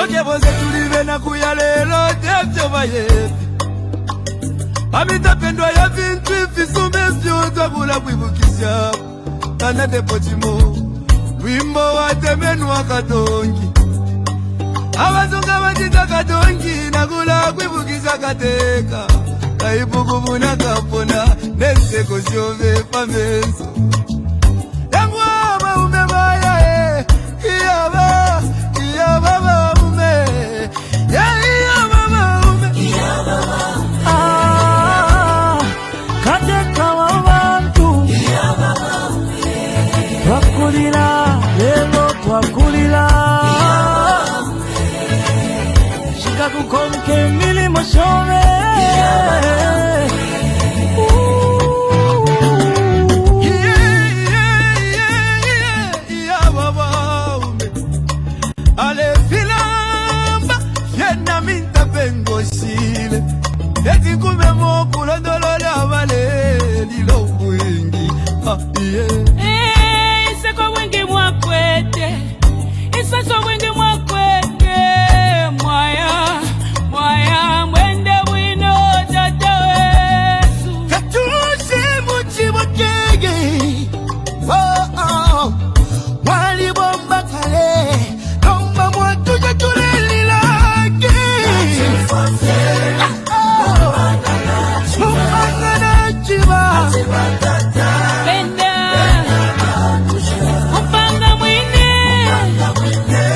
Oje boze tulive na kuyalelo devyo bayebi Amita pendwa ya vintu ifisume vyotwa kula kwibukisha Tana depotimo Wimbo wa temenu wa katongi Abazunga batita katongi Nakula kwibukisha kateka Kaibukubu na kapona Neseko siove pamenso Yangwa maume maya Iyaba maume Iyaba maume Kateka wabantu Twakulira lelo twakulira Shika kukonke milimo shove Ale filamba Yena minta pengo sile Eti kume moku londolo la vale Lilo wingi Iseko wingi mwakwete Iseko wingi mwakwete Mwaya Mwende wino tata wesu Katusi muchi mokege Wali bomba kale Nomba mwatu jatuleli lake Mupanga chiba Penda Upanga mwine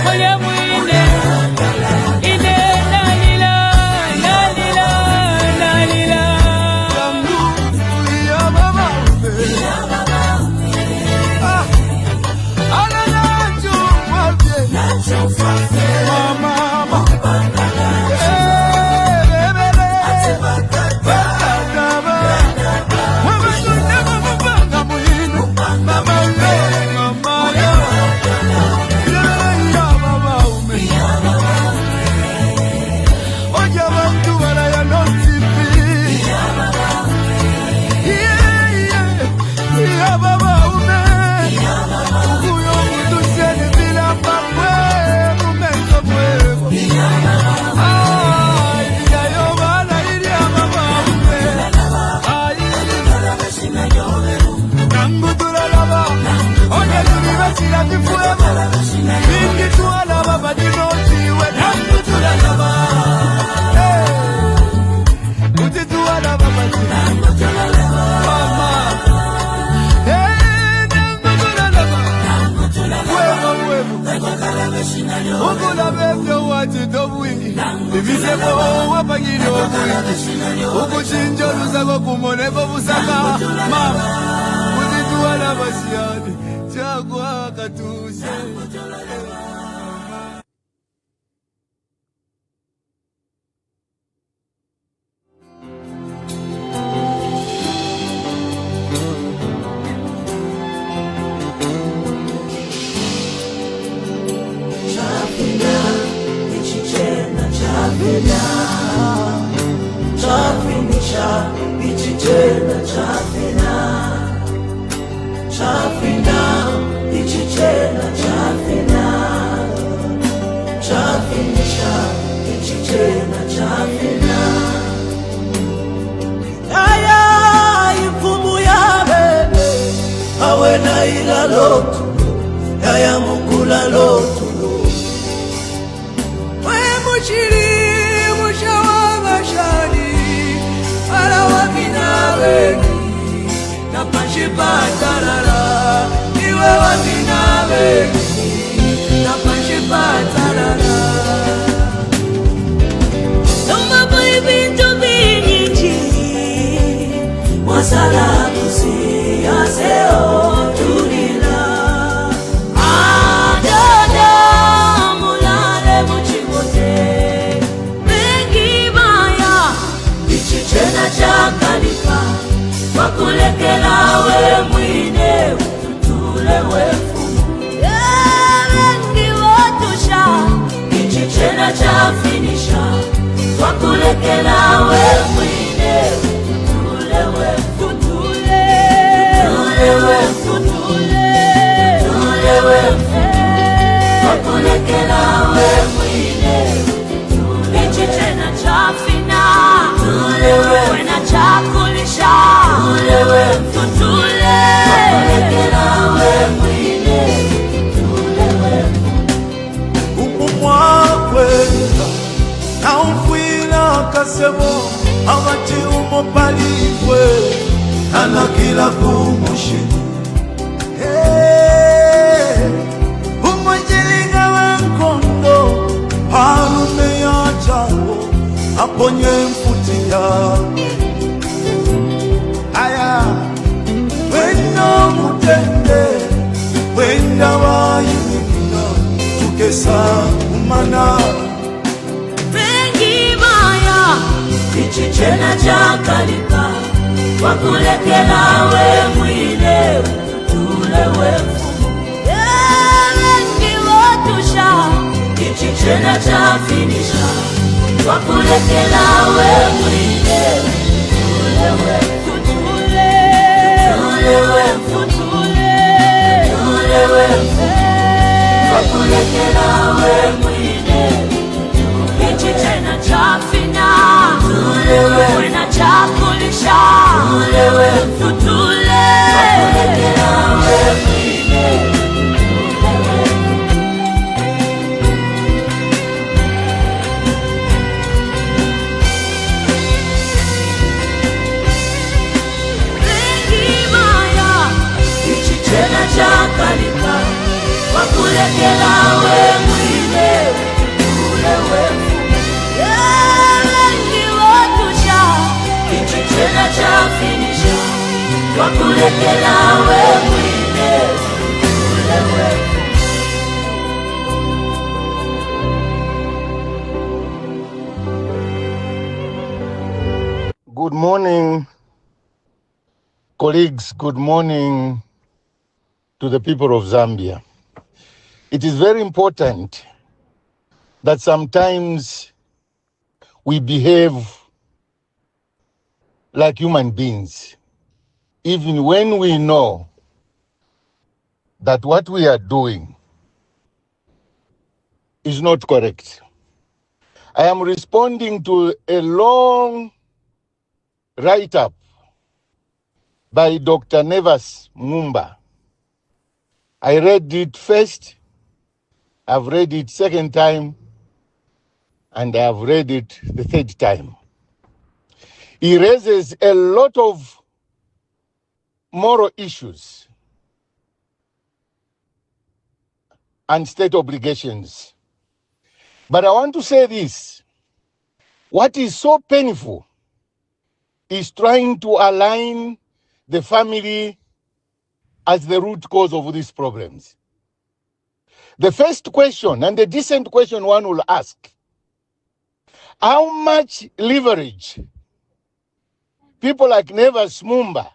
Kolya mwine Ine lalila Yangu ya mama Ala nacho mwabye Mama Ukula bebyo wati dobuingi Ibisebo wapangini obuingi Ukuchinjo lusako kumoneko busaka Mama Kutituwa na basiani Chagwa katuse Chafinisha ichichena Chafina ichichena Chafinisha ichichena Chafina Aya ifumu ya bebe Awe na ila lotu Yaya mukula lotu We muchiri Patarara, iwe wabina weki, napanshi patarara. Noma boy bintu binyichi, wasala kusi aseo tulila. Adada mulale muchibote, bengi baya, ichichena chakalipa. Wakulekela we mwine ututule wefumu Wengi watusha Ichichena chafinisha Wakulekela we mwine ututule wefumu Wakulekela we mwine sebo abati umopalipwe anakila kumushi umwejilinga wenkondo halume ya chao aponye mfuti yawe aya wendo mutende wenda wayimikina tukesa umana Ichichena chakalika wakulekela we mwine utule we mfumu wengi wotusha ichichena chafinisha wakulekela we mwine utule we mfutule utule we mfutule utule we mfumu wakulekela we mwine ichichena chafina wena chakulisha tutule ichichena chakalika wakulekela we mwine tulewe ichichena chafinisha wakulekela we mwine tulewe. Good morning, colleagues. Good morning to the people of Zambia. It is very important that sometimes we behave like human beings, even when we know that what we are doing is not correct. I am responding to a long write-up by Dr. Emmanuel Mwamba. I read it first, I've read it second time, and I've read it the third time. He raises a lot of moral issues and state obligations. But I want to say this. What is so painful is trying to align the family as the root cause of these problems. The first question, and the decent question one will ask, how much leverage people like Emmanuel Mwamba,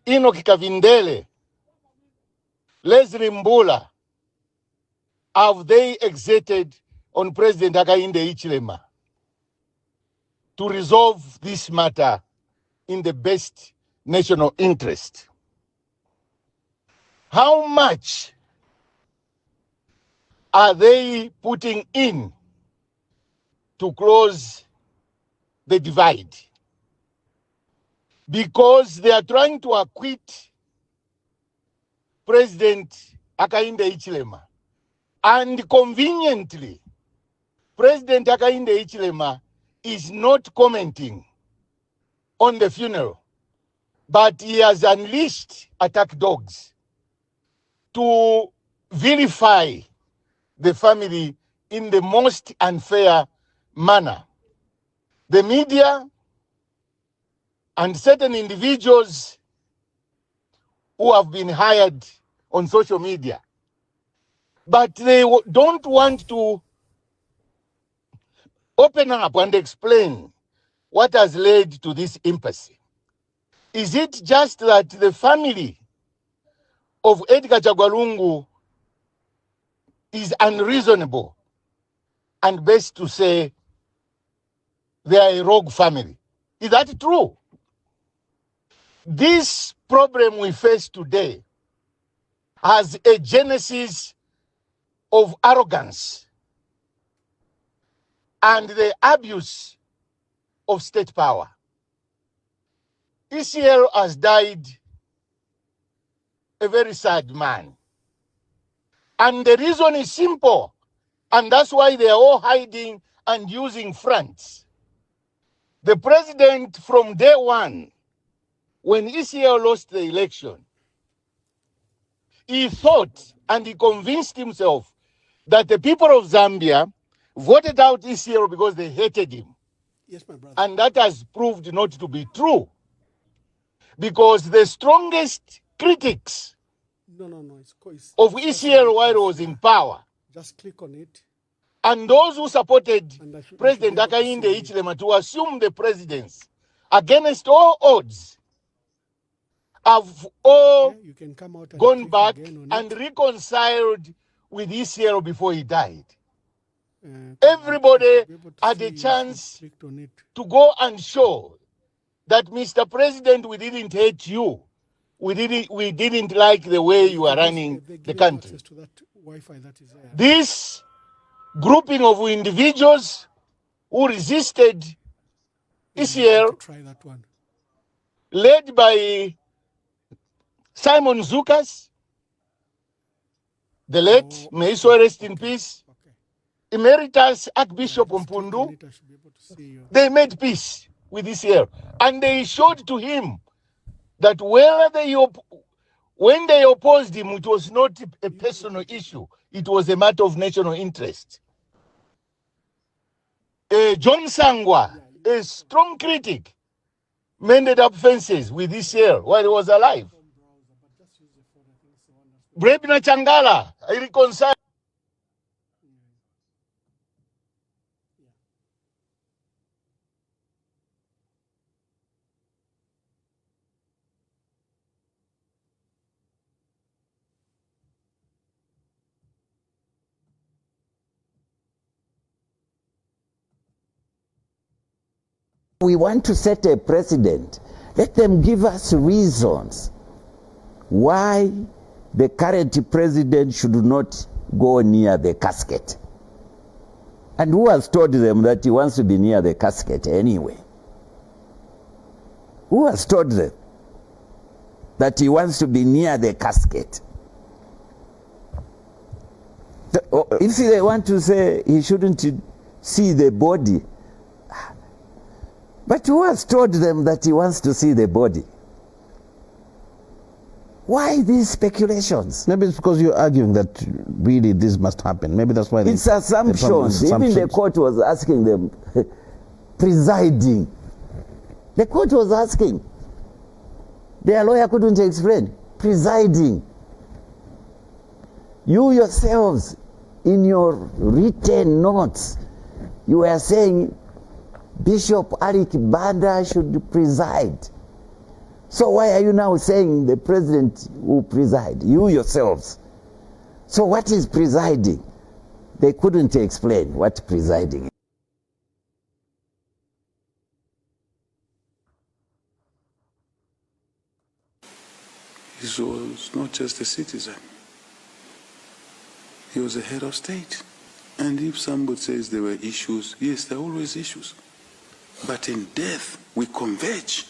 Enoch Kavindele, Leslie Mbula, have they exerted on President Hakainde Hichilema to resolve this matter in the best national interest? How much are they putting in to close the divide? Because they are trying to acquit President Hakainde Hichilema. And conveniently, President Hakainde Hichilema is not commenting on the funeral, but he has unleashed attack dogs to vilify the family in the most unfair manner. The media and certain individuals who have been hired on social media, but they don't want to open up and explain what has led to this impasse. Is it just that the family of Edgar Chagwa is unreasonable, and best to say they are a rogue family? Is that true? This problem we face today has a genesis of arrogance and the abuse of state power. ECL has died a very sad man. And the reason is simple, and that's why they are all hiding and using fronts. The president from day one, when ECL lost the election, he thought and he convinced himself that the people of Zambia voted out ECL because they hated him. Yes, my brother. And that has proved not to be true. Because the strongest critics of ECL while he was in power, just click on it, and those who supported President Hakainde Hichilema to assume the presidency against all odds, have all gone back and reconciled with ECL before he died. Everybody had a chance to go and show that, Mr. President, we didn't hate you. We didn't like the way you are running the country. This grouping of individuals who resisted ECL, led by Simon Zukas, the late, may his soul rest in peace, Emeritus Archbishop Mpundu, they made peace with ECL. And they showed to him that when they opposed him, it was not a personal issue. It was a matter of national interest. John Sangwa, a strong critic, mended up fences with ECL while he was alive. Brebna Changala, I reconciled. We want to set a precedent. Let them give us reasons why the current president should not go near the casket. And who has told them that he wants to be near the casket anyway? Who has told them that he wants to be near the casket? If they want to say he shouldn't see the body, but who has told them that he wants to see the body? Why these speculations? Maybe it's because you're arguing that really this must happen. Maybe that's why it's assumptions. Even the court was asking them, presiding. The court was asking. Their lawyer couldn't explain. Presiding. You yourselves, in your written notes, you were saying Bishop Arik Banda should preside. So why are you now saying the president will preside? You yourselves. So what is presiding? They couldn't explain what presiding is. He was not just a citizen. He was a head of state. And if somebody says there were issues, yes, there are always issues. But in death, we converge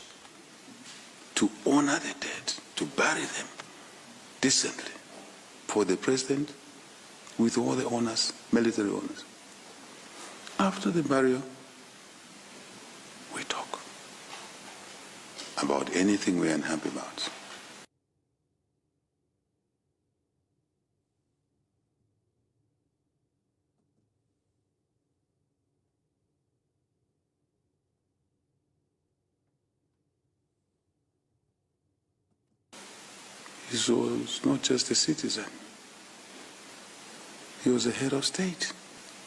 to honor the dead, to bury them decently for the president with all the honors, military honors. After the burial, we talk about anything we're unhappy about. He was not just a citizen. He was a head of state.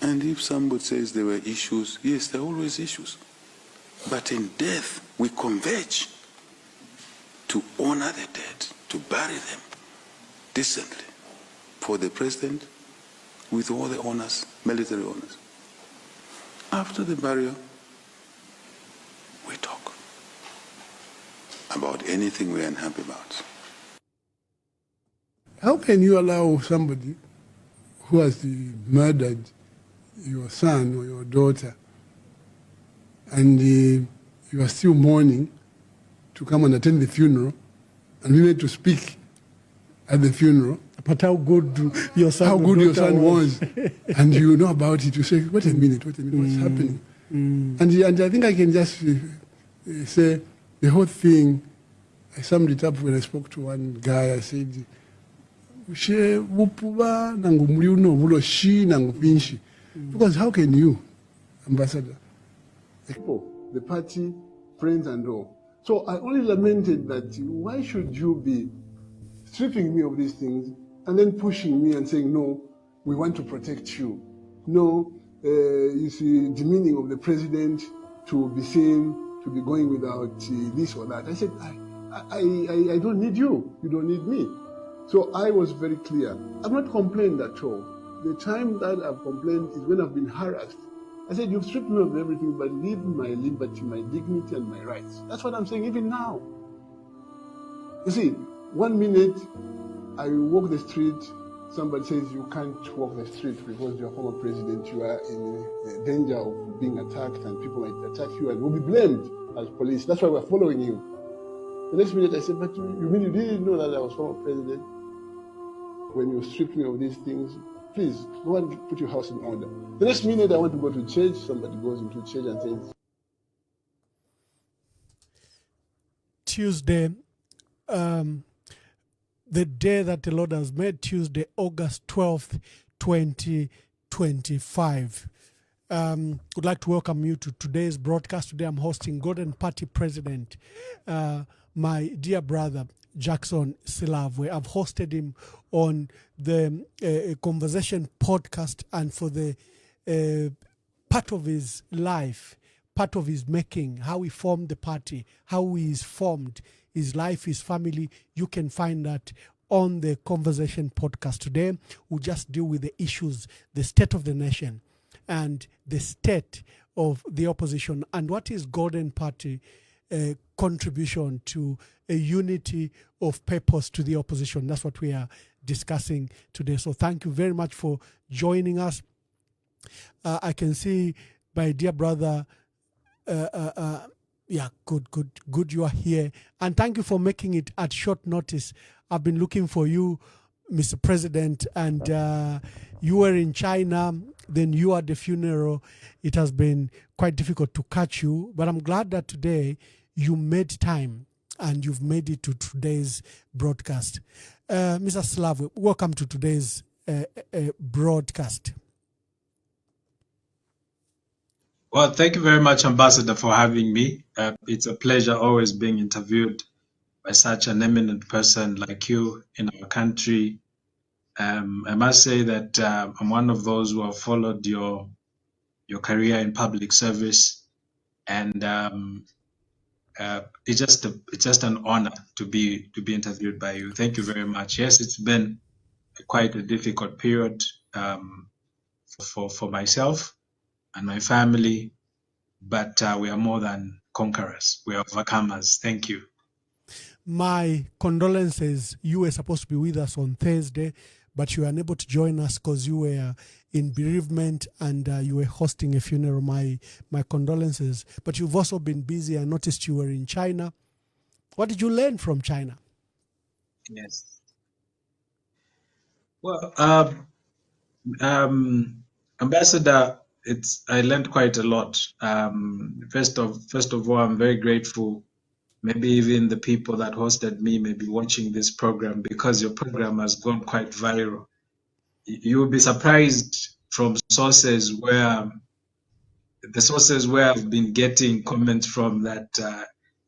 And if somebody says there were issues, yes, there are always issues. But in death, we converge to honor the dead, to bury them decently for the president with all the honors, military honors. After the burial, we talk about anything we're unhappy about. How can you allow somebody who has murdered your son or your daughter and you are still mourning to come and attend the funeral and we need to speak at the funeral? But how good your son, your son was, and you know about it, you say, wait a minute, what's happening? And I think I can just say the whole thing, I summed it up when I spoke to one guy. I said, because how can you, Ambassador, the party, friends and all. So I only lamented that why should you be stripping me of these things and then pushing me and saying, no, we want to protect you. No, you see, demeaning of the president to be seen, to be going without this or that. I said, I don't need you. You don't need me. So I was very clear. I've not complained at all. The time that I've complained is when I've been harassed. I said, you've stripped me of everything, but leave my liberty, my dignity, and my rights. That's what I'm saying even now. You see, 1 minute I walk the street, somebody says you can't walk the street because you're former president, you are in danger of being attacked and people might attack you and will be blamed as police. That's why we're following you. The next minute I said, but you mean you didn't know that I was former president? When you stripped me of these things, please go and put your house in order. The next minute I want to go to church, somebody goes into church and says, Tuesday, the day that the Lord has made, Tuesday, August 12th, 2025. Would like to welcome you to today's broadcast. Today I'm hosting Golden Party President, my dear brother, Jackson Silavwe. I've hosted him on the Conversation podcast, and for the part of his life, part of his making, how he formed the party, how he is formed, his life, his family, you can find that on the Conversation podcast. Today, we'll just deal with the issues, the state of the nation and the state of the opposition, and what is Golden Party contribution to a unity of purpose to the opposition. That's what we are discussing today. So thank you very much for joining us. I can see my dear brother, yeah, good you are here. And thank you for making it at short notice. I've been looking for you, Mr. President, and you were in China, then you at the funeral. It has been quite difficult to catch you, but I'm glad that today you made time and you've made it to today's broadcast. Mr. Silavwe, welcome to today's broadcast. Well, thank you very much, Ambassador, for having me. It's a pleasure always being interviewed by such an eminent person like you in our country. I must say that I'm one of those who have followed your career in public service, and it's just an honor to be interviewed by you. Thank you very much. Yes, it's been quite a difficult period for myself and my family, but we are more than conquerors. We are overcomers. Thank you. My condolences. You were supposed to be with us on Thursday, but you were unable to join us because you were in bereavement and you were hosting a funeral. My condolences. But you've also been busy. I noticed you were in China. What did you learn from China? Yes. Well, Ambassador, I learned quite a lot. First of all, I'm very grateful. Maybe even the people that hosted me may be watching this program, because your program has gone quite viral. You will be surprised from sources where I've been getting comments from that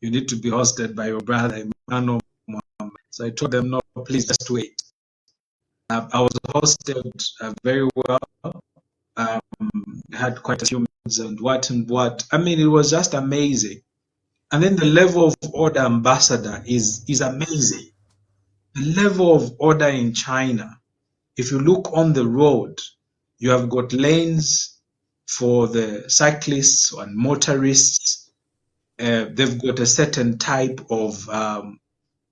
you need to be hosted by your brother, Emmanuel Mwamba. So I told them, no, please just wait. I was hosted very well. Had quite a few minutes and what. I mean, it was just amazing. And then the level of order, Ambassador, is amazing. The level of order in China, if you look on the road, you have got lanes for the cyclists and motorists. They've got a certain type of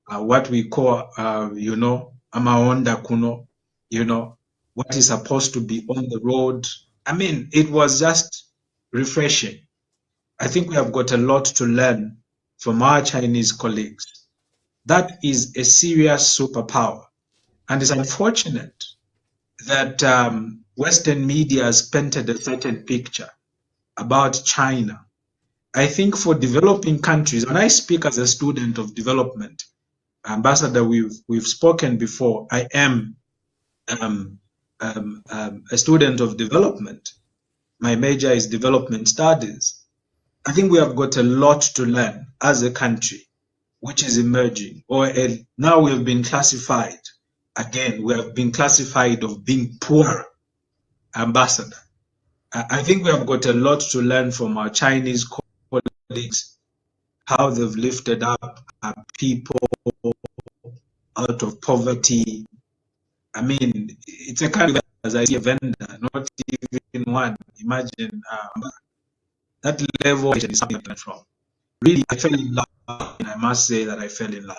what we call, amaonda kuno, what is supposed to be on the road. I mean, it was just refreshing. I think we have got a lot to learn from our Chinese colleagues. That is a serious superpower. And it's unfortunate that Western media has painted a certain picture about China. I think for developing countries, and I speak as a student of development, Ambassador, we've spoken before. I am a student of development. My major is development studies. I think we have got a lot to learn as a country which is emerging, now we have been classified. Again, we have been classified of being poor, Ambassador. I think we have got a lot to learn from our Chinese colleagues, how they've lifted up people out of poverty. I mean, it's a kind of, as I see a vendor, not even one. Imagine that level is something I learned from. Really, I fell in love, and I must say that I fell in love.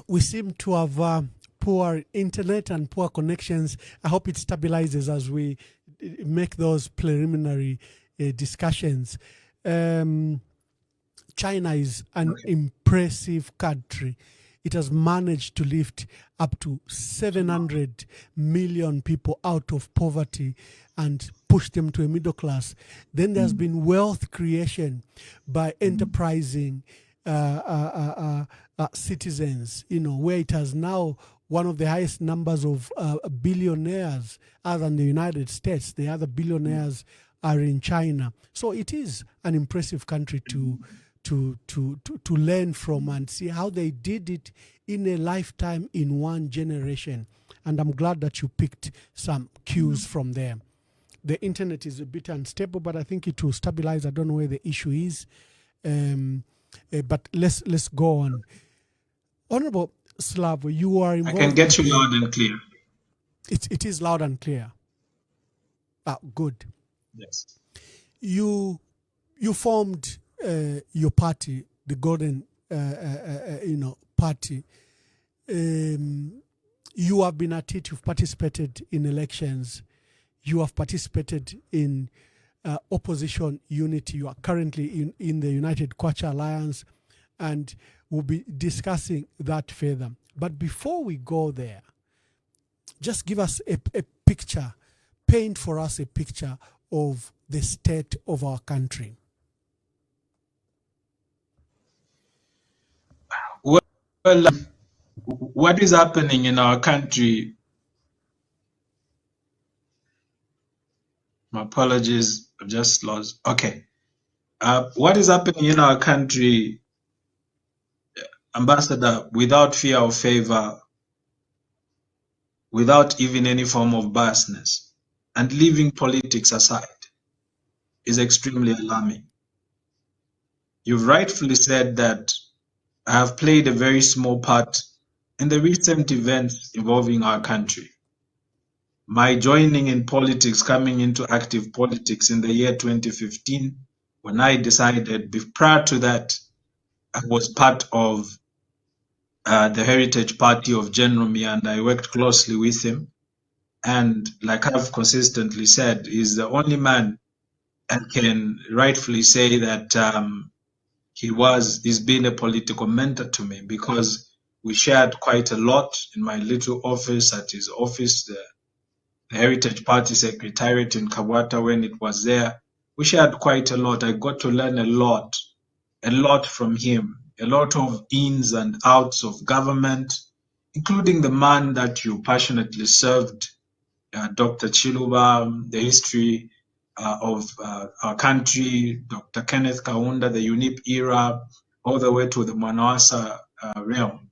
We seem to have poor internet and poor connections. I hope it stabilizes as we make those preliminary discussions. China is an impressive country. It has managed to lift up to 700 million people out of poverty and push them to a middle class. Then there's been wealth creation by enterprising citizens, where it has now one of the highest numbers of billionaires other than the United States. The other billionaires are in China. So it is an impressive country to learn from and see how they did it in a lifetime, in one generation. And I'm glad that you picked some cues from there. The internet is a bit unstable, but I think it will stabilize. I don't know where the issue is. But let's go on. Honorable Silavwe, you are involved. I can get you loud and clear. It is loud and clear. Good. Yes. You formed your party, the Golden Party. You have been at it. You've participated in elections. You have participated in opposition unity. You are currently in the United Kwacha Alliance, and we'll be discussing that further. But before we go there, just give us a picture, paint for us a picture of the state of our country. Well, what is happening in our country? My apologies, I've just lost. Okay. What is happening in our country, Ambassador, without fear or favor, without even any form of biasness, and leaving politics aside, is extremely alarming. You've rightfully said that I have played a very small part in the recent events involving our country. My joining in politics, coming into active politics in the year 2015, when I decided, prior to that, I was part of the Heritage Party of General Mia, and I worked closely with him. And like I've consistently said, he's the only man I can rightfully say that he's been a political mentor to me, because we shared quite a lot in my little office, at his office, the Heritage Party Secretariat in Kabwata when it was there. We shared quite a lot. I got to learn a lot from him, a lot of ins and outs of government, including the man that you passionately served, Dr. Chiluba, the history of our country, Dr. Kenneth Kaunda, the UNIP era, all the way to the Manawasa realm.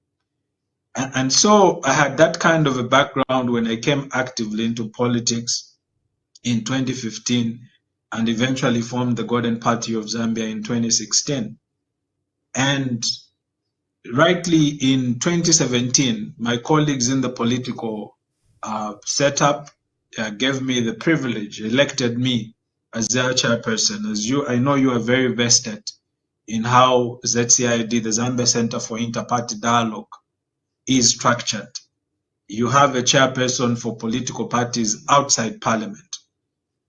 And so I had that kind of a background when I came actively into politics in 2015 and eventually formed the Golden Party of Zambia in 2016. And rightly in 2017, my colleagues in the political setup gave me the privilege, elected me as their chairperson. I know you are very vested in how ZCID, the Zambia Center for Inter-Party Dialogue, is structured. You have a chairperson for political parties outside parliament.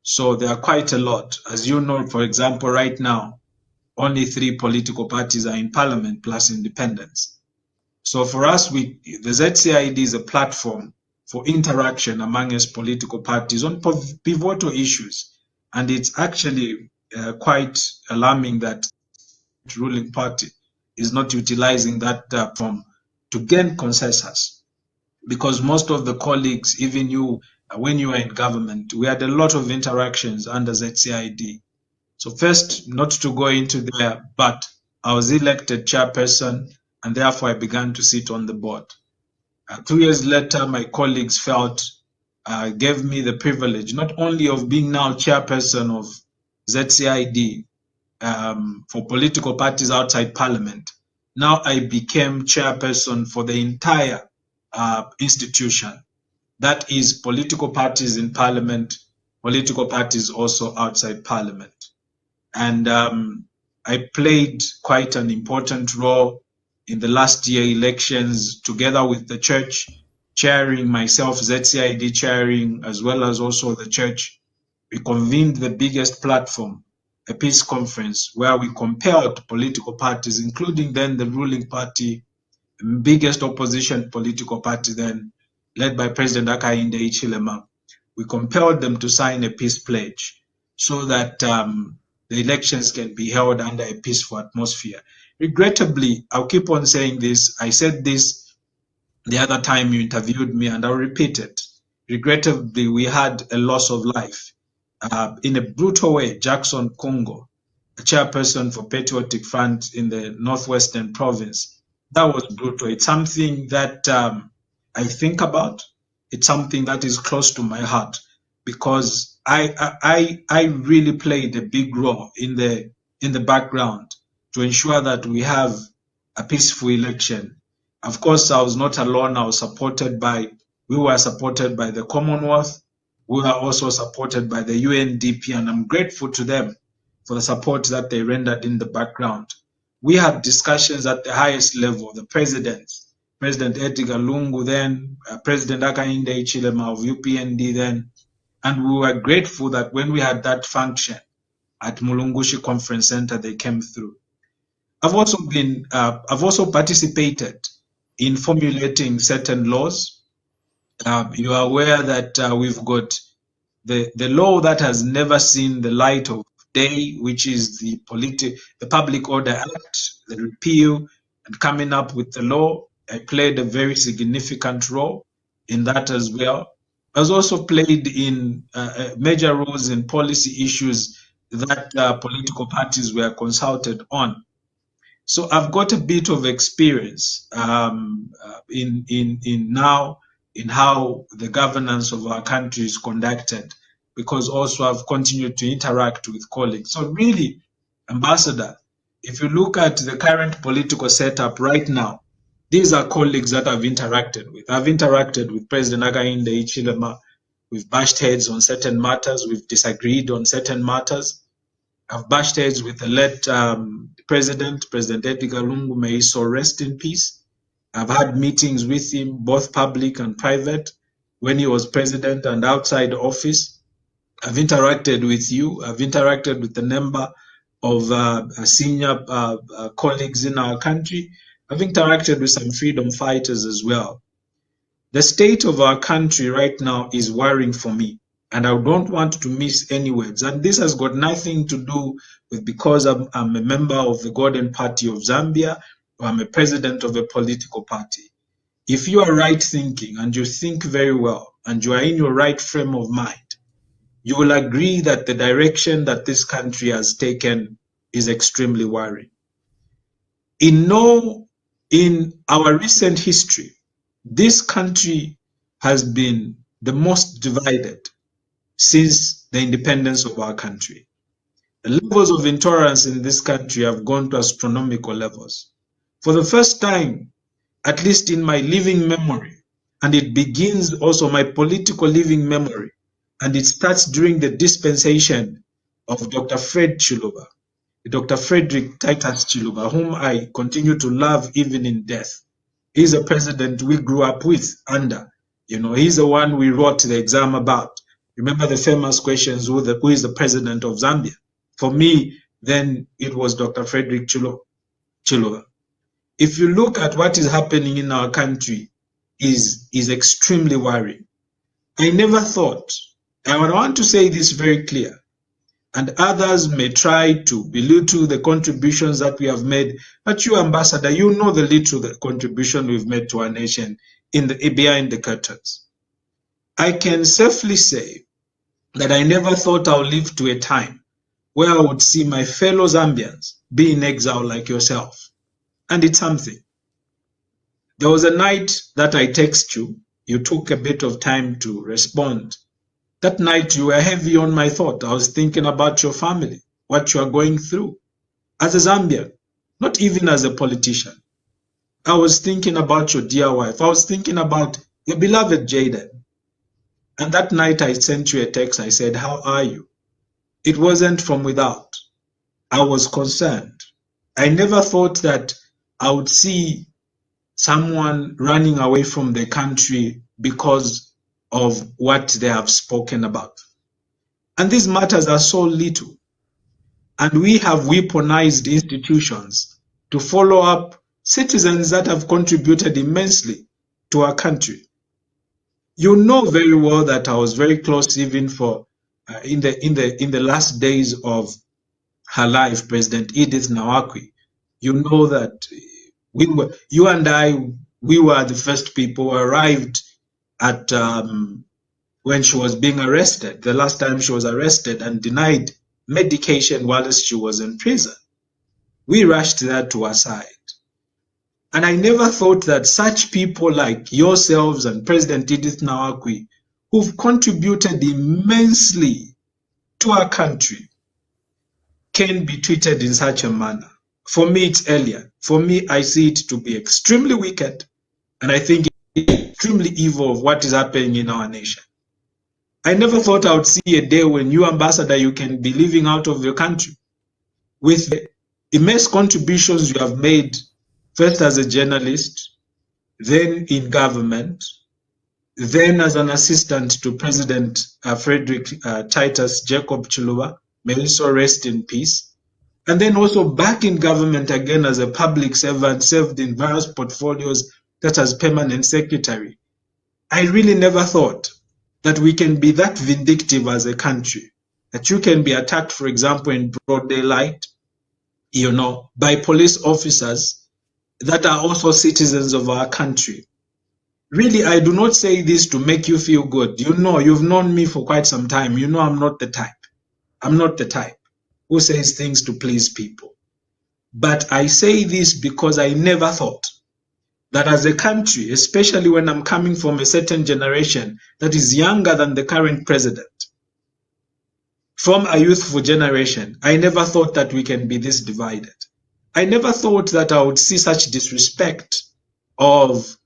So there are quite a lot. As you know, for example, right now, only 3 political parties are in parliament plus independents. So for us, the ZCID is a platform for interaction among us political parties on pivotal issues. And it's actually quite alarming that the ruling party is not utilizing that platform to gain consensus. Because most of the colleagues, even you, when you were in government, we had a lot of interactions under ZCID. So first, not to go into there, but I was elected chairperson, and therefore I began to sit on the board. 2 years later, my colleagues gave me the privilege not only of being now chairperson of ZCID for political parties outside parliament. Now I became chairperson for the entire institution. That is political parties in parliament, political parties also outside parliament. And I played quite an important role in the last year elections together with the church, chairing myself, ZCID chairing, as well as also the church. We convened the biggest platform, a peace conference, where we compelled political parties, including then the ruling party, the biggest opposition political party then, led by President Hakainde Hichilema. We compelled them to sign a peace pledge so that the elections can be held under a peaceful atmosphere. Regrettably, I'll keep on saying this. I said this the other time you interviewed me, and I'll repeat it. Regrettably, we had a loss of life. In a brutal way, Jackson Congo, a chairperson for Patriotic Front in the Northwestern Province, that was brutal. It's something that I think about. It's something that is close to my heart, because I really played a big role in the background to ensure that we have a peaceful election. Of course, I was not alone. We were supported by the Commonwealth. We were also supported by the UNDP, and I'm grateful to them for the support that they rendered in the background. We had discussions at the highest level, the presidents, President Edgar Lungu then, President Hakainde Hichilema of UPND then, and we were grateful that when we had that function at Mulungushi Conference Center, they came through. I've also participated in formulating certain laws. You are aware that we've got the law that has never seen the light of day, which is the Public Order Act, the repeal, and coming up with the law. I played a very significant role in that as well. I was also played in major roles in policy issues that political parties were consulted on. So I've got a bit of experience in how the governance of our country is conducted, because also I've continued to interact with colleagues. So really, Ambassador, if you look at the current political setup right now, these are colleagues that I've interacted with. I've interacted with President Hakainde Hichilema. We've bashed heads on certain matters. We've disagreed on certain matters. I've bashed heads with the late President Edgar Lungu, may he so rest in peace. I've had meetings with him, both public and private, when he was president and outside office. I've interacted with you. I've interacted with a number of senior colleagues in our country. I've interacted with some freedom fighters as well. The state of our country right now is worrying for me, and I don't want to miss any words. And this has got nothing to do with because I'm a member of the Golden Party of Zambia, or I'm a president of a political party. If you are right thinking and you think very well and you are in your right frame of mind, you will agree that the direction that this country has taken is extremely worrying. In our recent history, this country has been the most divided since the independence of our country. The levels of intolerance in this country have gone to astronomical levels. For the first time, at least in my living memory, and it begins also my political living memory, and it starts during the dispensation of Dr. Frederick Titus Chiluba, whom I continue to love even in death. He's a president we grew up with under. He's the one we wrote the exam about. Remember the famous questions, who is the president of Zambia? For me, then it was Dr. Frederick Chiluba. If you look at what is happening in our country, is extremely worrying. I never thought, and I want to say this very clear, and others may try to belittle the contributions that we have made, but you, Ambassador, you know the contribution we've made to our nation behind the curtains. I can safely say that I never thought I would live to a time where I would see my fellow Zambians be in exile like yourself. And it's something. There was a night that I texted you. You took a bit of time to respond. That night you were heavy on my thought. I was thinking about your family, what you are going through. As a Zambian, not even as a politician. I was thinking about your dear wife. I was thinking about your beloved Jaden. And that night I sent you a text. I said, how are you? It wasn't from without. I was concerned. I never thought that I would see someone running away from the country because of what they have spoken about. And these matters are so little. And we have weaponized institutions to follow up citizens that have contributed immensely to our country. You know very well that I was very close even for in the last days of her life, President Edith Nawakwi. You know that you and I, we were the first people who arrived at when she was being arrested, the last time she was arrested and denied medication whilst she was in prison. We rushed there to her side. And I never thought that such people like yourselves and President Edith Nawakwi, who've contributed immensely to our country, can be treated in such a manner. For me, it's alien. For me, I see it to be extremely wicked, and I think it's extremely evil of what is happening in our nation. I never thought I would see a day when you, Ambassador, you can be living out of your country with the immense contributions you have made, first as a journalist, then in government, then as an assistant to President Frederick Titus Jacob Chiluba, may he so rest in peace, and then also back in government again as a public servant, served in various portfolios, that as permanent secretary. I really never thought that we can be that vindictive as a country, that you can be attacked, for example, in broad daylight, by police officers that are also citizens of our country. Really, I do not say this to make you feel good. You know, you've known me for quite some time. You know I'm not the type. I'm not the type who says things to please people. But I say this because I never thought that as a country, especially when I'm coming from a certain generation that is younger than the current president, from a youthful generation, I never thought that we can be this divided. I never thought that I would see such disrespect of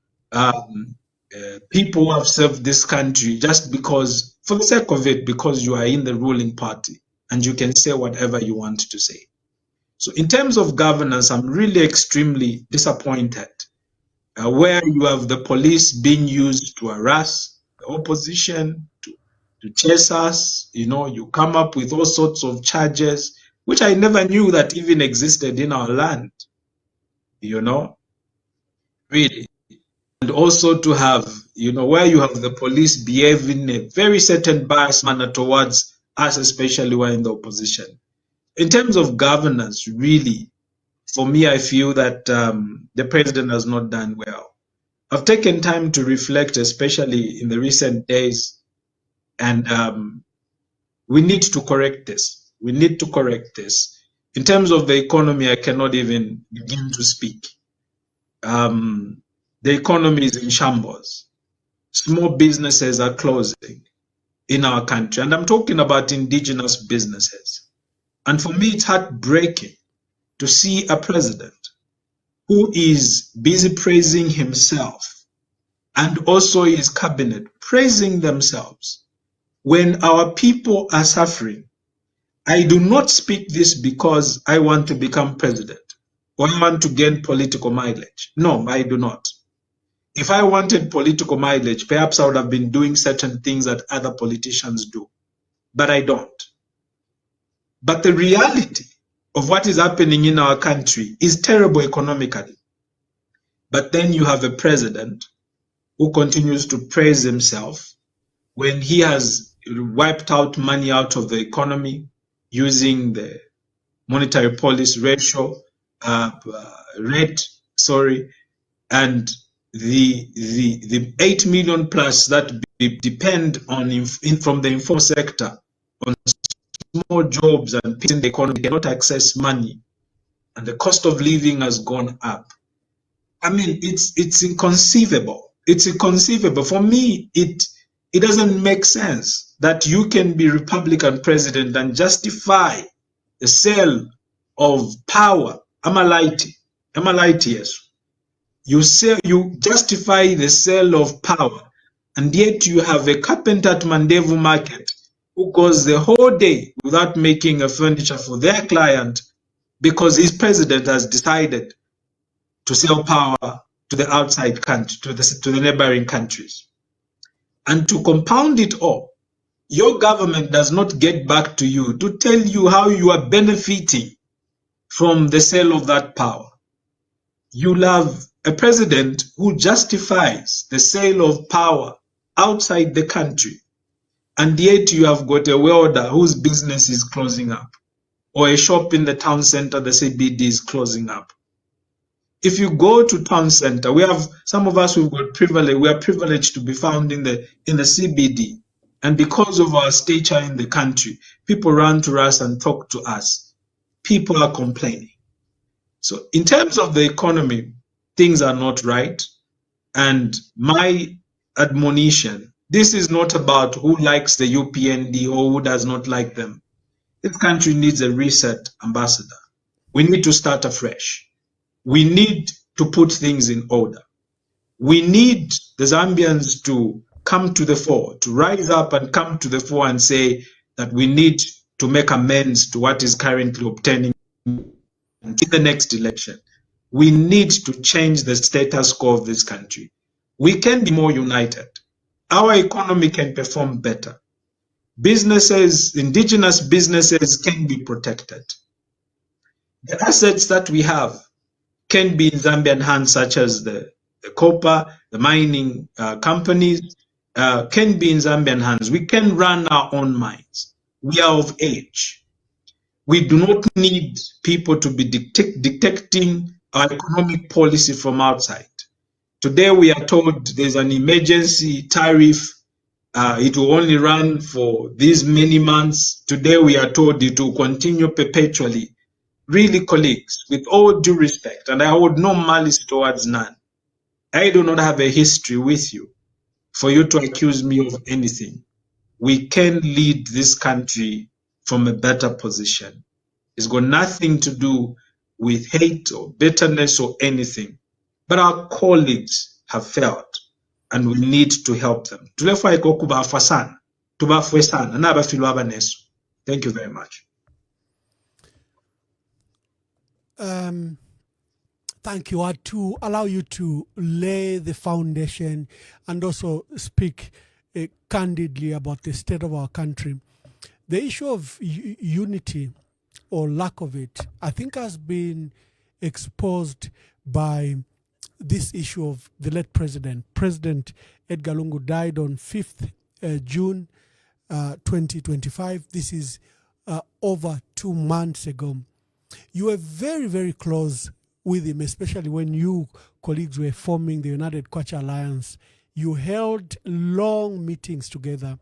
people who have served this country just because, for the sake of it, because you are in the ruling party and you can say whatever you want to say. So in terms of governance, I'm really extremely disappointed where you have the police being used to harass the opposition, to chase us. You come up with all sorts of charges, which I never knew that even existed in our land, really. And also to have, where you have the police behaving in a very certain biased manner towards us, especially when in the opposition. In terms of governance, really, for me, I feel that the president has not done well. I've taken time to reflect, especially in the recent days, and we need to correct this. We need to correct this. In terms of the economy, I cannot even begin to speak. The economy is in shambles. Small businesses are closing in our country, and I'm talking about indigenous businesses. And for me, it's heartbreaking to see a president who is busy praising himself and also his cabinet praising themselves when our people are suffering. I do not speak this because I want to become president or I want to gain political mileage. No, I do not. If I wanted political mileage, perhaps I would have been doing certain things that other politicians do, but I don't. But the reality of what is happening in our country is terrible economically. But then you have a president who continues to praise himself when he has wiped out money out of the economy using the monetary policy rate, and the 8 million plus that depend on from the informal sector on small jobs and people in the economy cannot access money, and the cost of living has gone up. I mean, it's inconceivable. It's inconceivable. For me, it doesn't make sense that you can be Republican president and justify the sale of power. Amalaiti, yes. You justify the sale of power, and yet you have a carpenter at Mandevu Market who goes the whole day without making a furniture for their client because his president has decided to sell power to the outside country, to the neighboring countries. And to compound it all, your government does not get back to you to tell you how you are benefiting from the sale of that power. You have a president who justifies the sale of power outside the country, and yet you have got a welder whose business is closing up, or a shop in the town center, the CBD, is closing up. If you go to town center, we have some of us who've got privilege. We are privileged to be found in the CBD, and because of our stature in the country, people run to us and talk to us. People are complaining. So, in terms of the economy, things are not right. And my admonition: this is not about who likes the UPND or who does not like them. This country needs a reset, Ambassador. We need to start afresh. We need to put things in order. We need the Zambians to come to the fore, to rise up and come to the fore and say that we need to make amends to what is currently obtaining in the next election. We need to change the status quo of this country. We can be more united. Our economy can perform better. Businesses, indigenous businesses, can be protected. The assets that we have can be in Zambian hands, such as the copper, the mining companies, can be in Zambian hands. We can run our own mines. We are of age. We do not need people to be dictating our economic policy from outside. Today we are told there's an emergency tariff. It will only run for these many months. Today we are told it will continue perpetually. Really, colleagues, with all due respect, and I hold no malice towards none, I do not have a history with you for you to accuse me of anything. We can lead this country from a better position. It's got nothing to do with hate or bitterness or anything. But our colleagues have failed, and we need to help them. Thank you very much. Thank you. To allow you to lay the foundation and also speak candidly about the state of our country. The issue of unity or lack of it, I think, has been exposed by this issue of the late president. President Edgar Lungu died on 5th June 2025. This is over 2 months ago. You were very, very close with him, especially when you colleagues were forming the United Kwacha Alliance. You held long meetings together.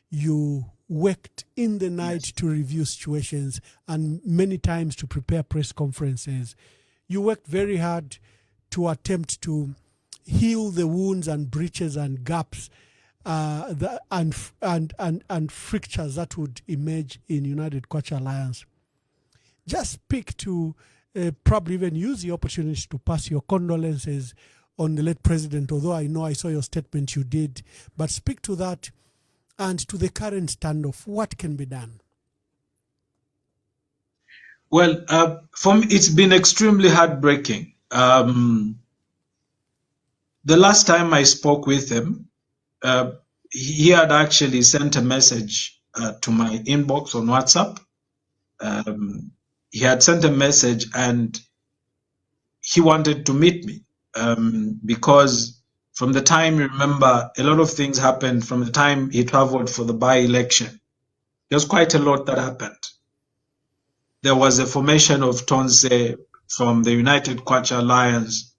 You worked in the night to review situations and many times to prepare press conferences. You worked very hard to attempt to heal the wounds and breaches and gaps and fractures that would emerge in United Kwacha Alliance. Just speak to, probably even use the opportunity to pass your condolences on the late president, although I know I saw your statement you did, but speak to that and to the current standoff. What can be done? Well, for me, it's been extremely heartbreaking. The last time I spoke with him, he had actually sent a message to my inbox on WhatsApp. he had sent a message and he wanted to meet me because from the time, remember, a lot of things happened from the time he traveled for the by-election. There's quite a lot that happened. There was a formation of Tonse from the United Kwacha Alliance,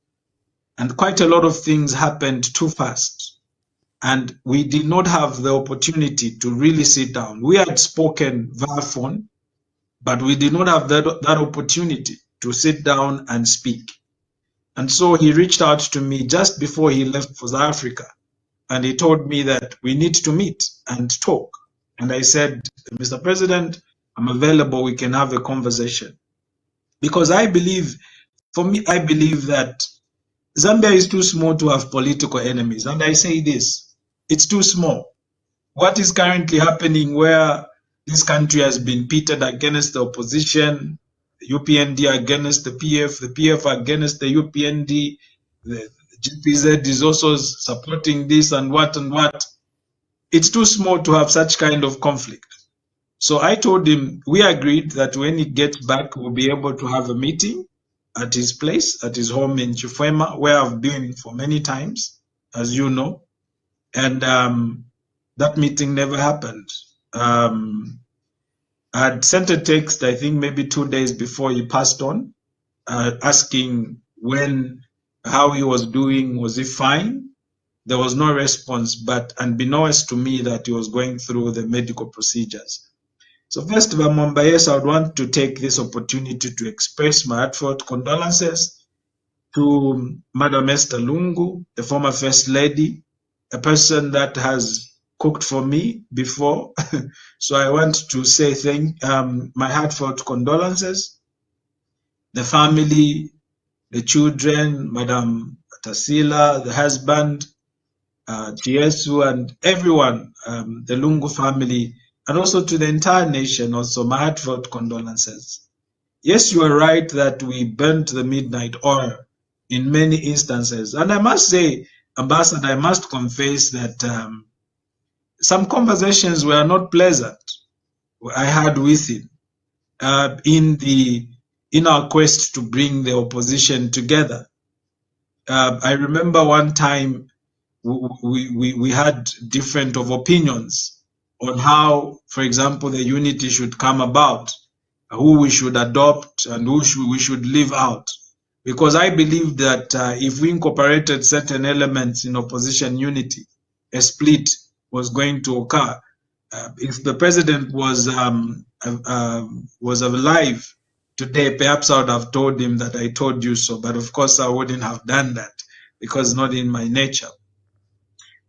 and quite a lot of things happened too fast. And we did not have the opportunity to really sit down. We had spoken via phone, but we did not have that opportunity to sit down and speak. And so he reached out to me just before he left for South Africa, and he told me that we need to meet and talk. And I said, Mr. President, I'm available, we can have a conversation. Because I believe that Zambia is too small to have political enemies. And I say this, it's too small. What is currently happening where this country has been pitted against the opposition, the UPND against the PF against the UPND, the GPZ is also supporting this and what and what. It's too small to have such kind of conflict. So I told him, we agreed that when he gets back, we'll be able to have a meeting at his place, at his home in Chifwema, where I've been for many times, as you know. And that meeting never happened. I'd sent a text, I think maybe 2 days before he passed on, asking how he was doing, was he fine? There was no response, but unbeknownst to me that he was going through the medical procedures. So first of all, Mwamba, yes, I would want to take this opportunity to express my heartfelt condolences to Madam Esther Lungu, the former First Lady, a person that has cooked for me before. So I want to say my heartfelt condolences. The family, the children, Madam Tasila, the husband, Tiesu, and everyone, the Lungu family, and also to the entire nation, also my heartfelt condolences. Yes, you are right that we burnt the midnight oil in many instances. And I must say, Ambassador, I must confess that some conversations were not pleasant I had with him in our quest to bring the opposition together. I remember one time we had different of opinions on how, for example, the unity should come about, who we should adopt and who we should leave out. Because I believe that if we incorporated certain elements in opposition unity, a split was going to occur. If the president was alive today, perhaps I would have told him that I told you so. But of course, I wouldn't have done that because it's not in my nature.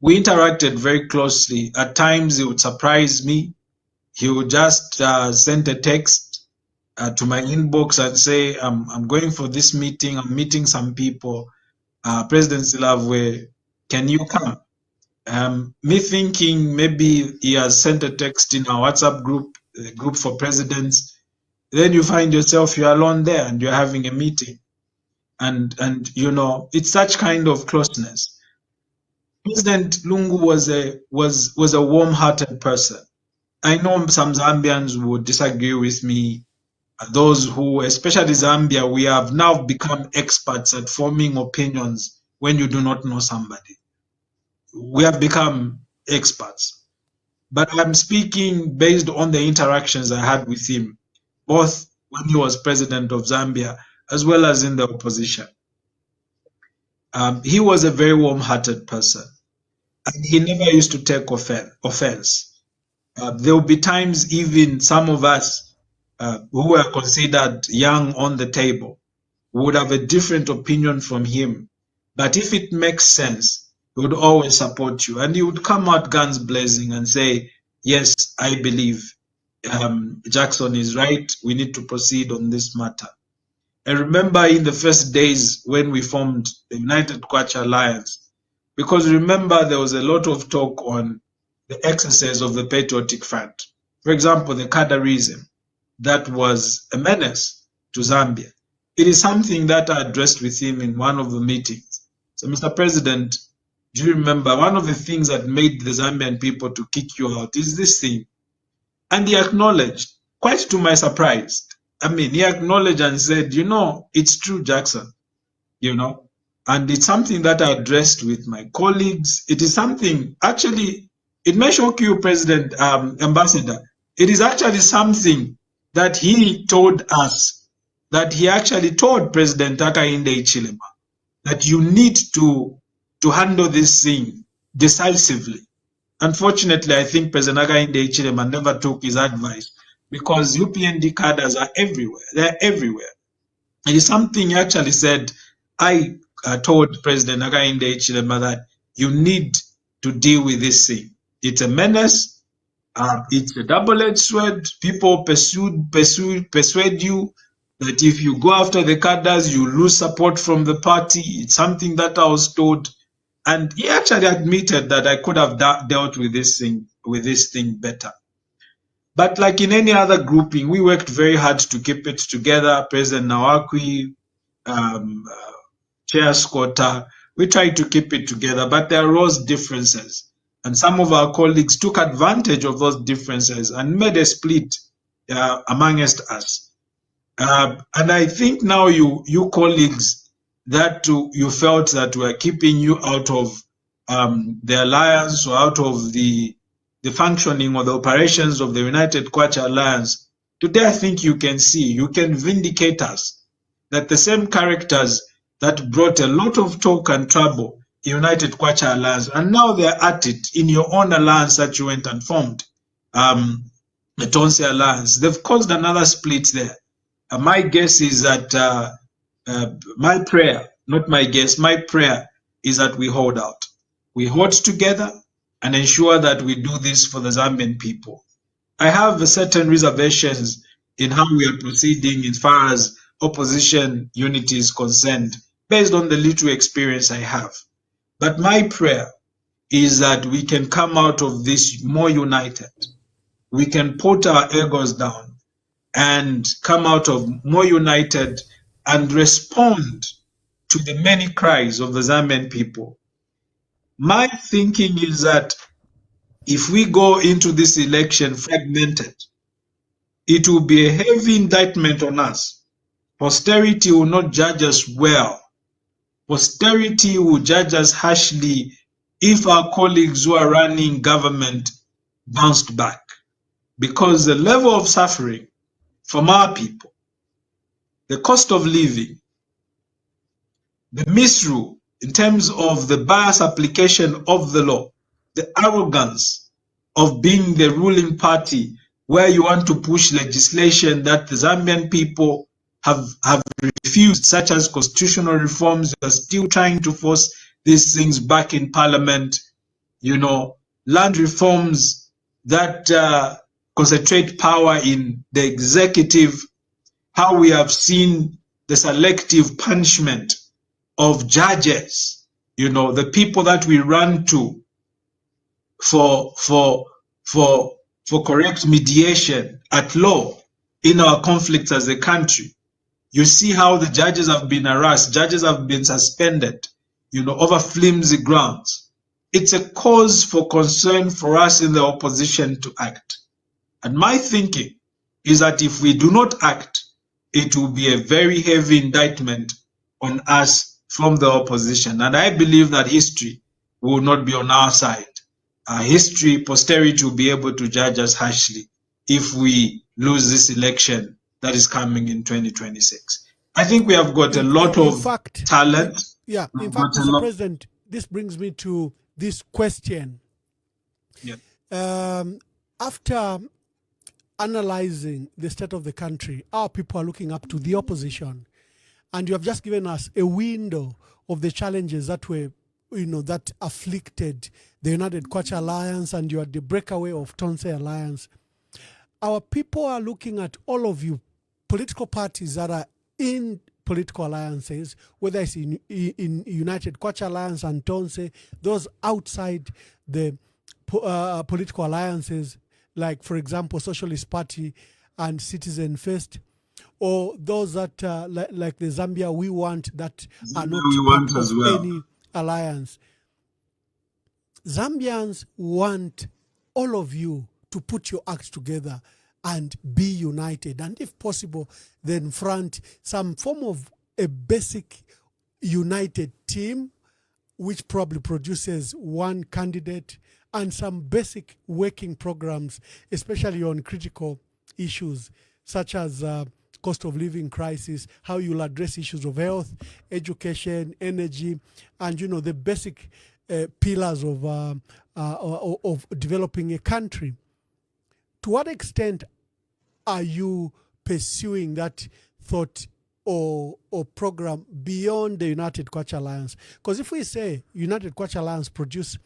We interacted very closely. At times, it would surprise me. He would just send a text to my inbox and say, I'm going for this meeting. I'm meeting some people. President Silavwe, can you come? Me thinking maybe he has sent a text in our WhatsApp group, the group for presidents. Then you find yourself, you're alone there and you're having a meeting. And you know, it's such kind of closeness. President Lungu was a warm-hearted person. I know some Zambians would disagree with me. Those who, especially Zambia, we have now become experts at forming opinions when you do not know somebody. We have become experts. But I'm speaking based on the interactions I had with him, both when he was president of Zambia as well as in the opposition. He was a very warm-hearted person. And he never used to take offense. There will be times even some of us who were considered young on the table would have a different opinion from him. But if it makes sense, he would always support you. And he would come out guns blazing and say, yes, I believe Jackson is right. We need to proceed on this matter. I remember in the first days when we formed the United Kwacha Alliance, because remember, there was a lot of talk on the excesses of the Patriotic Front. For example, the Kadarism, that was a menace to Zambia. It is something that I addressed with him in one of the meetings. So, Mr. President, do you remember one of the things that made the Zambian people to kick you out is this thing? And he acknowledged, quite to my surprise, he acknowledged and said, it's true, Jackson, and it's something that I addressed with my colleagues. It is something, actually, it may shock you, President, Ambassador. It is actually something that he told us, that he actually told President Hakainde Hichilema, that you need to handle this thing decisively. Unfortunately, I think President Hakainde Hichilema never took his advice, because UPND cadres are everywhere. They're everywhere. It is something he actually said. I told President Hakainde Hichilema that you need to deal with this thing. It's a menace. It's a double-edged sword. People persuade you that if you go after the cadres, you lose support from the party. It's something that I was told. And he actually admitted that I could have dealt with this thing better. But like in any other grouping, we worked very hard to keep it together. President Nawakwi, Chair Scotta, we tried to keep it together, but there arose differences. And some of our colleagues took advantage of those differences and made a split amongst us. And I think now you colleagues, that you felt that we are keeping you out of the alliance or out of the functioning or the operations of the United Kwacha Alliance. Today, I think you can vindicate us, that the same characters that brought a lot of talk and trouble in United Kwacha Alliance, and now they're at it in your own alliance that you went and formed, the Tonse Alliance. They've caused another split there. My guess is that my prayer is that we hold out. We hold together and ensure that we do this for the Zambian people. I have certain reservations in how we are proceeding as far as opposition unity is concerned, based on the little experience I have. But my prayer is that we can come out of this more united. We can put our egos down and come out of more united and respond to the many cries of the Zambian people. My thinking is that if we go into this election fragmented, it will be a heavy indictment on us. Posterity will not judge us well. Posterity will judge us harshly if our colleagues who are running government bounced back. Because the level of suffering from our people, the cost of living, the misrule in terms of the bias application of the law, the arrogance of being the ruling party, where you want to push legislation that the Zambian people have refused, such as constitutional reforms. You are still trying to force these things back in parliament. Land reforms that concentrate power in the executive, how we have seen the selective punishment of judges, the people that we run to for correct mediation at law in our conflicts as a country. You see how the judges have been harassed, judges have been suspended, over flimsy grounds. It's a cause for concern for us in the opposition to act. And my thinking is that if we do not act, it will be a very heavy indictment on us from the opposition. And I believe that history will not be on our side. Posterity will be able to judge us harshly if we lose this election that is coming in 2026. I think we have got a lot of talent. Yeah, in fact, Mr. President, this brings me to this question. Yeah. After analyzing the state of the country, our people are looking up to the opposition. And you have just given us a window of the challenges that were, that afflicted the United Kwacha Alliance, and you are the breakaway of Tonse Alliance. Our people are looking at all of you, political parties that are in political alliances, whether it's in United Kwacha Alliance and Tonse, those outside the political alliances, like, for example, Socialist Party and Citizen First, or those that, like the Zambia We Want, that are not part of any alliance. Zambians want all of you to put your acts together and be united. And if possible, then front some form of a basic united team, which probably produces one candidate, and some basic working programs, especially on critical issues such as cost of living crisis, how you'll address issues of health, education, energy, and the basic pillars of developing a country. To what extent are you pursuing that thought or program beyond the United Kwacha Alliance? Because if we say United Kwacha Alliance produce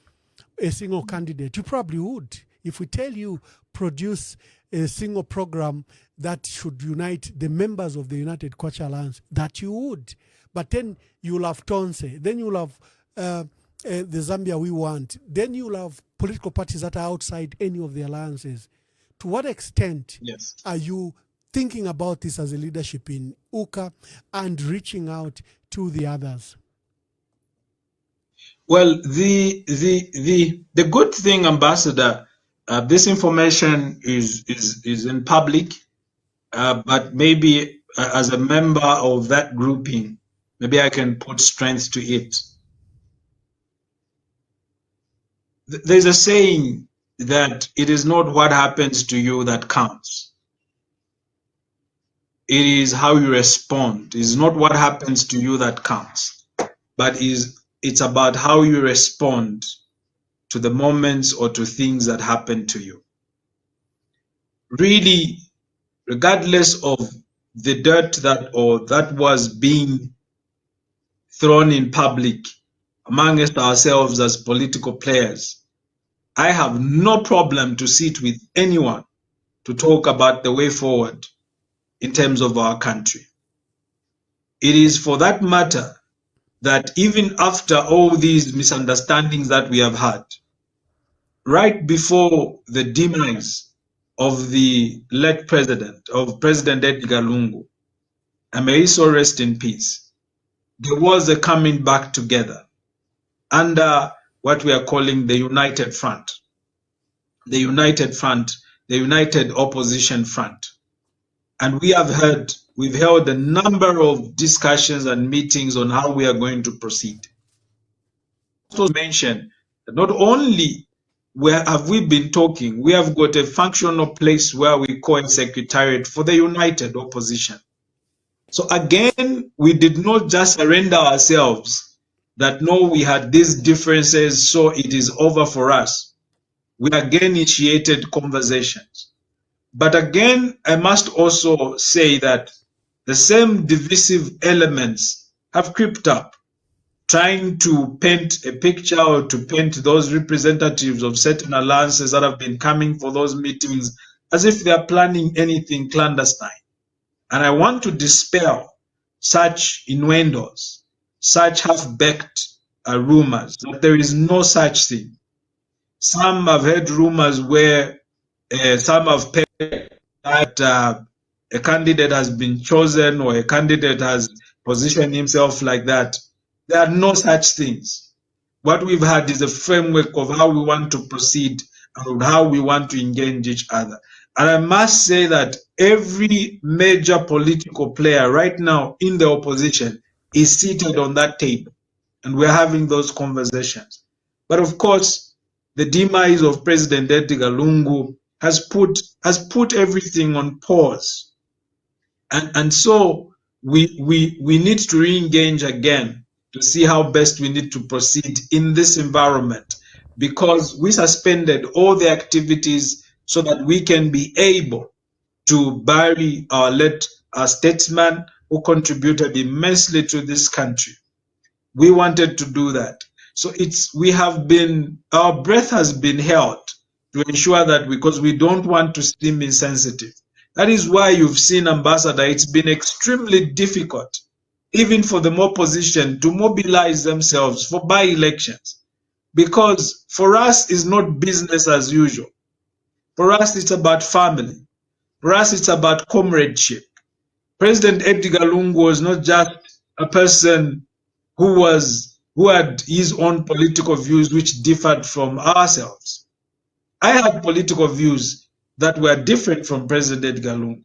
a single candidate, you probably would. If we tell you produce a single program that should unite the members of the United Kwacha Alliance, that you would. But then you'll have Tonse, then you'll have the Zambia we want, then you'll have political parties that are outside any of the alliances. To what extent are you thinking about this as a leadership in UKA and reaching out to the others? Well, the good thing, Ambassador, this information is in public, but maybe as a member of that grouping, maybe I can put strength to it. There's a saying that it is not what happens to you that counts. It is how you respond. It's not what happens to you that counts, but it's about how you respond to the moments or to things that happen to you. Really, regardless of the dirt that was being thrown in public amongst ourselves as political players, I have no problem to sit with anyone to talk about the way forward in terms of our country. It is for that matter that even after all these misunderstandings that we have had, right before the demise of the late President Edgar Lungu, and may he so rest in peace, there was a coming back together under what we are calling the United Front, the United Opposition Front. And we've held a number of discussions and meetings on how we are going to proceed. So mention that not only have we been talking, we have got a functional place where we call a secretariat for the United Opposition. So again, we did not just surrender ourselves that no, we had these differences, so it is over for us. We again initiated conversations. But again, I must also say that the same divisive elements have crept up, trying to paint a picture or to paint those representatives of certain alliances that have been coming for those meetings as if they are planning anything clandestine. And I want to dispel such innuendos, such half-baked rumors, that there is no such thing. Some have heard rumors where some have paid that a candidate has been chosen or a candidate has positioned himself like that. There are no such things. What we've had is a framework of how we want to proceed and how we want to engage each other. And I must say that every major political player right now in the opposition is seated on that table, and we're having those conversations. But of course, the demise of President Edgar Lungu has put everything on pause. And so we need to re-engage again to see how best we need to proceed in this environment, because we suspended all the activities so that we can be able to bury our late statesman who contributed immensely to this country. We wanted to do that. So our breath has been held to ensure that, because we don't want to seem insensitive. That is why you've seen, Ambassador, it's been extremely difficult, even for the opposition, to mobilize themselves for by-elections. Because for us, it's not business as usual. For us, it's about family. For us, it's about comradeship. President Edgar Lungu was not just a person who had his own political views which differed from ourselves. I had political views, that were different from President Galungu.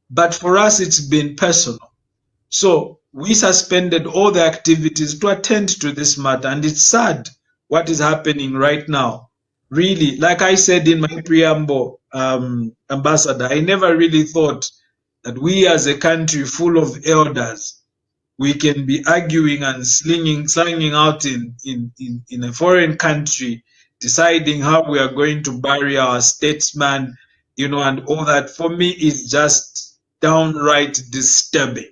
But for us, it's been personal. So we suspended all the activities to attend to this matter. And it's sad what is happening right now. Really, like I said in my preamble, Ambassador, I never really thought that we as a country full of elders, we can be arguing and slinging out in a foreign country, deciding how we are going to bury our statesman, and all that. For me, is just downright disturbing.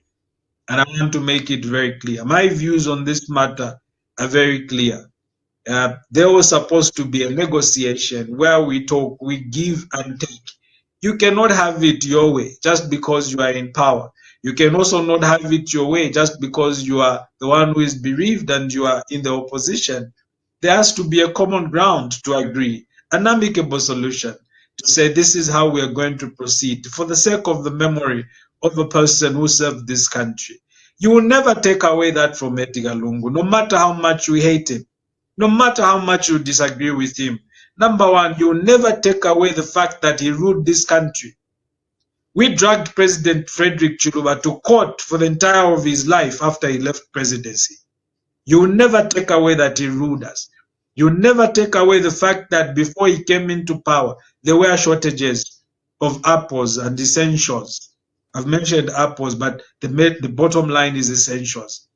And I want to make it very clear. My views on this matter are very clear. There was supposed to be a negotiation where we talk, we give and take. You cannot have it your way just because you are in power. You can also not have it your way just because you are the one who is bereaved and you are in the opposition. There has to be a common ground to agree, an amicable solution to say this is how we are going to proceed for the sake of the memory of a person who served this country. You will never take away that from Edgar Lungu, no matter how much you hate him, no matter how much you disagree with him. Number one, you will never take away the fact that he ruled this country. We dragged President Frederick Chiluba to court for the entire of his life after he left presidency. You will never take away that he ruled us. You will never take away the fact that before he came into power, there were shortages of apples and essentials. I've mentioned apples, but the bottom line is essentials.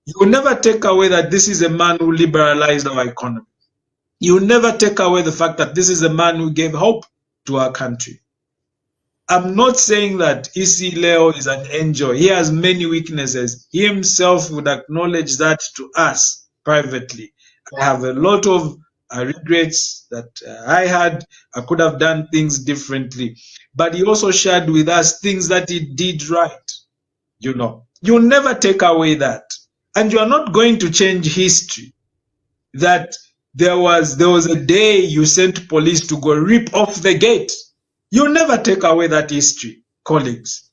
You will never take away that this is a man who liberalized our economy. You will never take away the fact that this is a man who gave hope to our country. I'm not saying that Isi Leo is an angel. He has many weaknesses. He himself would acknowledge that to us privately. I have a lot of regrets that I had. I could have done things differently. But he also shared with us things that he did right. You'll never take away that. And you are not going to change history. That there was a day you sent police to go rip off the gate. You'll never take away that history, colleagues.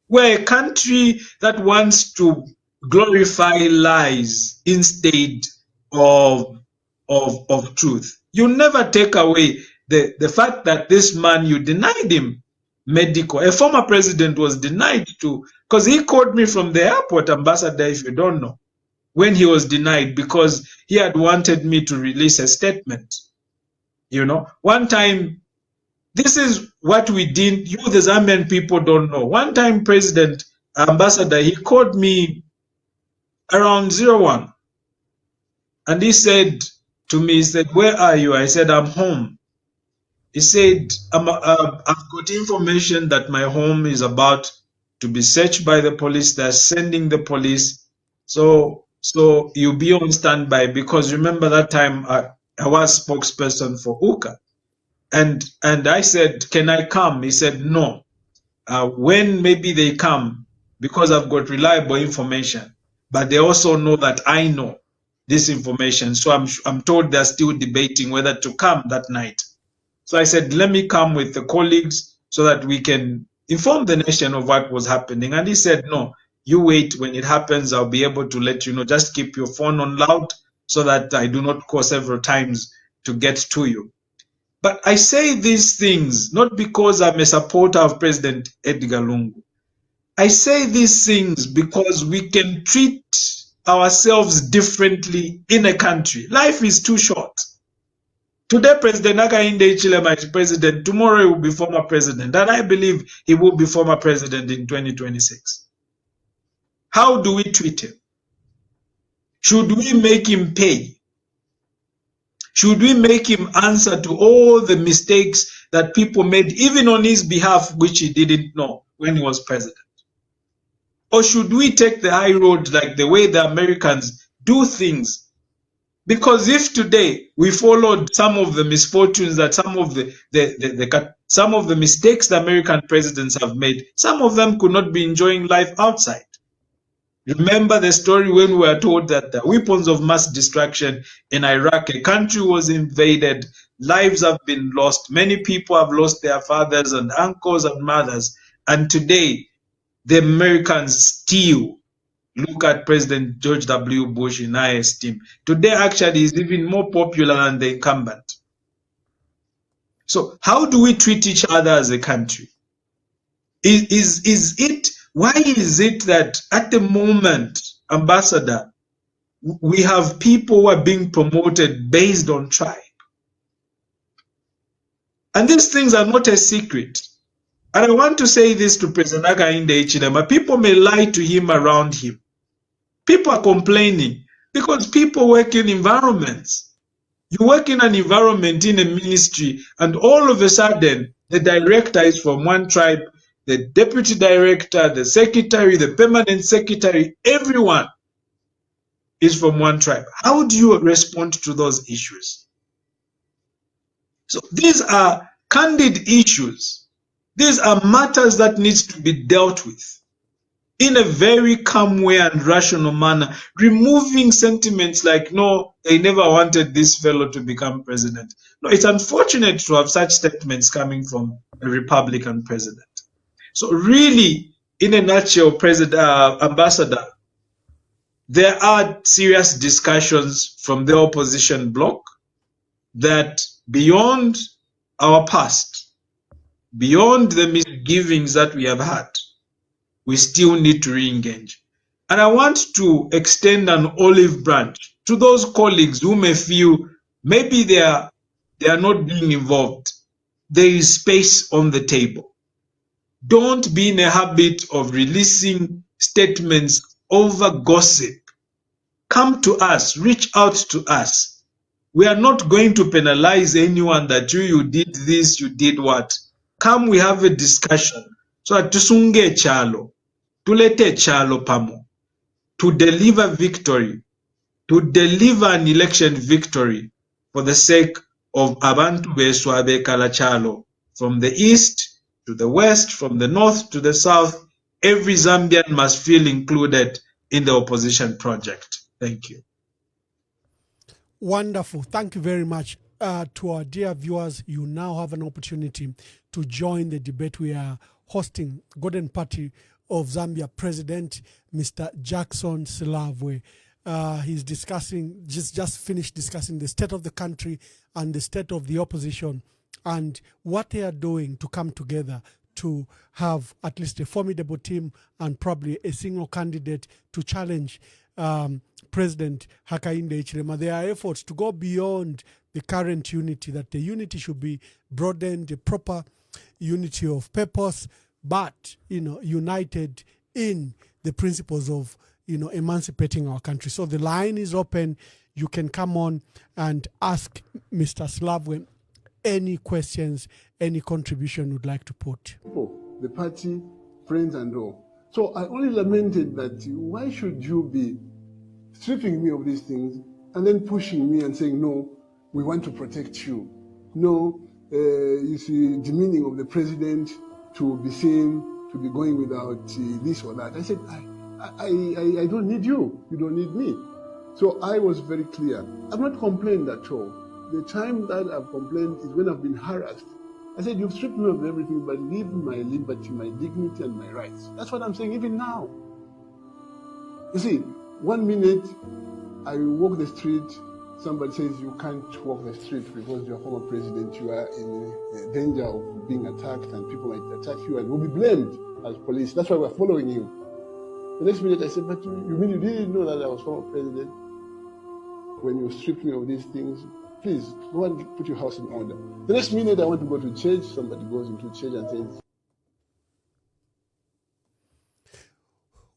We're a country that wants to glorify lies instead of truth. You'll never take away the fact that this man, you denied him medical. A former president was denied to, because he called me from the airport, Ambassador, if you don't know, when he was denied because he had wanted me to release a statement. One time, this is what we did. You, the Zambian people, don't know. One time, President, Ambassador, he called me around 01. And he said to me, he said, "Where are you?" I said, "I'm home." He said, I've got information that my home is about to be searched by the police. They're sending the police. So you'll be on standby, because remember that time I was spokesperson for UCA. And I said, "Can I come?" He said, "No. When maybe they come, because I've got reliable information, but they also know that I know this information. So I'm told they're still debating whether to come that night." So I said, "Let me come with the colleagues so that we can inform the nation of what was happening." And he said, "No, you wait. When it happens, I'll be able to let you know. Just keep your phone on loud so that I do not call several times to get to you." But I say these things not because I'm a supporter of President Edgar Lungu. I say these things because we can treat ourselves differently in a country. Life is too short. Today, President Hakainde Hichilema is president. Tomorrow, he will be former president. And I believe he will be former president in 2026. How do we treat him? Should we make him pay? Should we make him answer to all the mistakes that people made, even on his behalf, which he didn't know when he was president? Or should we take the high road like the way the Americans do things? Because if today we followed some of the misfortunes that some of the mistakes the American presidents have made, some of them could not be enjoying life outside. Remember the story when we were told that the weapons of mass destruction in Iraq, a country was invaded, lives have been lost, many people have lost their fathers and uncles and mothers, and today the Americans still look at President George W. Bush in high esteem. Today actually is even more popular than the incumbent. So how do we treat each other as a country? Why is it that at the moment, Ambassador, we have people who are being promoted based on tribe? And these things are not a secret. And I want to say this to President Hakainde Hichilema. People may lie to him around him. People are complaining because people work in environments. You work in an environment in a ministry, and all of a sudden, the director is from one tribe, the deputy director, the secretary, the permanent secretary, everyone is from one tribe. How do you respond to those issues? So these are candid issues. These are matters that needs to be dealt with in a very calm way and rational manner, removing sentiments like, no, they never wanted this fellow to become president. No, it's unfortunate to have such statements coming from a Republican president. So really, in a nutshell, Ambassador, there are serious discussions from the opposition bloc that beyond our past, beyond the misgivings that we have had, we still need to re-engage. And I want to extend an olive branch to those colleagues who may feel maybe they are not being involved. There is space on the table. Don't be in a habit of releasing statements over gossip. Come to us, reach out to us. We are not going to penalize anyone that you did this, you did what. Come, we have a discussion. So that tusunge chalo. Tulete chalo pamo, to deliver victory, to deliver an election victory for the sake of abantu beswabe kala chalo, from the east to the west, from the north to the south. Every Zambian must feel included in the opposition project. Thank you. Wonderful. Thank you very much. To our dear viewers, you now have an opportunity to join the debate. We are hosting Golden Party of Zambia President, Mr. Jackson Silavwe. He's discussing, just finished discussing the state of the country and the state of the opposition and what they are doing to come together to have at least a formidable team and probably a single candidate to challenge President Hakainde Hichilema. There are efforts to go beyond the current unity, that the unity should be broadened, a proper unity of purpose, but, united in the principles of, emancipating our country. So the line is open. You can come on and ask Mr. Silavwe any questions, any contribution you'd like to put. The party, friends and all. So I only lamented that why should you be stripping me of these things and then pushing me and saying, no, we want to protect you. No, you see, demeaning of the president to be seen, to be going without this or that. I said, I don't need you. You don't need me. So I was very clear. I've not complained at all. The time that I've complained is when I've been harassed. I said, you've stripped me of everything, but leave my liberty, my dignity, and my rights. That's what I'm saying, even now. You see, 1 minute, I walk the street, somebody says you can't walk the street because you're former president, you are in danger of being attacked and people might attack you and will be blamed as police. That's why we're following you. The next minute I said, but you mean you didn't know that I was former president? When you stripped me of these things, please go and put your house in order. The next minute I want to go to church, somebody goes into church and says,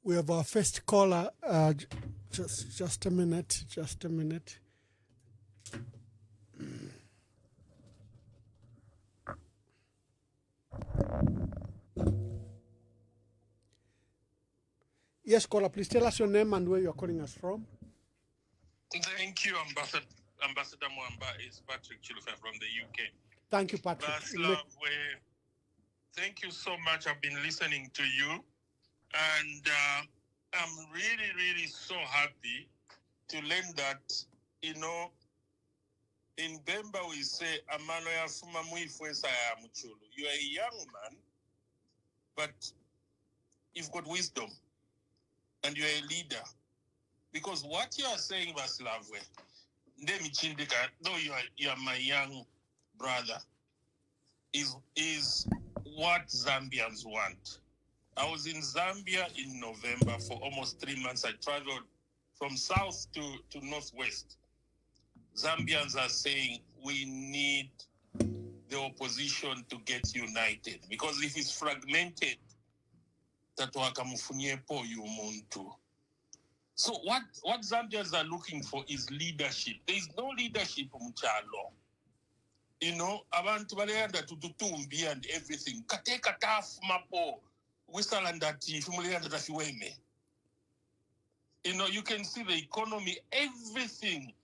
we have our first caller. Just a minute. Yes, caller, please tell us your name and where you're calling us from. Thank you, Ambassador Mwamba. It's Patrick Chilufa from the UK. Thank you, Patrick. Thank you so much. I've been listening to you, and I'm really, really so happy to learn that, in Bemba we say, Emmanuel Mwamba. You're a young man, but you've got wisdom, and you're a leader. Because what you are saying, Silavwe, though you are my young brother, is what Zambians want. I was in Zambia in November for almost 3 months. I traveled from south to northwest. Zambians are saying we need the opposition to get united, because if it's fragmented, tatuakamufuniepo yumuntu. So what Zambians are looking for is leadership. There is no leadership mchalo. You know, abantu balenda tututumbi and everything. Kateka taf mapo. Wisalandati fumulianda tafiweme. You know, you can see the economy, everything.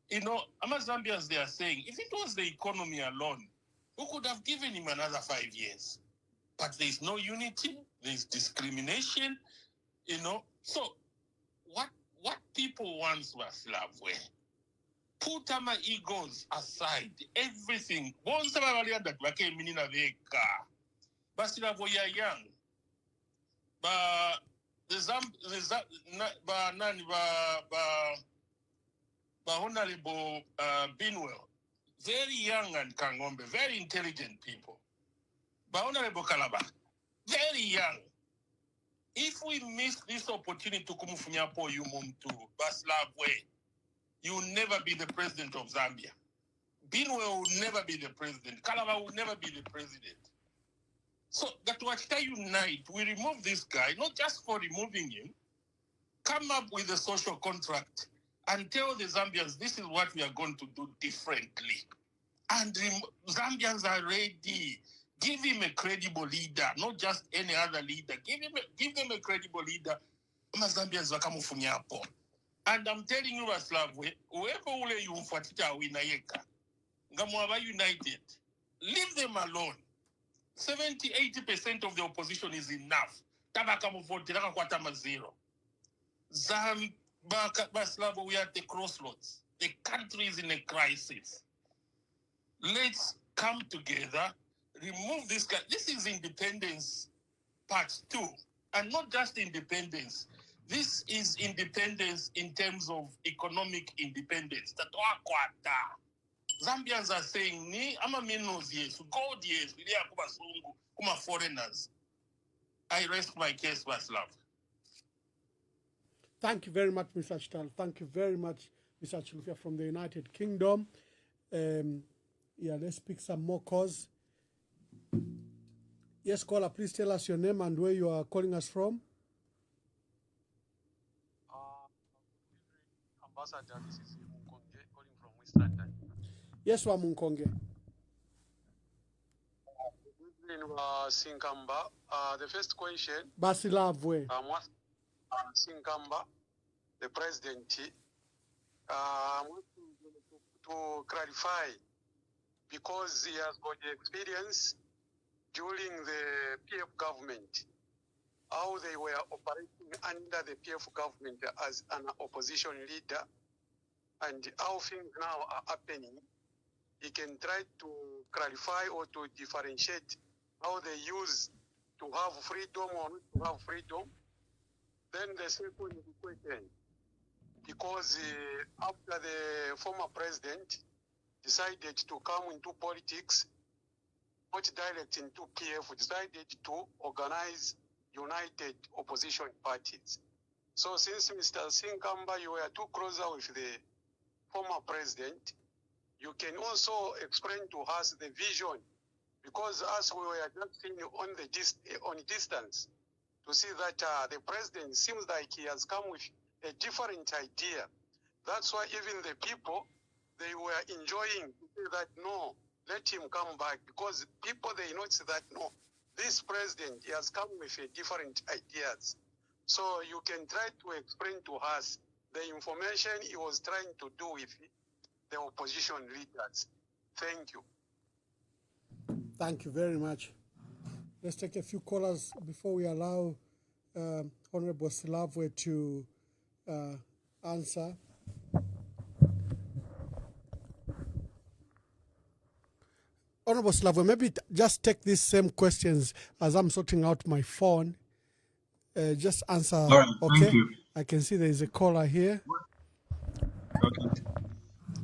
You know, Zambians, they are saying, if it was the economy alone, we could have given him another 5 years. But there's no unity, there's discrimination, you know. So what people want was Silavwe. Put our egos aside, everything. Once that became meaning of a car. But Silavwe are young. But Honorable Binwell, very young and Kangombe, very intelligent people. But Honorable Kalaba, very young. If we miss this opportunity to come from Yumuntu, Silavwe, you will never be the president of Zambia. Binwell will never be the president. Kalaba will never be the president. So that Wachita unite, we remove this guy, not just for removing him, come up with a social contract and tell the Zambians this is what we are going to do differently. And Zambians are ready. Give him a credible leader, not just any other leader. Give them a credible leader. Zambians are coming from Yapo. And I'm telling you, Silavwe, whoever you mfatita winayeka, Ngamwaba United, leave them alone. 70-80% of the opposition is enough. Tabakamu vote, Kwatama zero. Silavwe, we are at the crossroads. The country is in a crisis. Let's come together, remove this guy. This is independence part 2. And not just independence. This is independence in terms of economic independence. Zambians are saying, ni ama minos yes, gold yes, we are kuma foreigners. I rest my case, Vaslav. Thank you very much, Mr. Chital. Thank you very much, Mr. Chilufya from the United Kingdom. Yeah, let's pick some more calls. Yes, caller, please tell us your name and where you are calling us from. Ambassador, this is Munkonge calling from West London. Yes, wa Munkonge. Sinkamba, the first question. Silavwe. Sinkamba, the president, to clarify, because he has got the experience during the PF government, how they were operating under the PF government as an opposition leader, and how things now are happening. He can try to clarify or to differentiate how they use to have freedom or not to have freedom. Then the second question, because after the former president decided to come into politics, not direct into PF, decided to organize united opposition parties. So since Mr. Sinkamba, you were too closer with the former president, you can also explain to us the vision, because as we were just seeing on distance, to see that the president seems like he has come with a different idea. That's why even the people, they were enjoying to say that no, let him come back, because people, they notice that no, this president, he has come with a different ideas. So you can try to explain to us the information he was trying to do with the opposition leaders. Thank you. Thank you very much. Let's take a few callers before we allow Honorable Silavwe to answer. Honorable Silavwe, maybe just take these same questions as I'm sorting out my phone. Just answer. All right, okay. Thank you. I can see there is a caller here. Okay.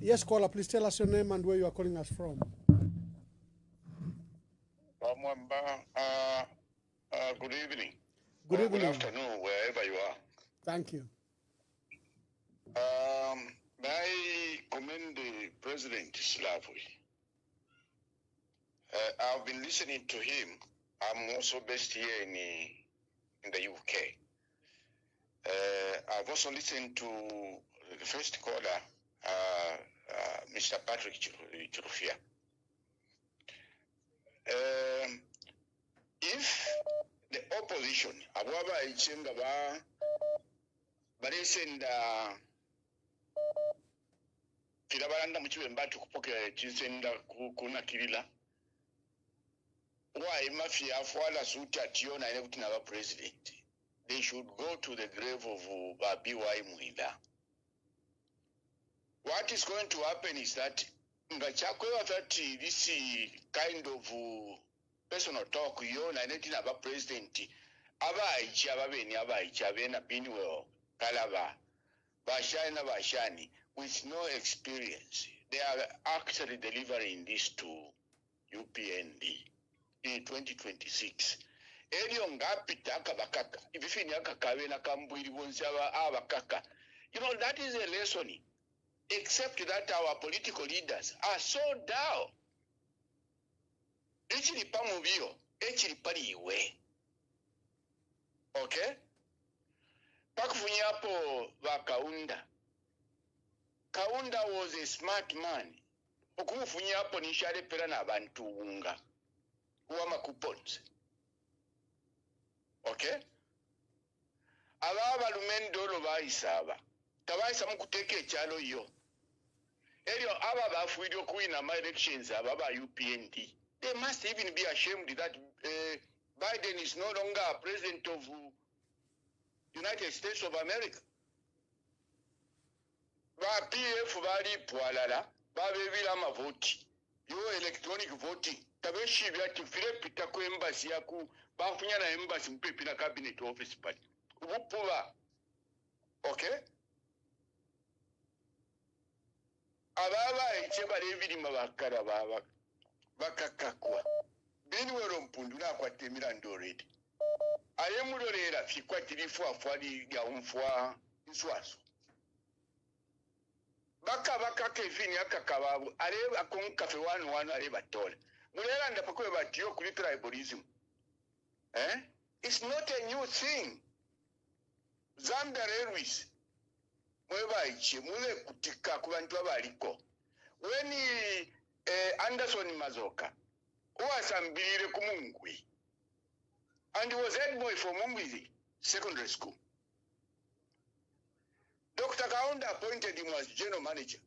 Yes, caller, please tell us your name and where you are calling us from. Mwamba. Good evening. Good or evening. Good afternoon, wherever you are. Thank you. May I commend the President Silavwe. I've been listening to him. I'm also based here in the UK. I've also listened to the first caller, Mr. Patrick Chirufia. If the opposition, abwaba ichenga baresenda kirabalanda muchiwe mbatu kupokera chisenda kuna kirila why mafia afwala suti ationa ine kuti naba president, they should go to the grave of BY Mwinda. What is going to happen is that ngachakwewa that this kind of personal talk yona ine kuti naba president abaichi ababeni abaichi abena binwell kalaba bashani bashani with no experience. They are actually delivering this to UPND in 2026. Elio ngapita akabakaka ibifini akakawe na kambwiri bonzaba abakaka. You know, that is a lesson. Except that our political leaders are so down. Echiri pamubio, echiri pariwe. Okay? Pakufunyapo Kaunda. Kaunda was a smart man. Okumufunyapo nishale pera na abantu unga. Uwama coupons. Okay? Ababa lumendolo baisaba. Tabaisa mukuteke chalo yo. Elio aba bafuidio kuina my elections ababa UPND. They must even be ashamed that Biden is no longer president of United States of America. Ba PF bali pwalala, ba bebila mavoti. Yo electronic voting. Tabeshi byati file pita ku embassy yaku, ba funya na embassy mpepi na cabinet office pali. Upuwa. Okay? Ababa icheba levili mabakara baba. Bakakakwa. Benwero mpundu na kwa temira ndoredi. Ayemulorera fikwa tirifu afwali ya umfwa nswaso. Baka kefini akakababu areba konkafe wanu areba tole. Mulera ndapakwe batiyo kuli tribalism. It's not a new thing. Zambia Railways mweba ichi mule kutika kubantu abaliko. When Anderson Mazoka wasambire kumungwi. And he was head boy for Mungwizi Secondary School. Dr. Kaunda appointed him as general manager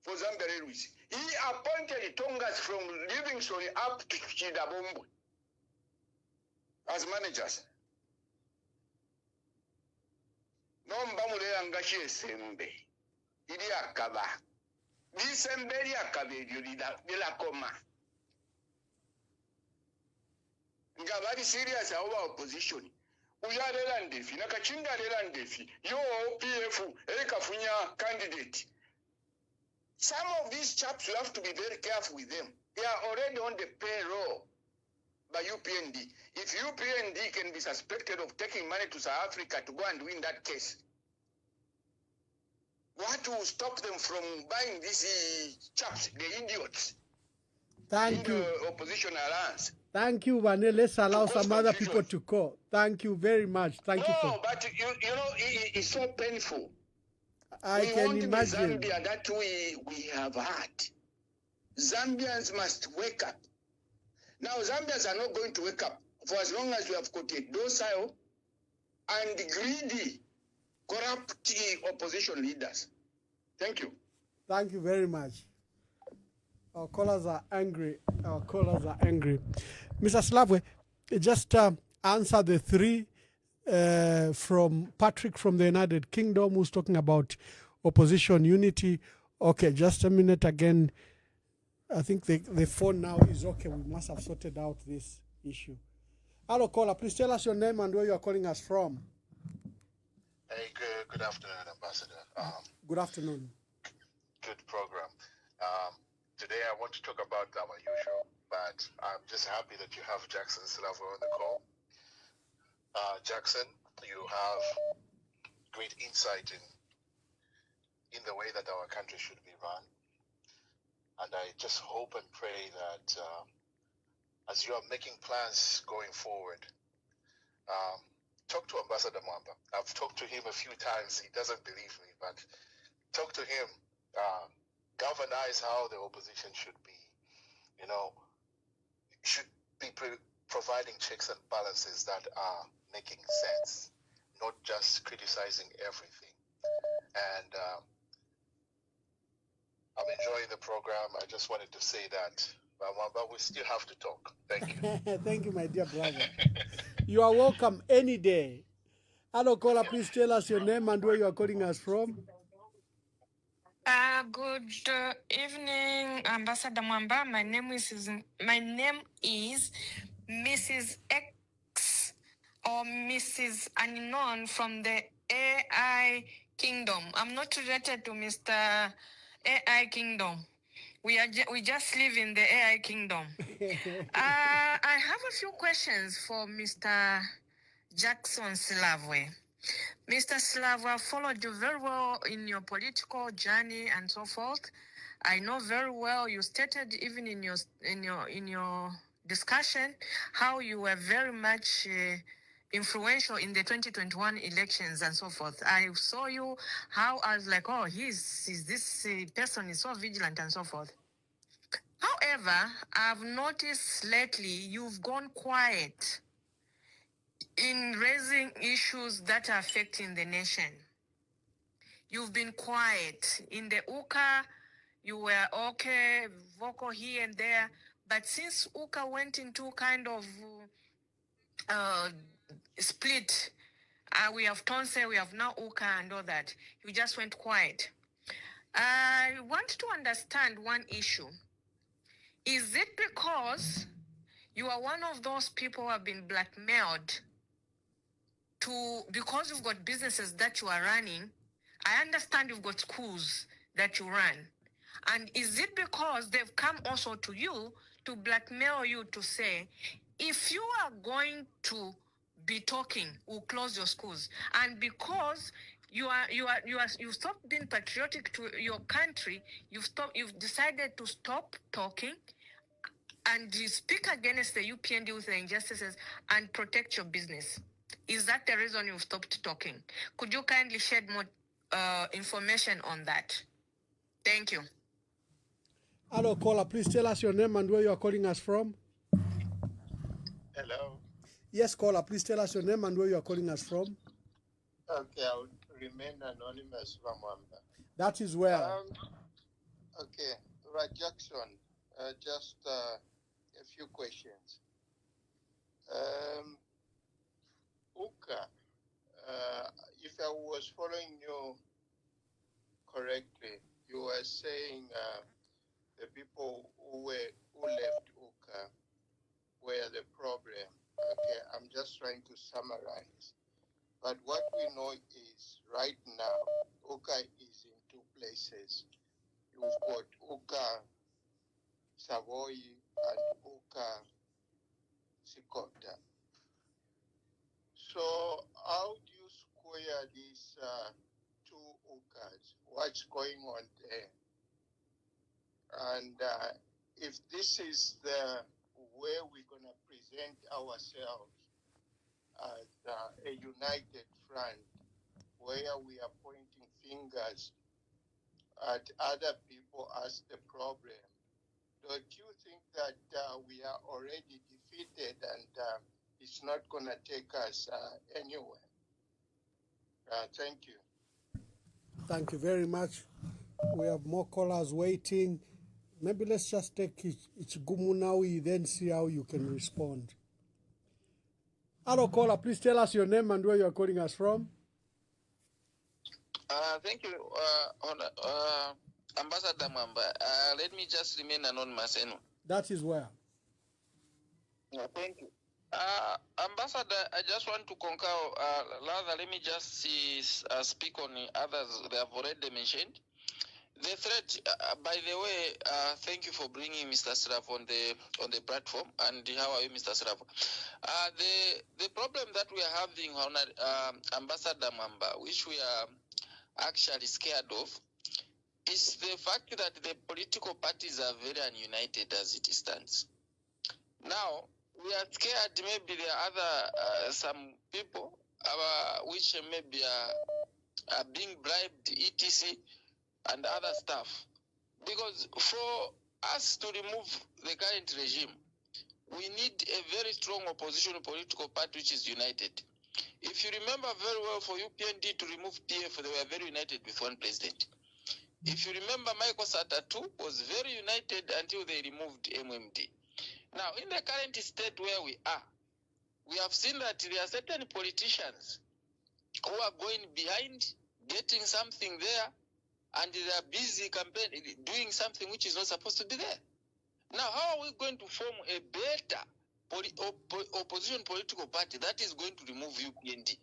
for Zambia Railways. He appointed Tongas from Livingstone up to Chidabombo as managers. Nomba mulera ngashi sembe. Ili akaba. Disemberi akabe la koma. Nga very serious our opposition. Uyalela ndefi, nakachinga lela ndefi. Yo PF, kafunya candidate. Some of these chaps, you have to be very careful with them. They are already on the payroll by UPND. If UPND can be suspected of taking money to South Africa to go and win that case, what will stop them from buying these chaps, the idiots? Thank you. The opposition alliance. Thank you, Vane. Let's allow some other people to call. Thank you very much. Thank you for. No, but you know, it's so painful. I can imagine. The Zambia that we have had. Zambians must wake up. Now, Zambians are not going to wake up for as long as we have got a docile and greedy, corrupt opposition leaders. Thank you. Thank you very much. Our callers are angry. Our callers are angry. Mr. Silavwe, just answer the three from Patrick from the United Kingdom, who's talking about opposition unity. Okay, just a minute again. I think the phone now is okay. We must have sorted out this issue. Hello, caller. Please tell us your name and where you are calling us from. Hey, good afternoon, Ambassador. Good afternoon. Good program. Today I want to talk about our usual bad but I'm just happy that you have Jackson Silavwe on the call. Jackson, you have great insight in the way that our country should be run. And I just hope and pray that as you are making plans going forward, talk to Ambassador Mwamba. I've talked to him a few times. He doesn't believe me, but talk to him. Galvanize how the opposition should be, should be providing checks and balances that are making sense, not just criticizing everything. And I'm enjoying the program. I just wanted to say that, but we still have to talk. Thank you. Thank you, my dear brother. You are welcome any day. Hello, caller, please tell us your name and where you are calling us from. Good evening, Ambassador Mwamba. My name is Mrs. X or Mrs. Unknown from the AI Kingdom. I'm not related to Mr. AI Kingdom. We just live in the AI Kingdom. I have a few questions for Mr. Jackson Silavwe. Mr. Silavwe, I followed you very well in your political journey and so forth. I know very well you stated even in your discussion how you were very much influential in the 2021 elections and so forth. I saw you how I was like, oh, this person is so vigilant and so forth. However, I've noticed lately you've gone quiet in raising issues that are affecting the nation. You've been quiet. In the UKA, you were okay, vocal here and there. But since UKA went into kind of split, we have Tonse, we have now UKA and all that, you just went quiet. I want to understand one issue. Is it because you are one of those people who have been blackmailed because you've got businesses that you are running? I understand you've got schools that you run. And is it because they've come also to you to blackmail you to say, if you are going to be talking, we'll close your schools? And because you stopped being patriotic to your country, you've decided to stop talking and you speak against the UPND with the injustices and protect your business. Is that the reason you've stopped talking? Could you kindly shed more information on that? Thank you. Hello, caller, please tell us your name and where you are calling us from. Hello. Yes, caller, please tell us your name and where you are calling us from. Okay, I'll remain anonymous, Mwamba. That is well. Okay, right, Jackson, just a few questions. UKA, if I was following you correctly, you were saying the people who left UKA were the problem. Okay, I'm just trying to summarize. But what we know is right now, UKA is in two places. You've got UKA Savoy and UKA Sikota. So how do you square these two UKAs? What's going on there? And if this is the way we're going to present ourselves as a united front, where we are pointing fingers at other people as the problem, don't you think that we are already defeated and it's not going to take us anywhere? Thank you. Thank you very much. We have more callers waiting. Maybe let's just take Ichigumu now, then see how you can respond. Hello, caller, please tell us your name and where you are calling us from. Thank you, Ambassador Mwamba. Let me just remain anonymous. That is well. Thank you. Ambassador, I just want to concur. Rather, let me just speak on the others they have already mentioned. The threat, by the way, thank you for bringing Mr. Silavwe on the platform. And how are you, Mr. Silavwe? The problem that we are having, Ambassador Mwamba, which we are actually scared of, is the fact that the political parties are very ununited as it stands. Now, we are scared maybe there are other, some people which maybe are being bribed, etc., and other stuff. Because for us to remove the current regime, we need a very strong opposition political party which is united. If you remember very well, for UPND to remove PF, they were very united with one president. If you remember, Michael Sata too was very united until they removed MMD. Now, in the current state where we are, we have seen that there are certain politicians who are going behind, getting something there, and they are busy campaigning, doing something which is not supposed to be there. Now, how are we going to form a better opposition political party that is going to remove UPND?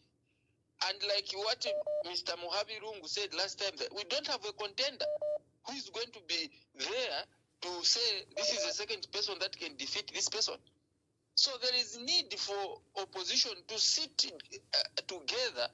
And like what Mr. Mohabi Rungu said last time, that we don't have a contender who is going to be there to say this is the second person that can defeat this person. So there is need for opposition to sit together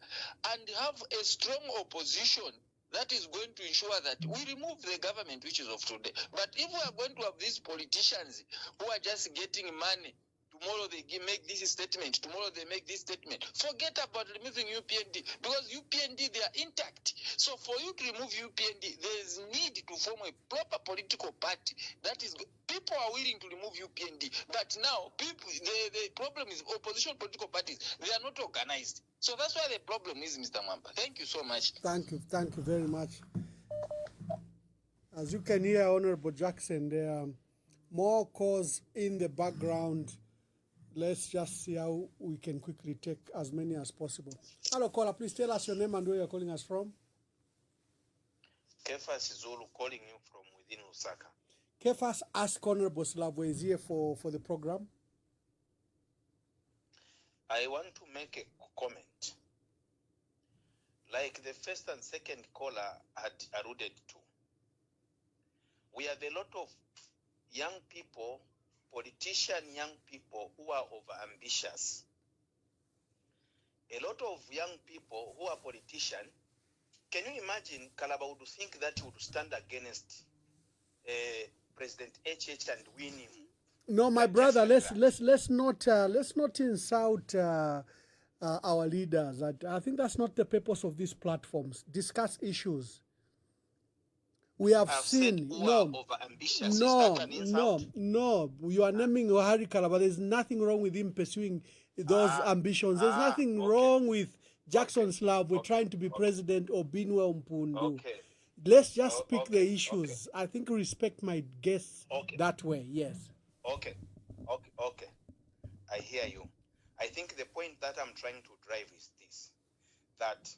and have a strong opposition that is going to ensure that we remove the government which is of today. But if we are going to have these politicians who are just getting money, tomorrow they make this statement, tomorrow they make this statement, forget about removing UPND, because UPND, they are intact. So for you to remove UPND, there is need to form a proper political party that is, people are willing to remove UPND, but now the problem is opposition political parties, they are not organized. So that's why the problem is, Mr. Mwamba. Thank you so much. Thank you very much. As you can hear, Honorable Jackson, there are more calls in the background. Let's just see how we can quickly take as many as possible. Hello, caller, please tell us your name and where you're calling us from. Kefas Zulu calling you from within Lusaka. Kefas, ask Honorable Silavwe is here for the program. I want to make a comment. Like the first and second caller had alluded to, we have a lot of young people, politician young people who are over-ambitious. A lot of young people who are politicians, can you imagine Kalaba would think that he would stand against President HH and win him? No, my brother, let's not insult our leaders. I think that's not the purpose of these platforms. Discuss issues. We have seen no. You are naming Ohari Kalaba. There's nothing wrong with him pursuing those ambitions. There's nothing wrong with Jackson Silavwe trying to be president or Emmanuel Mwamba. Let's just pick the issues. I think respect my guests that way. Yes. Okay. I hear you. I think the point that I'm trying to drive is this, that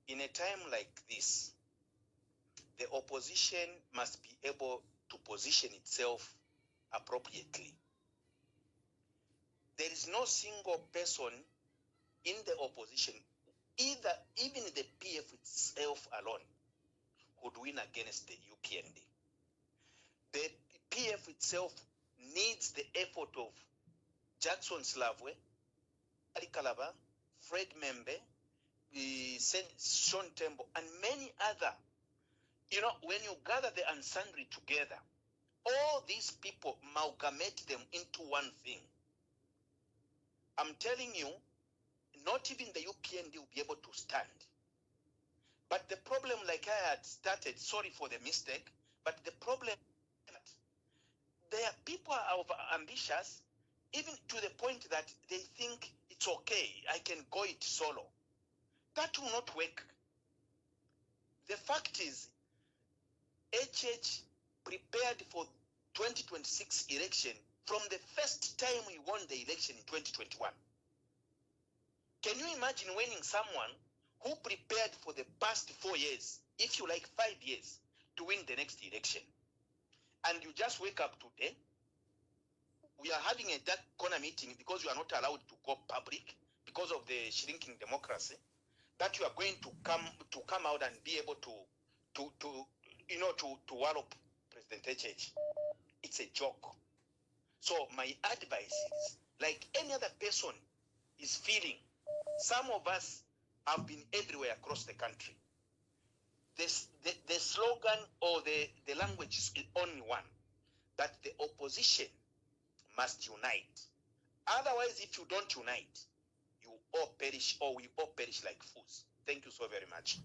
in a time like this, the opposition must be able to position itself appropriately. There is no single person in the opposition, even the PF itself alone, would win against the UPND. The PF itself needs the effort of Jackson Silavwe, Ali Kalaba, Fred Membe, Sean Tembo, and many other. You know, when you gather the unsundry together, all these people amalgamate them into one thing. I'm telling you, not even the UPND will be able to stand. But the problem, like I had started, sorry for the mistake, but the problem is that there are people are over ambitious, even to the point that they think it's okay, I can go it solo. That will not work. The fact is, HH prepared for 2026 election from the first time we won the election in 2021. Can you imagine winning someone who prepared for the past 4 years, if you like 5 years, to win the next election? And you just wake up today, we are having a dark corner meeting because you are not allowed to go public because of the shrinking democracy, that you are going to come out and be able to to wallop President HH. It's a joke. So my advice is, like any other person is feeling, some of us have been everywhere across the country. The slogan or the language is only one, that the opposition must unite. Otherwise, if you don't unite, you all perish, or we all perish like fools. Thank you so very much.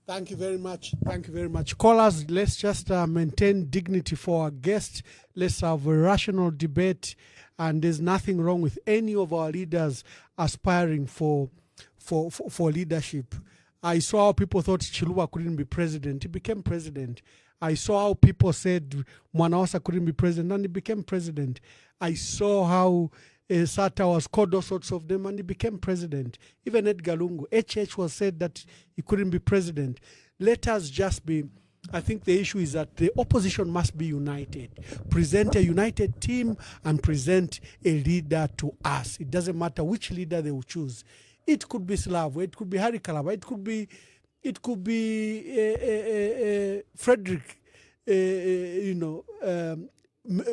Thank you very much. Thank you very much. Callers, let's just maintain dignity for our guests. Let's have a rational debate. And there's nothing wrong with any of our leaders aspiring for leadership. I saw how people thought Chiluba couldn't be president. He became president. I saw how people said Mwanawasa couldn't be president, and he became president. I saw how Sata was called all sorts of them, and he became president. Even Edgar Lungu, HH was said that he couldn't be president. Let us just be, I think the issue is that the opposition must be united. Present a united team and present a leader to us. It doesn't matter which leader they will choose. It could be Silavwe, it could be Hari Kalaba, it could be Frederick,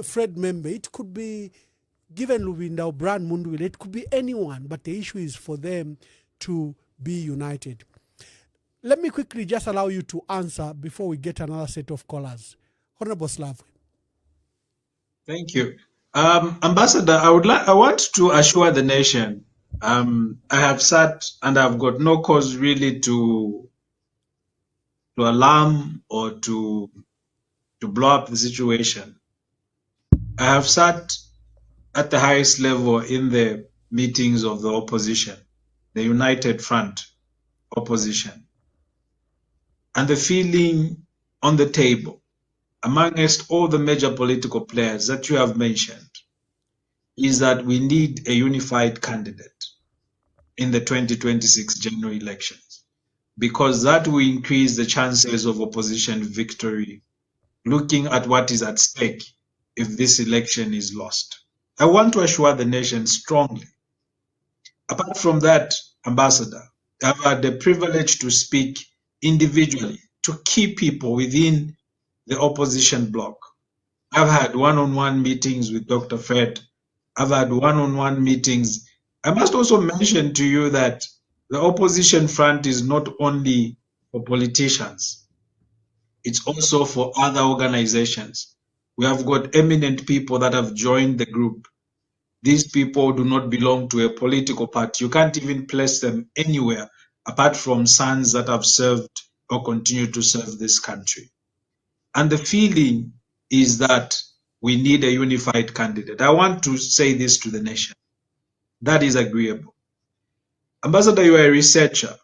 Fred Membe, it could be given Lubinda or Brand Munduwile, it could be anyone, but the issue is for them to be united. Let me quickly just allow you to answer before we get another set of callers. Honorable Silavwe. Thank you. Ambassador, I want to assure the nation, I have sat and I've got no cause really to alarm or to blow up the situation. I have sat at the highest level in the meetings of the opposition, the United Front opposition. And the feeling on the table amongst all the major political players that you have mentioned is that we need a unified candidate in the 2026 general elections, because that will increase the chances of opposition victory, looking at what is at stake if this election is lost. I want to assure the nation strongly. Apart from that, Ambassador, I've had the privilege to speak individually to key people within the opposition bloc. I've had one-on-one meetings with Dr. Fred. I've had one-on-one meetings. I must also mention to you that the opposition front is not only for politicians. It's also for other organizations. We have got eminent people that have joined the group. These people do not belong to a political party. You can't even place them anywhere apart from sons that have served or continue to serve this country. And the feeling is that we need a unified candidate. I want to say this to the nation. That is agreeable. Ambassador, you are a researcher.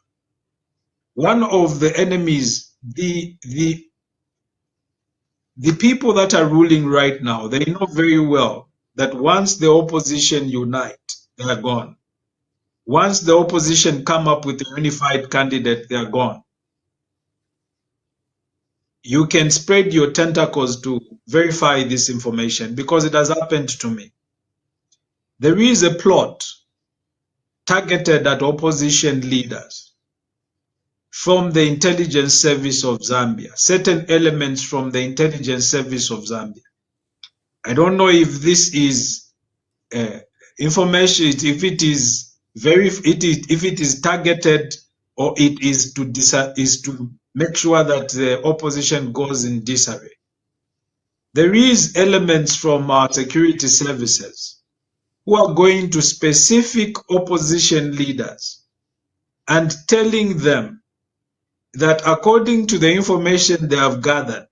One of the enemies, the people that are ruling right now, they know very well that once the opposition unite, they are gone. Once the opposition come up with a unified candidate, they are gone. You can spread your tentacles to verify this information because it has happened to me. There is a plot targeted at opposition leaders from the intelligence service of Zambia, certain elements from the intelligence service of Zambia. I don't know if this is information, if it is if it is targeted or it is to make sure that the opposition goes in disarray. There is elements from our security services who are going to specific opposition leaders and telling them that according to the information they have gathered,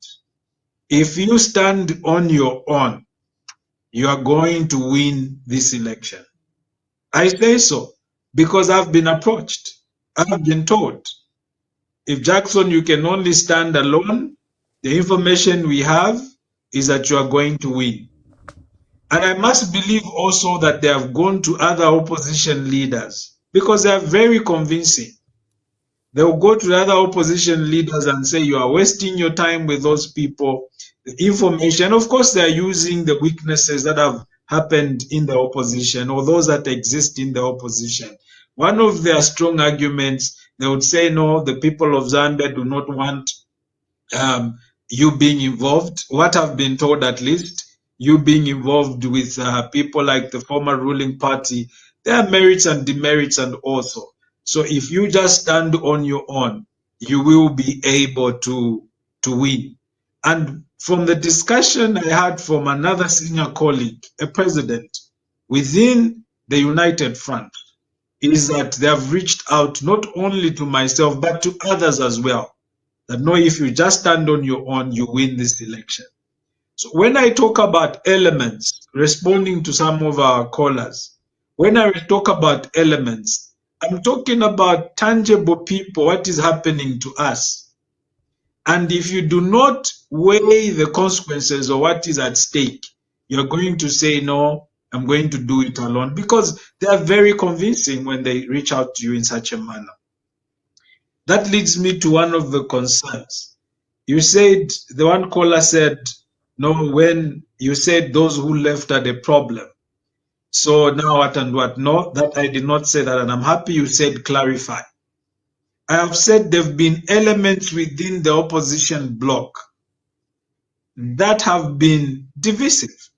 if you stand on your own, you are going to win this election. I say so because I've been approached. I've been told, if Jackson, you can only stand alone, the information we have is that you are going to win. And I must believe also that they have gone to other opposition leaders because they are very convincing. They will go to other opposition leaders and say, you are wasting your time with those people. The information, of course, they are using the weaknesses that have happened in the opposition or those that exist in the opposition. One of their strong arguments, they would say, no, the people of Zambia do not want you being involved, what I've been told at least, you being involved with people like the former ruling party, there are merits and demerits and also. So if you just stand on your own, you will be able to win. And from the discussion I had from another senior colleague, a president within the United Front, is that they have reached out not only to myself but to others as well. That no, if you just stand on your own, you win this election. So when I talk about elements, responding to some of our callers, when I talk about elements, I'm talking about tangible people, what is happening to us. And if you do not weigh the consequences of what is at stake, you're going to say, no, I'm going to do it alone, because they are very convincing when they reach out to you in such a manner. That leads me to one of the concerns. You said, the one caller said, no, when you said those who left are the problem. So now what and what? No, that I did not say that, and I'm happy you said clarify. I have said there have been elements within the opposition bloc that have been divisive.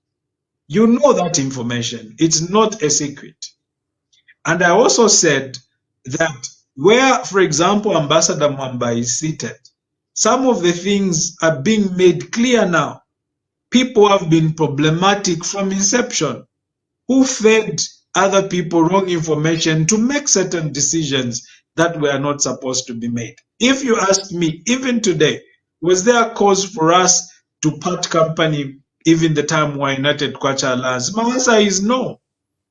You know that information. It's not a secret. And I also said that where, for example, Ambassador Mwamba is seated, some of the things are being made clear now. People have been problematic from inception, who fed other people wrong information to make certain decisions that were not supposed to be made. If you ask me, even today, was there a cause for us to part company even the time we were United Kwacha Alliance? My answer is no.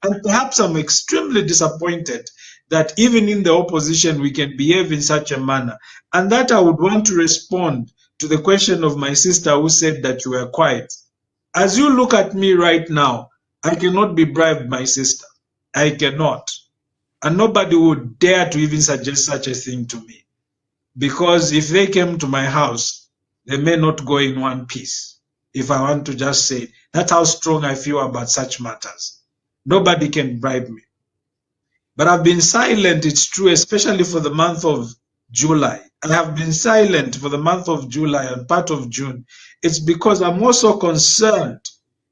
And perhaps I'm extremely disappointed that even in the opposition we can behave in such a manner. And that I would want to respond to the question of my sister who said that you were quiet. As you look at me right now, I cannot be bribed, my sister. I cannot. And nobody would dare to even suggest such a thing to me. Because if they came to my house, they may not go in one piece. If I want to just say, that's how strong I feel about such matters. Nobody can bribe me. But I've been silent, it's true, especially for the month of July. I have been silent for the month of July and part of June. It's because I'm also concerned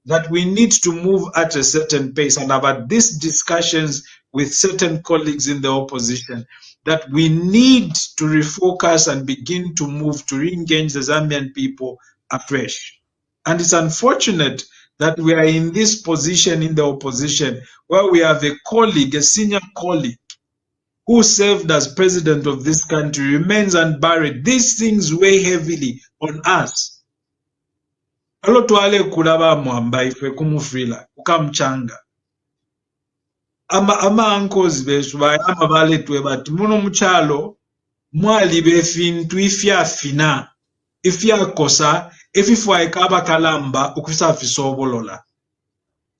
that we need to move at a certain pace, and about these discussions with certain colleagues in the opposition, that we need to refocus and begin to move to re-engage the Zambian people afresh. And it's unfortunate that we are in this position in the opposition where we have a colleague, a senior colleague, who served as president of this country, remains unburied. These things weigh heavily on us. Alo twale kulaba Mwamba ife kumufrila, ukamchanga. Ama uncles besu bayama baletwe bati muno muchalo mwali befintu ifyafina ifyakosa efifwaika kalamba ukusafisa obolola.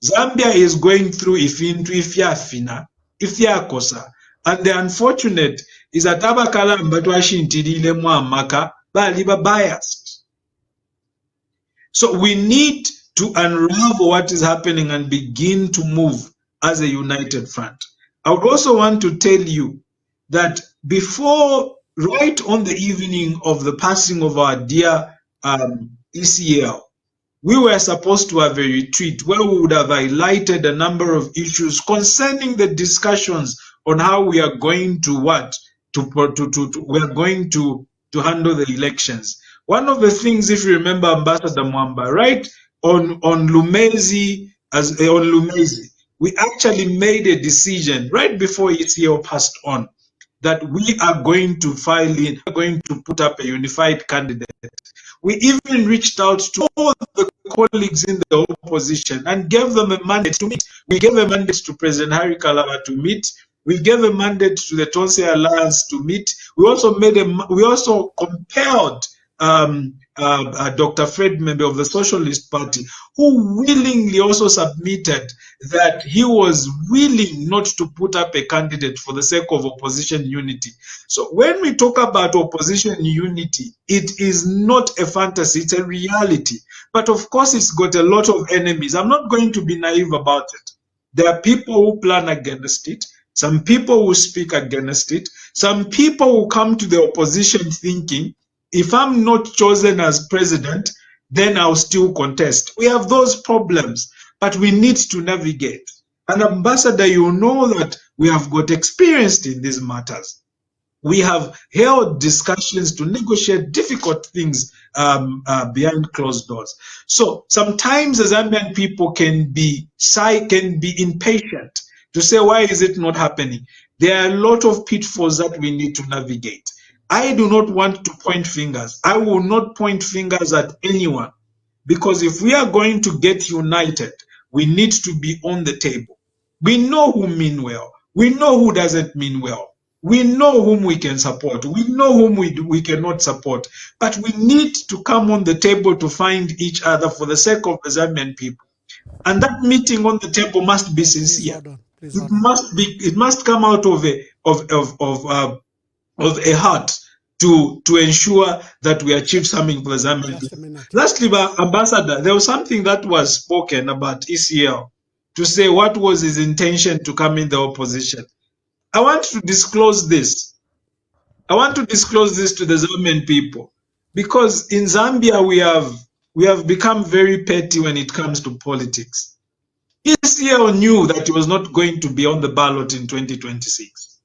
Zambia is going through ifintu ifyafina ifyakosa, and the unfortunate is that abakalamba twashintilile mwamaka bali biased. So we need to unravel what is happening and begin to move as a united front. I would also want to tell you that before, right on the evening of the passing of our dear ECL, we were supposed to have a retreat where we would have highlighted a number of issues concerning the discussions on how we are going to we are going to handle the elections. One of the things, if you remember, Ambassador Mwamba, right on Lumezi, on Lumezi, we actually made a decision right before ECL passed on that we are going to put up a unified candidate. We even reached out to all the colleagues in the opposition and gave them a mandate to meet. We gave a mandate to President Harry Kalaba to meet. We gave a mandate to the Tonse Alliance to meet. We also compelled Dr. Fred Membe of the Socialist Party, who willingly also submitted that he was willing not to put up a candidate for the sake of opposition unity. So when we talk about opposition unity, it is not a fantasy, it's a reality. But of course, it's got a lot of enemies. I'm not going to be naive about it. There are people who plan against it. Some people who speak against it. Some people who come to the opposition thinking If I'm not chosen as president, then I'll still contest. We have those problems, but we need to navigate. And Ambassador, you know that we have got experience in these matters. We have held discussions to negotiate difficult things behind closed doors. So sometimes the Zambian people can be shy, can be impatient to say, why is it not happening? There are a lot of pitfalls that we need to navigate. I do not want to point fingers. I will not point fingers at anyone, because if we are going to get united, we need to be on the table. We know who mean well. We know who doesn't mean well. We know whom we can support. We know whom we cannot support. But we need to come on the table to find each other for the sake of the Zambian people. And that meeting on the table must be sincere. It must come out of a heart to ensure that we achieve something for the Zambian people. Lastly, Ambassador, there was something that was spoken about ECL to say what was his intention to come in the opposition. I want to disclose this. I want to disclose this to the Zambian people, because in Zambia we have become very petty when it comes to politics. ECL knew that he was not going to be on the ballot in 2026.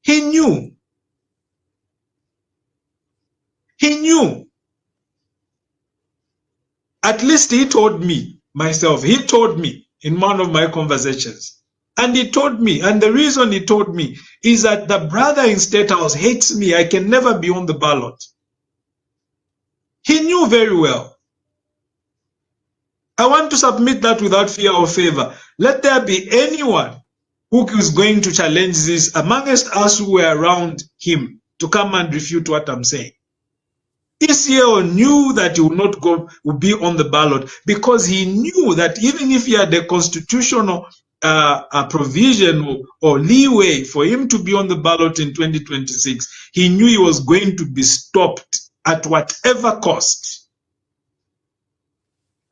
He knew. He knew. At least he told me myself. He told me in one of my conversations. And he told me, and the reason he told me is that the brother in State House hates me. I can never be on the ballot. He knew very well. I want to submit that without fear or favor. Let there be anyone who is going to challenge this amongst us who were around him to come and refute what I'm saying. ECL knew that he would be on the ballot, because he knew that even if he had a constitutional provision or leeway for him to be on the ballot in 2026, he knew he was going to be stopped at whatever cost.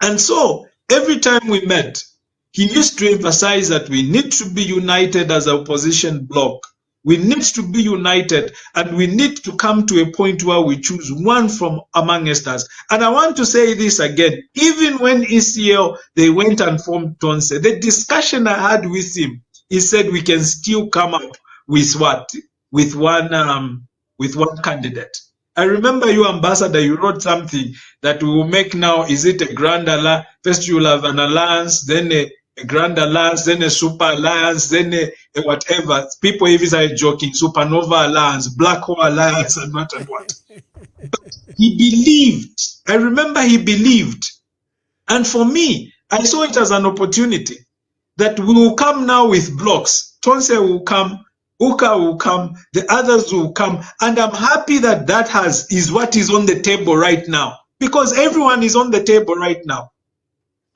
And so every time we met, he used to emphasize that we need to be united as an opposition bloc. We need to be united, and we need to come to a point where we choose one from amongst us. And I want to say this again, even when ECL, they went and formed Tonse, the discussion I had with him, he said we can still come up with what? With one candidate. I remember you, Ambassador, you wrote something that we will make now. Is it a grand alliance? First you will have an alliance, then a grand alliance, then a super alliance, then a whatever. People even started joking, supernova alliance, black hole alliance, and what and what. But he believed. I remember he believed. And for me, I saw it as an opportunity that we will come now with blocks. Tonse will come, Uka will come, the others will come, and I'm happy that is what is on the table right now, because everyone is on the table right now.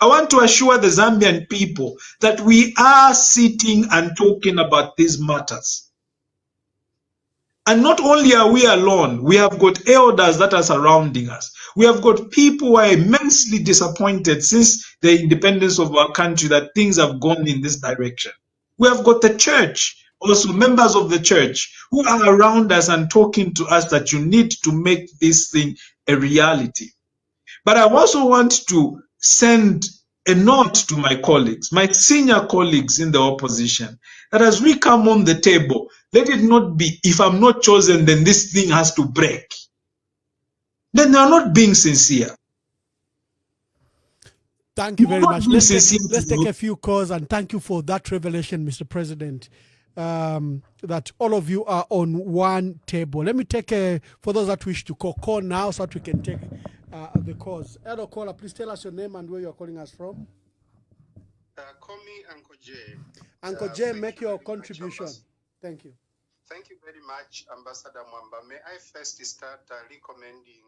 I want to assure the Zambian people that we are sitting and talking about these matters. And not only are we alone, we have got elders that are surrounding us. We have got people who are immensely disappointed since the independence of our country that things have gone in this direction. We have got the church, also members of the church, who are around us and talking to us that you need to make this thing a reality. But I also want to send a note to my colleagues, my senior colleagues in the opposition, that as we come on the table, let it not be, if I'm not chosen, then this thing has to break. Then they are not being sincere. Thank you very much. Let's take a few calls, and thank you for that revelation, Mr. President, that all of you are on one table. Let me take for those that wish to call now so that we can take the calls. Hello, caller, please tell us your name and where you're calling us from. Call me Uncle J. Uncle J, make your contribution. Thank you. Thank you very much, Ambassador Mwamba. May I first start recommending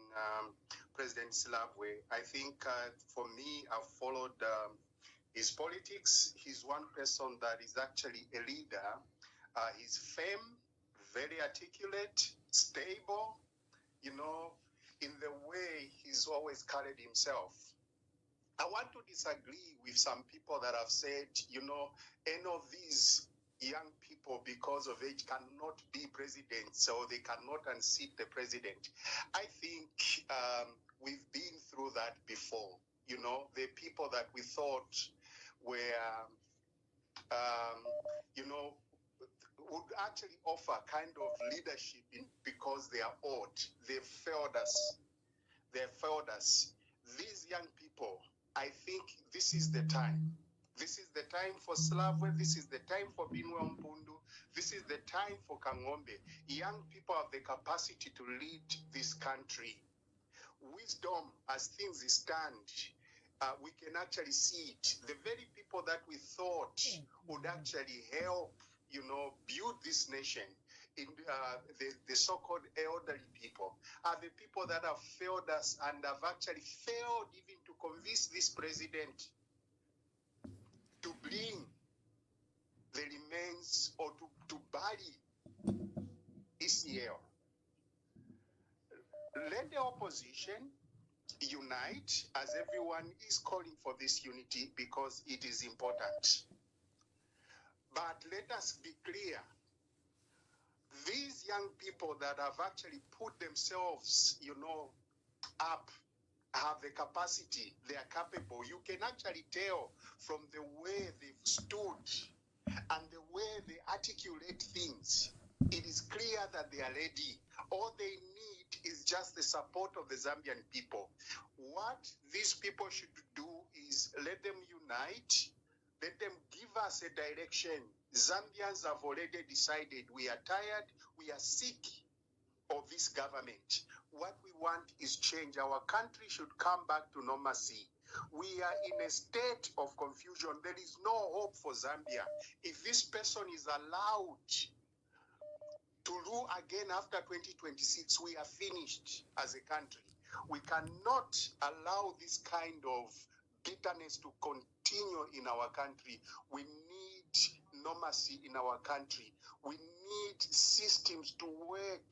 President Silavwe. I think for me, I've followed his politics. He's one person that is actually a leader. He's firm, very articulate, stable, in the way he's always carried himself. I want to disagree with some people that have said, any of these young people because of age cannot be presidents or they cannot unseat the president. I think we've been through that before. You know, the people that we thought were, you know, would actually offer kind of leadership because they are old. They've failed us. They've failed us. These young people, I think this is the time. This is the time for Silavwe. This is the time for Emmanuel Mwamba. This is the time for Kangombe. Young people have the capacity to lead this country. Wisdom, as things stand, we can actually see it. The very people that we thought would actually help, you know, build this nation, in the so-called elderly people, are the people that have failed us and have actually failed even to convince this president to bring the remains or to bury ECL. Let the opposition unite, as everyone is calling for this unity because it is important. But let us be clear. These young people that have actually put themselves, you know, up, have the capacity, they are capable. You can actually tell from the way they've stood and the way they articulate things. It is clear that they are ready. All they need is just the support of the Zambian people. What these people should do is let them unite, let them give us a direction. Zambians have already decided we are tired, we are sick of this government. What we want is change. Our country should come back to normalcy. We are in a state of confusion. There is no hope for Zambia. If this person is allowed to rule again after 2026, we are finished as a country. We cannot allow this kind of bitterness to continue in our country. We need normalcy in our country. We need systems to work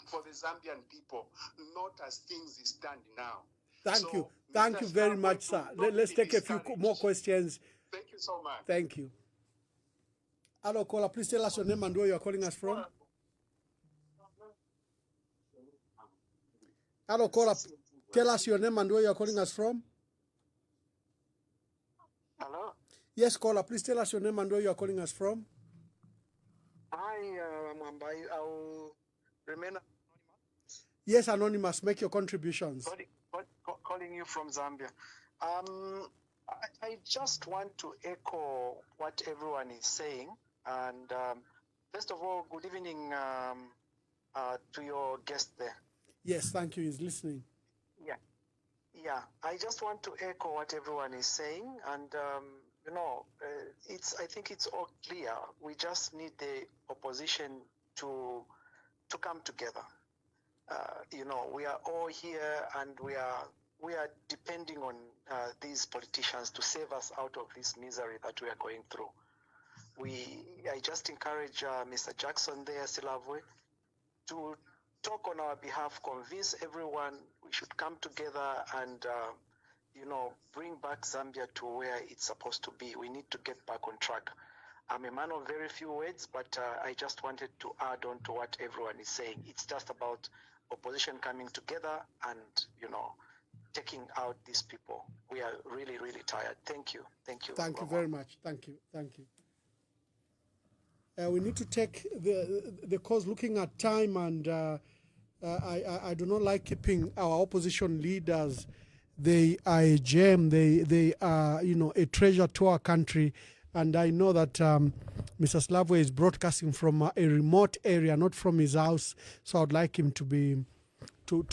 for the Zambian people, not as things stand now. Thank you. Thank you very much, sir. Let's take a few more questions. Thank you so much. Thank you. Hello, caller. Please tell us your name and where you are calling us from. Hello, caller. Tell us your name and where you are calling us from. Hello? Yes, caller. Please tell us your name and where you are calling us from. Hi, Mwamba. I'll remain anonymous. Yes, anonymous. Make your contributions. Calling you from Zambia. I just want to echo what everyone is saying. And first of all, good evening to your guest there. Yes, thank you. He's listening. Yeah. I just want to echo what everyone is saying. And, you know, I think it's all clear. We just need the opposition to come together. You know, we are all here and we are depending on these politicians to save us out of this misery that we are going through. I just encourage Mr. Jackson there, Silavwe, to talk on our behalf, convince everyone we should come together and, you know, bring back Zambia to where it's supposed to be. We need to get back on track. I'm a man of very few words, but I just wanted to add on to what everyone is saying. It's just about opposition coming together and, you know, taking out these people. We are really, really tired. Thank you. Thank you. Thank you very much. Thank you. Thank you. We need to take the cause looking at time, and I do not like keeping our opposition leaders. They are a gem. They are, you know, a treasure to our country. And I know that Mr. Silavwe is broadcasting from a remote area, not from his house. So I'd like him to be to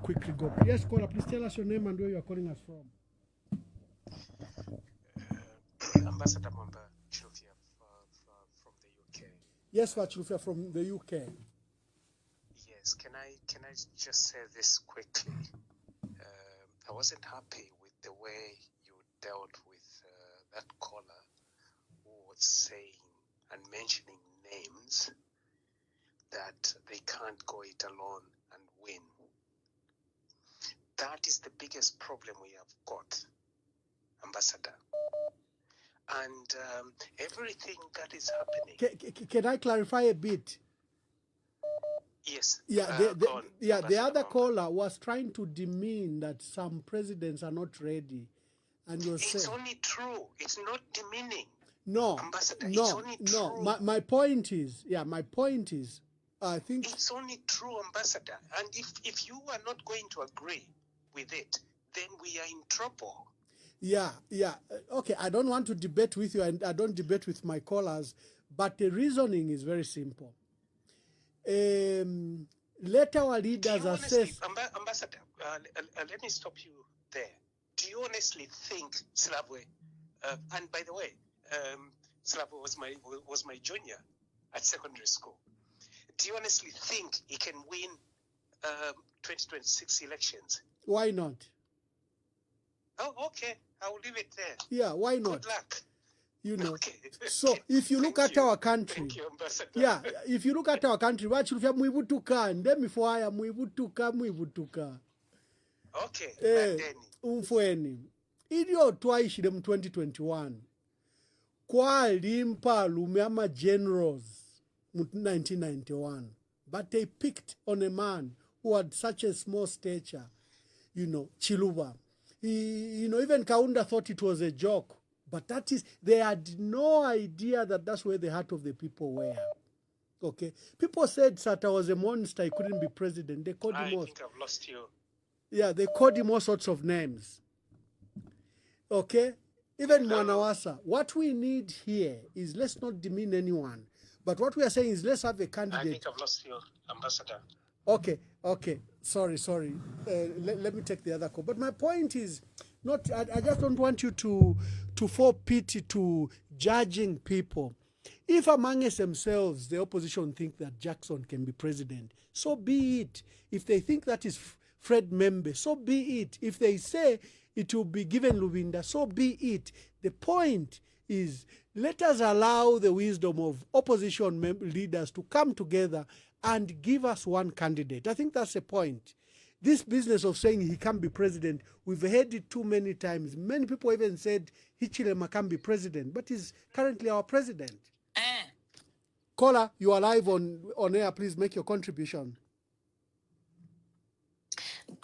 quickly go. Yes, caller, please tell us your name and where you are calling us from. Ambassador Mwamba, Chilufia from the UK. Yes, Chilufia from the UK. Yes, can I just say this quickly? I wasn't happy with the way you dealt with that caller who was saying and mentioning names that they can't go it alone and win. That is the biggest problem we have got, Ambassador. and everything that is happening. Can I clarify a bit? Yes. Yeah, go on, the other caller was trying to demean that some presidents are not ready, and you're saying it's only true. It's not demeaning. No, Ambassador, no, it's only no. true. My point is, I think it's only true, Ambassador. And if you are not going to agree with it, then we are in trouble. Yeah. Okay, I don't want to debate with you, and I don't debate with my callers, but the reasoning is very simple. Let our leaders assess. Ambassador, let me stop you there. Do you honestly think Silavwe, and by the way, Silavwe was my junior at secondary school. Do you honestly think he can win 2026 elections? Why not? Oh, okay. I will leave it there. Yeah, why not? Good luck. You know. Okay. So if you look at our country, thank you, Ambassador. Yeah, if you look at our country, what should we have mwivutuka ndemi fwaya mwivutuka. Okay. Umfweni. Ilio twaishile mu 2021. Kwa limpa lumeama generals mu 1991. But they picked on a man who had such a small stature, Chiluba. Even Kaunda thought it was a joke. But they had no idea that that's where the heart of the people were. Okay? People said Sata was a monster, he couldn't be president. They called him I think I've lost you. Yeah, they called him all sorts of names. Okay? Even Mwanawasa. What we need here is let's not demean anyone. But what we are saying is let's have a candidate. I think I've lost you, Ambassador. Okay. Sorry. Let me take the other call. But my point is, I just don't want you to fall pity to judging people. If amongst themselves the opposition think that Jackson can be president, so be it. If they think that is Fred Membe, so be it. If they say it will be given Lubinda, so be it. The point is, let us allow the wisdom of opposition leaders to come together and give us one candidate. I think that's the point. This business of saying he can't be president, we've heard it too many times. Many people even said Hichilema can't be president, but he's currently our president. Caller, you are live on air. Please make your contribution.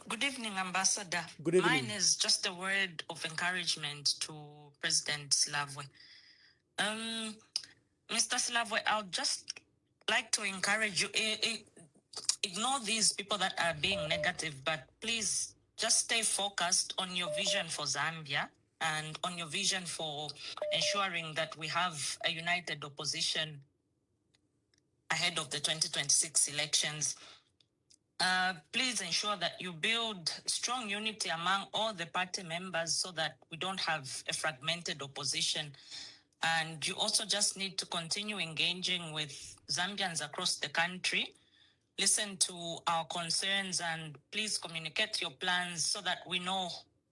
Good evening, Ambassador. Good evening. Mine is just a word of encouragement to President Silavwe. Mr. Silavwe, I would just like to encourage you. Ignore these people that are being negative, but please just stay focused on your vision for Zambia and on your vision for ensuring that we have a united opposition ahead of the 2026 elections. Please ensure that you build strong unity among all the party members so that we don't have a fragmented opposition. And you also just need to continue engaging with Zambians across the country. Listen to our concerns and please communicate your plans so that we know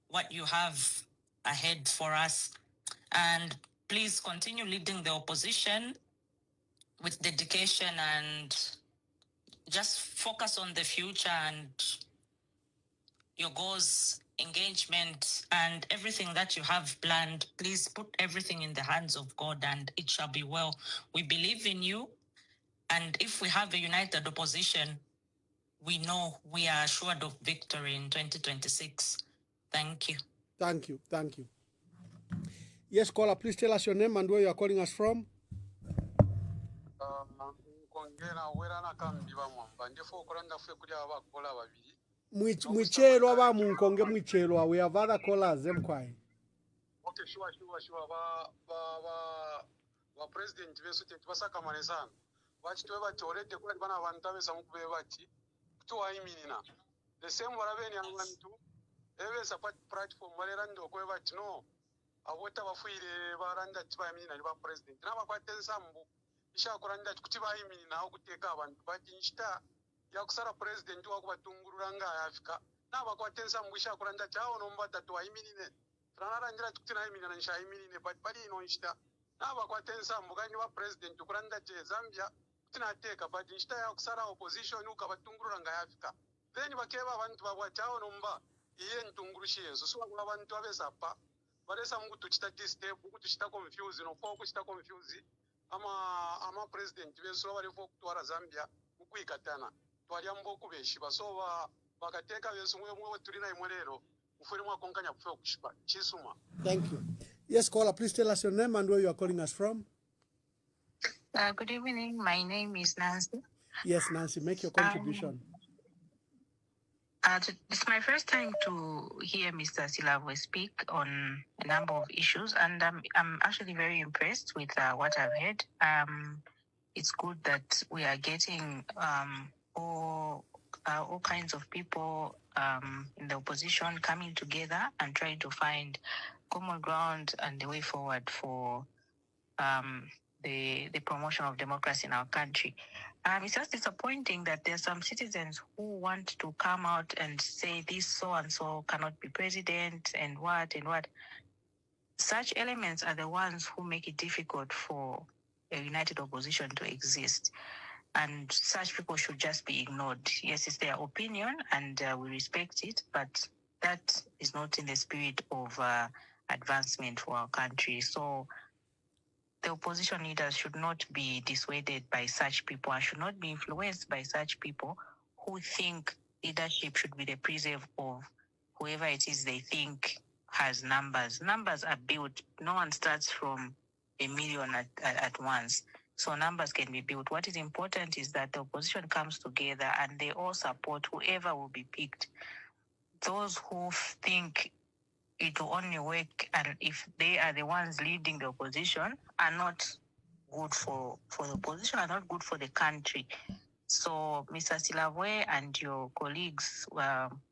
what you have ahead for us. And please continue leading the opposition with dedication and just focus on the future and your goals, engagement, and everything that you have planned. Please put everything in the hands of God and it shall be well. We believe in you. And if we have a united opposition, we know we are assured of victory in 2026. Thank you. Thank you. Yes, caller, please tell us your name and where you are calling us from. Mwichelo wa munkonge mwichelo. We have other callers, them kwai. Okay, sure. Wa president vesu basaka manezana. Wachitwe bati already kwa bana bantabe samukube bati tuwayimirina. The same warabeni abantu ebesa platform balerando kwa bati no abota bafuire baranda tibayimirina ba president. Naba kwatensambu ishakuranda kuti bayimirina okuteka abantu bati nshita yakusara president wakubatungurura nga Afrika. Naba kwatensambu ishakuranda chawo nombata tuwayimirine. Tranarandira kuti nayimirina nshayimirine but bali ino nshita. Naba kwatensambu kanyi ba president kuranda che Zambia tinateka but nshita yakusara opposition ukabatungurura nga Afrika. Then bakeba abantu babwachawo nomba iye ntungurushiyezo so abantu abesapa balesa mungu tuchita step kutuchita confuse no kwa kuchita confuse ama president beso bali kutwara Zambia kuikatana twali ambo kubeshi basoba bakateka beso mwe tulina imwe lero ufuri mwa konkanya kufa kushipa chisuma. Thank you. Yes, caller, please tell us your name and where you are calling us from. Good evening. My name is Nancy. Yes, Nancy, make your contribution. It's my first time to hear Mr. Silavwe speak on a number of issues, and I'm actually very impressed with what I've heard. It's good that we are getting all kinds of people in the opposition coming together and trying to find common ground and the way forward for the promotion of democracy in our country. It's just disappointing that there are some citizens who want to come out and say this so-and-so cannot be president and what. Such elements are the ones who make it difficult for a united opposition to exist. And such people should just be ignored. Yes, it's their opinion and we respect it, but that is not in the spirit of advancement for our country. So the opposition leaders should not be dissuaded by such people and should not be influenced by such people who think leadership should be the preserve of whoever it is they think has numbers. Numbers are built. No one starts from 1 million at once. So numbers can be built. What is important is that the opposition comes together and they all support whoever will be picked. Those who think it will only work and if they are the ones leading the opposition are not good for the opposition, are not good for the country. So Mr. Silavwe and your colleagues,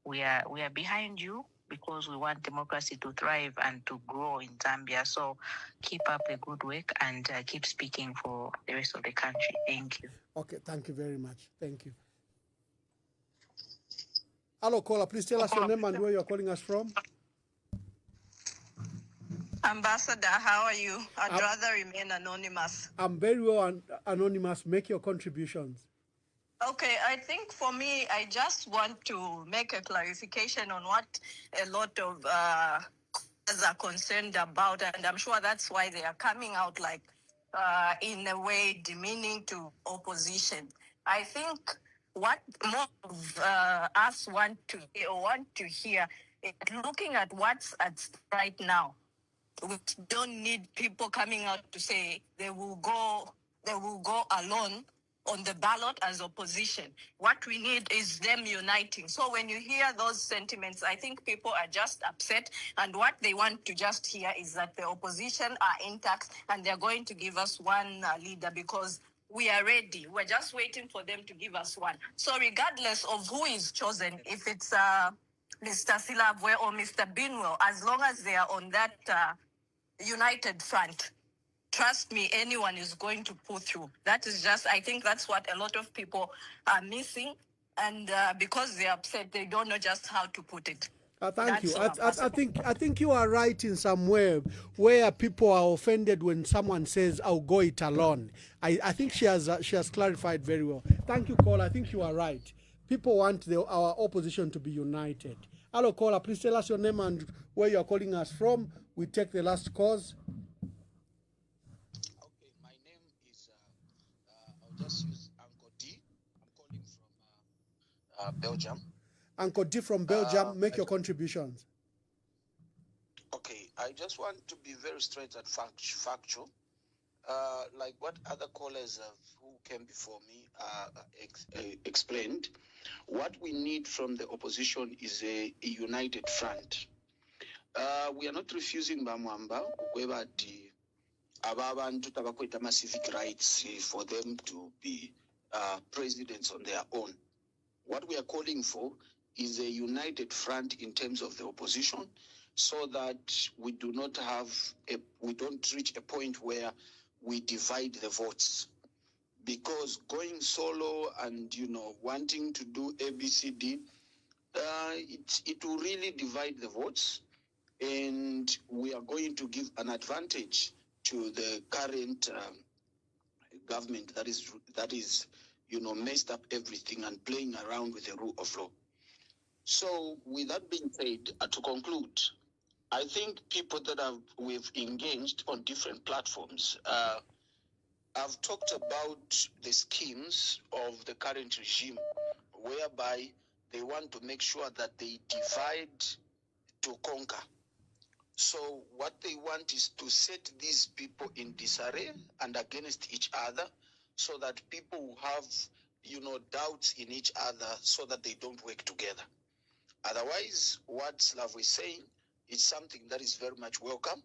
we are behind you because we want democracy to thrive and to grow in Zambia. So keep up the good work and keep speaking for the rest of the country. Thank you. Okay, thank you very much. Thank you. Hello, caller. Please tell us your name and where you are calling us from. Ambassador, how are you? I'd rather remain anonymous. I'm very well anonymous. Make your contributions. Okay, I think for me, I just want to make a clarification on what a lot of us are concerned about, and I'm sure that's why they are coming out like, in a way, demeaning to opposition. I think what more of us want to hear is looking at what's at stake right now. We don't need people coming out to say they will go alone on the ballot as opposition. What we need is them uniting. So when you hear those sentiments, I think people are just upset, and what they want to just hear is that the opposition are intact and they're going to give us one leader because we are ready. We're just waiting for them to give us one. So regardless of who is chosen, if it's Mr. Silavwe or Mr. Binwell, as long as they are on that united front, trust me, anyone is going to pull through. That is just, I think that's what a lot of people are missing. And because they're upset, they don't know just how to put it. Thank you. I think you are right in some way where people are offended when someone says, "I'll go it alone." I think she has clarified very well. Thank you, caller. I think you are right. People want our opposition to be united. Hello, caller. Please tell us your name and where you are calling us from. We take the last calls. Okay, my name is, I'll just use Uncle D. I'm calling from Belgium. Uncle D from Belgium, make your contributions. Okay, I just want to be very straight and factual. Like what other callers who came before me explained, what we need from the opposition is a united front. We are not refusing Mwamba, whether the civic rights for them to be presidents on their own. What we are calling for is a united front in terms of the opposition, so that we don't reach a point where we divide the votes. Because going solo and wanting to do ABCD, it will really divide the votes, and we are going to give an advantage to the current government that is messed up everything and playing around with the rule of law. So with that being said, to conclude, I think people that we've engaged on different platforms, I've talked about the schemes of the current regime, whereby they want to make sure that they divide to conquer. So what they want is to set these people in disarray and against each other, so that people will have, doubts in each other, so that they don't work together. Otherwise, what Silavwe is saying is something that is very much welcome,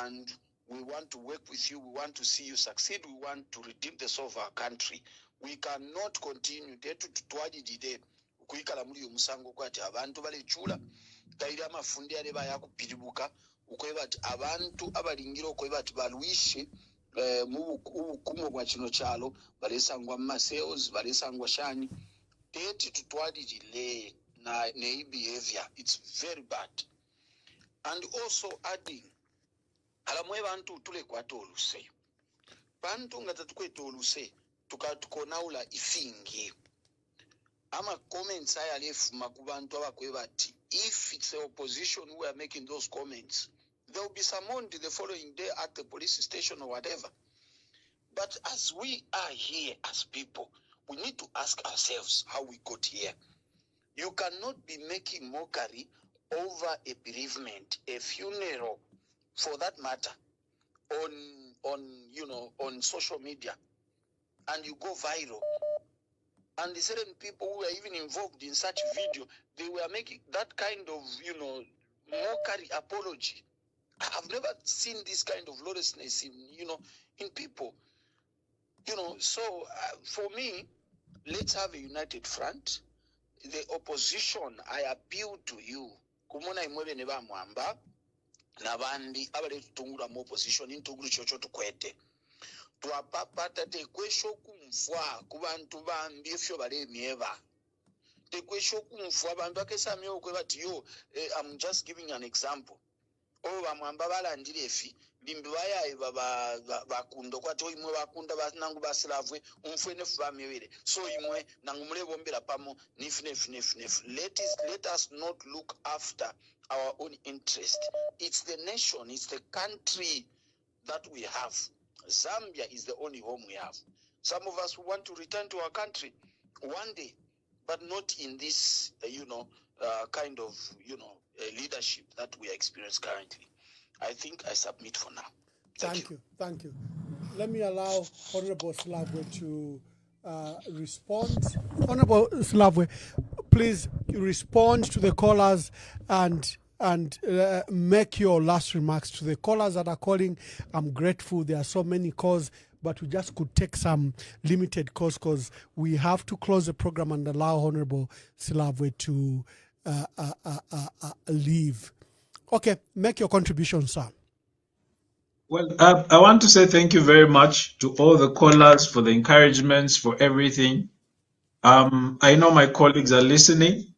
and we want to work with you. We want to see you succeed. We want to redeem the soul of our country. We cannot continue kuikala muri umusango kwati abantu balechula kairi amafundi ale bayakupiribuka ukweba ati abantu abalingira ukweba ati balwishe mu bukumo bwa kino kyalo balesangwa maseos balesangwa shani teti tutwalire na behavior. It's very bad. And also adding alamwe bantu tule kwatoluse bantu ngata tukwetoluse tukatukonaula ifingi ama comments aya lefuma ku bantu abakweba ati if it's the opposition who are making those comments, they will be summoned the following day at the police station or whatever. But as we are here as people, we need to ask ourselves how we got here. You cannot be making mockery over a bereavement, a funeral, for that matter, on social media, and you go viral. And the certain people who were even involved in such video, they were making that kind of, mockery apology. I've never seen this kind of lawlessness in people. So for me, let's have a united front. The opposition, I appeal to you. Kumona imwebe neba Mwamba, nabandi abale tutungura mu opposition intunguru chocho tukwete. Tuapapata tekwesho kumfwa kubantu bambi efyo bale mieba. Tekwesho kumfwa bantu akesami okweba tiyo. I'm just giving an example. Ba Mwamba balandire efi limbi bayaye bakundo kwati imwe bakunda nangu ba Silavwe umfwe nefu bamewere so imwe nangu mulebombera pamo nif let us not look after our own interest. It's the nation, it's the country that we have. Zambia is the only home we have. Some of us want to return to our country one day, but not in this kind of leadership that we experience currently. I think I submit for now. Thank you. Let me allow Honorable Silavwe to respond. Honorable Silavwe, please respond to the callers and make your last remarks to the callers that are calling. I'm grateful. There are so many calls, but we just could take some limited calls because we have to close the program and allow Honorable Silavwe to leave. Okay, make your contribution, sir. Well, I want to say thank you very much to all the callers for the encouragements, for everything. I know my colleagues are listening.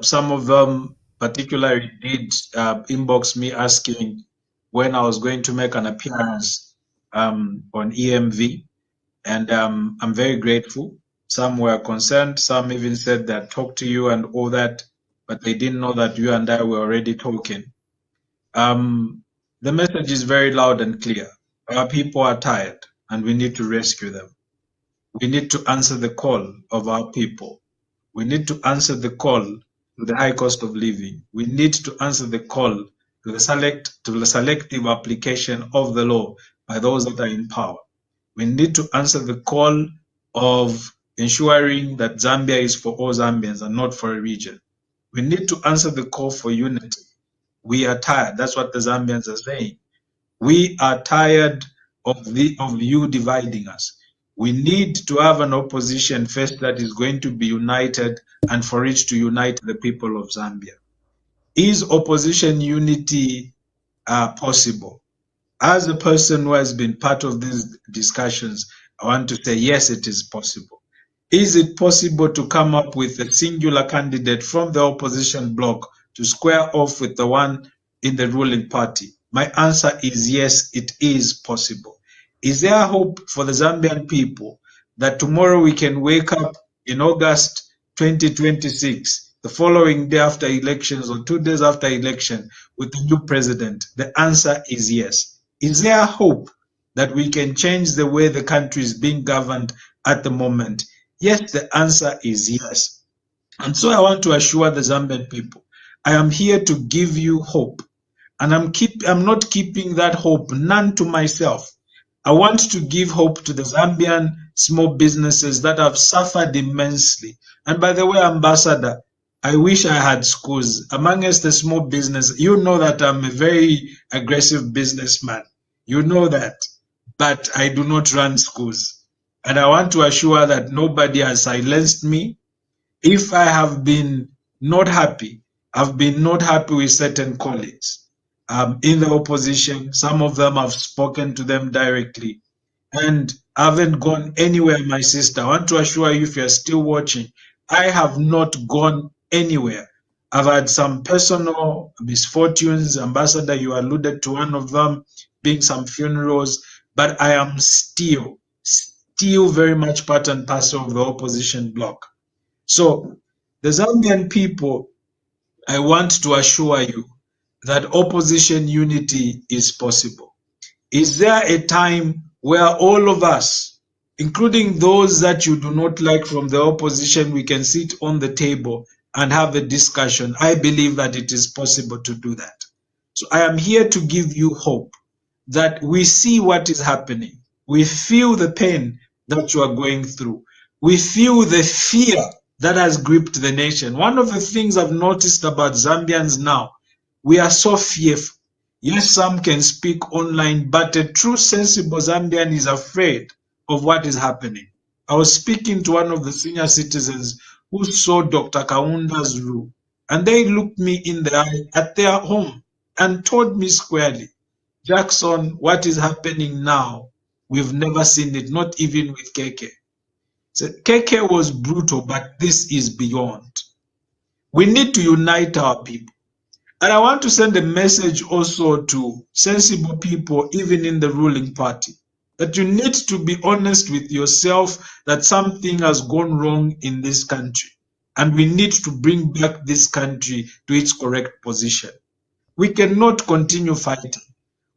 Some of them particularly did inbox me asking when I was going to make an appearance on EMV, and I'm very grateful. Some were concerned. Some even said that talk to you and all that, but they didn't know that you and I were already talking. The message is very loud and clear. Our people are tired and we need to rescue them. We need to answer the call of our people. We need to answer the call to the high cost of living. We need to answer the call to the selective application of the law by those that are in power. We need to answer the call of ensuring that Zambia is for all Zambians and not for a region. We need to answer the call for unity. We are tired. That's what the Zambians are saying. We are tired of you dividing us. We need to have an opposition first that is going to be united and for it to unite the people of Zambia. Is opposition unity possible? As a person who has been part of these discussions, I want to say yes, it is possible. Is it possible to come up with a singular candidate from the opposition bloc to square off with the one in the ruling party? My answer is yes, it is possible. Is there hope for the Zambian people that tomorrow we can wake up in August 2026 the following day after elections or 2 days after election with the new president? The answer is yes. Is there hope that we can change the way the country is being governed at the moment? Yes, the answer is yes. And so I want to assure the Zambian people, I am here to give you hope. And I'm not keeping that hope none to myself. I want to give hope to the Zambian small businesses that have suffered immensely. And by the way, Ambassador, I wish I had schools. Amongst the small business, you know that I'm a very aggressive businessman. You know that. But I do not run schools. And I want to assure that nobody has silenced me. If I have been not happy, I've been not happy with certain colleagues in the opposition. Some of them have spoken to them directly. And I haven't gone anywhere, my sister. I want to assure you, if you're still watching, I have not gone anywhere. I've had some personal misfortunes. Ambassador, you alluded to one of them being some funerals, but I am still very much part and parcel of the opposition bloc. So the Zambian people, I want to assure you that opposition unity is possible. Is there a time where all of us, including those that you do not like from the opposition, we can sit on the table and have a discussion? I believe that it is possible to do that. So I am here to give you hope that we see what is happening. We feel the pain that you are going through. We feel the fear that has gripped the nation. One of the things I've noticed about Zambians now, we are so fearful. Yes, some can speak online, but a true sensible Zambian is afraid of what is happening. I was speaking to one of the senior citizens who saw Dr. Kaunda's rule, and they looked me in the eye at their home and told me squarely, Jackson, what is happening now, we've never seen it, not even with KK. So KK was brutal, but this is beyond. We need to unite our people. And I want to send a message also to sensible people, even in the ruling party, that you need to be honest with yourself that something has gone wrong in this country. And we need to bring back this country to its correct position. We cannot continue fighting.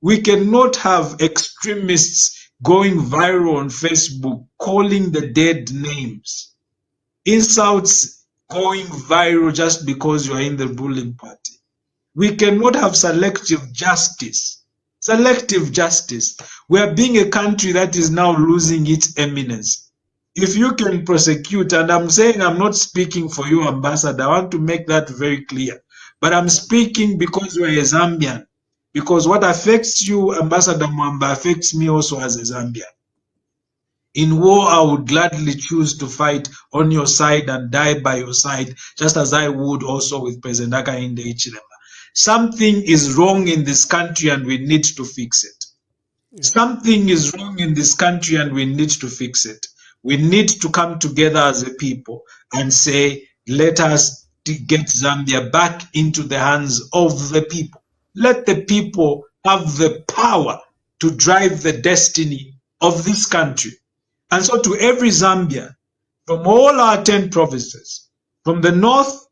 We cannot have extremists going viral on Facebook, calling the dead names. Insults going viral just because you are in the ruling party. We cannot have selective justice. Selective justice. We are being a country that is now losing its eminence. If you can prosecute, and I'm saying I'm not speaking for you, Ambassador, I want to make that very clear. But I'm speaking because you're a Zambian. Because what affects you, Ambassador Mwamba, affects me also as a Zambian. In war, I would gladly choose to fight on your side and die by your side, just as I would also with President Hakainde Hichilema. Something is wrong in this country and we need to fix it. Yeah. Something is wrong in this country and we need to fix it. We need to come together as a people and say, let us get Zambia back into the hands of the people. Let the people have the power to drive the destiny of this country. And so to every Zambian, from all our 10 provinces, from the north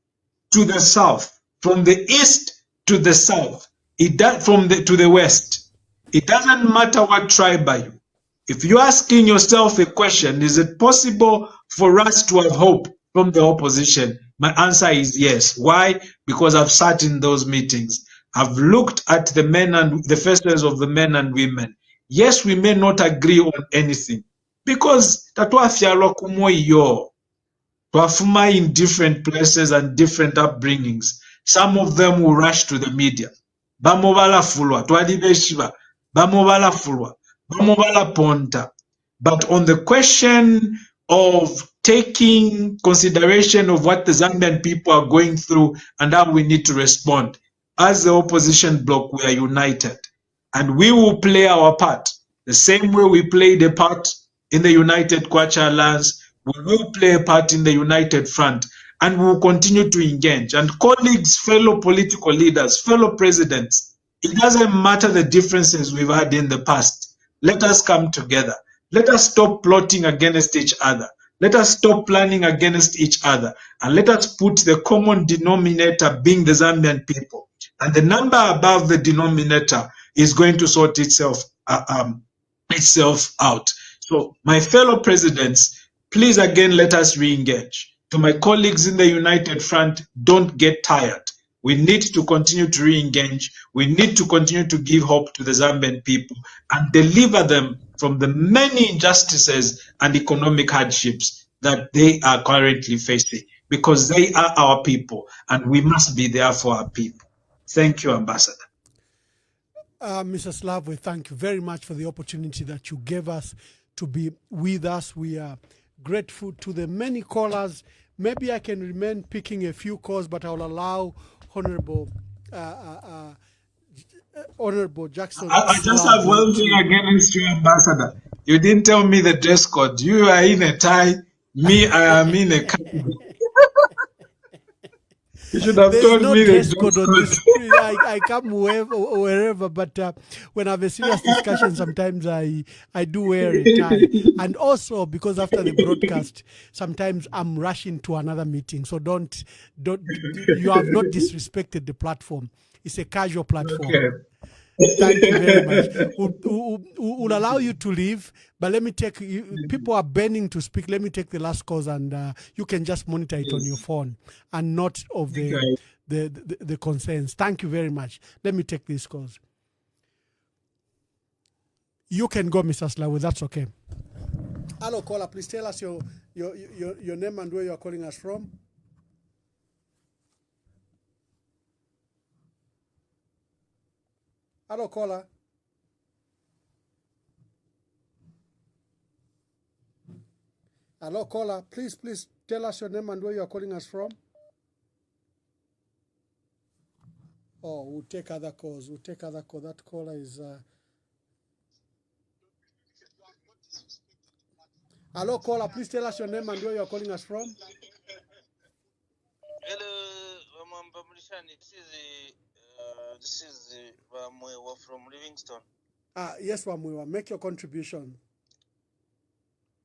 to the south, from the east to the south, to the west, it doesn't matter what tribe are you. If you're asking yourself a question, is it possible for us to have hope from the opposition? My answer is yes. Why? Because I've sat in those meetings. I've looked at the men and the faces of the men and women. Yes, we may not agree on anything. Because tatwafialwa kumoyo, twafuma in different places and different upbringings. Some of them will rush to the media. Bamo balafulwa, twali beshiba, bamo balafulwa, bamo balaponta. But on the question of taking consideration of what the Zambian people are going through and how we need to respond, as the opposition bloc, we are united. And we will play our part. The same way we played a part in the United Kwacha Alliance, we will play a part in the United Front, and we will continue to engage. And colleagues, fellow political leaders, fellow presidents, it doesn't matter the differences we've had in the past. Let us come together. Let us stop plotting against each other. Let us stop planning against each other, and let us put the common denominator being the Zambian people. And the number above the denominator is going to sort itself out. So, my fellow presidents, please again let us re-engage. To my colleagues in the United Front, don't get tired. We need to continue to re-engage. We need to continue to give hope to the Zambian people and deliver them from the many injustices and economic hardships that they are currently facing, because they are our people and we must be there for our people. Thank you, Ambassador. Mr. Silavwe, thank you very much for the opportunity that you gave us to be with us. We are grateful to the many callers. Maybe I can remain picking a few calls, but I'll allow Honorable Jackson. I just have one thing against you, Ambassador. You didn't tell me the dress code. You are in a tie. Me, I am in a cap. You should have There's told no me the dress dress code on code. this. I come wherever, but when I have a serious discussion, sometimes I do wear a tie. And also because after the broadcast, sometimes I'm rushing to another meeting. So don't you have not disrespected the platform. It's a casual platform. Okay. Thank you very much. We'll allow you to leave, but let me take people are burning to speak. Let me take the last calls, and you can just monitor it on your phone and not of the concerns. Thank you very much. Let me take these calls. You can go, Mr. Silavwe. That's okay. Hello, caller. Please tell us your name and where you are calling us from. Hello, caller. Hello, caller. Please tell us your name and where you are calling us from. Oh, we'll take other calls. That caller is... Hello, caller. Please tell us your name and where you are calling us from. Hello, Mwamba. This is Mwamba from Livingston. Yes, Wamwiwa. Make your contribution.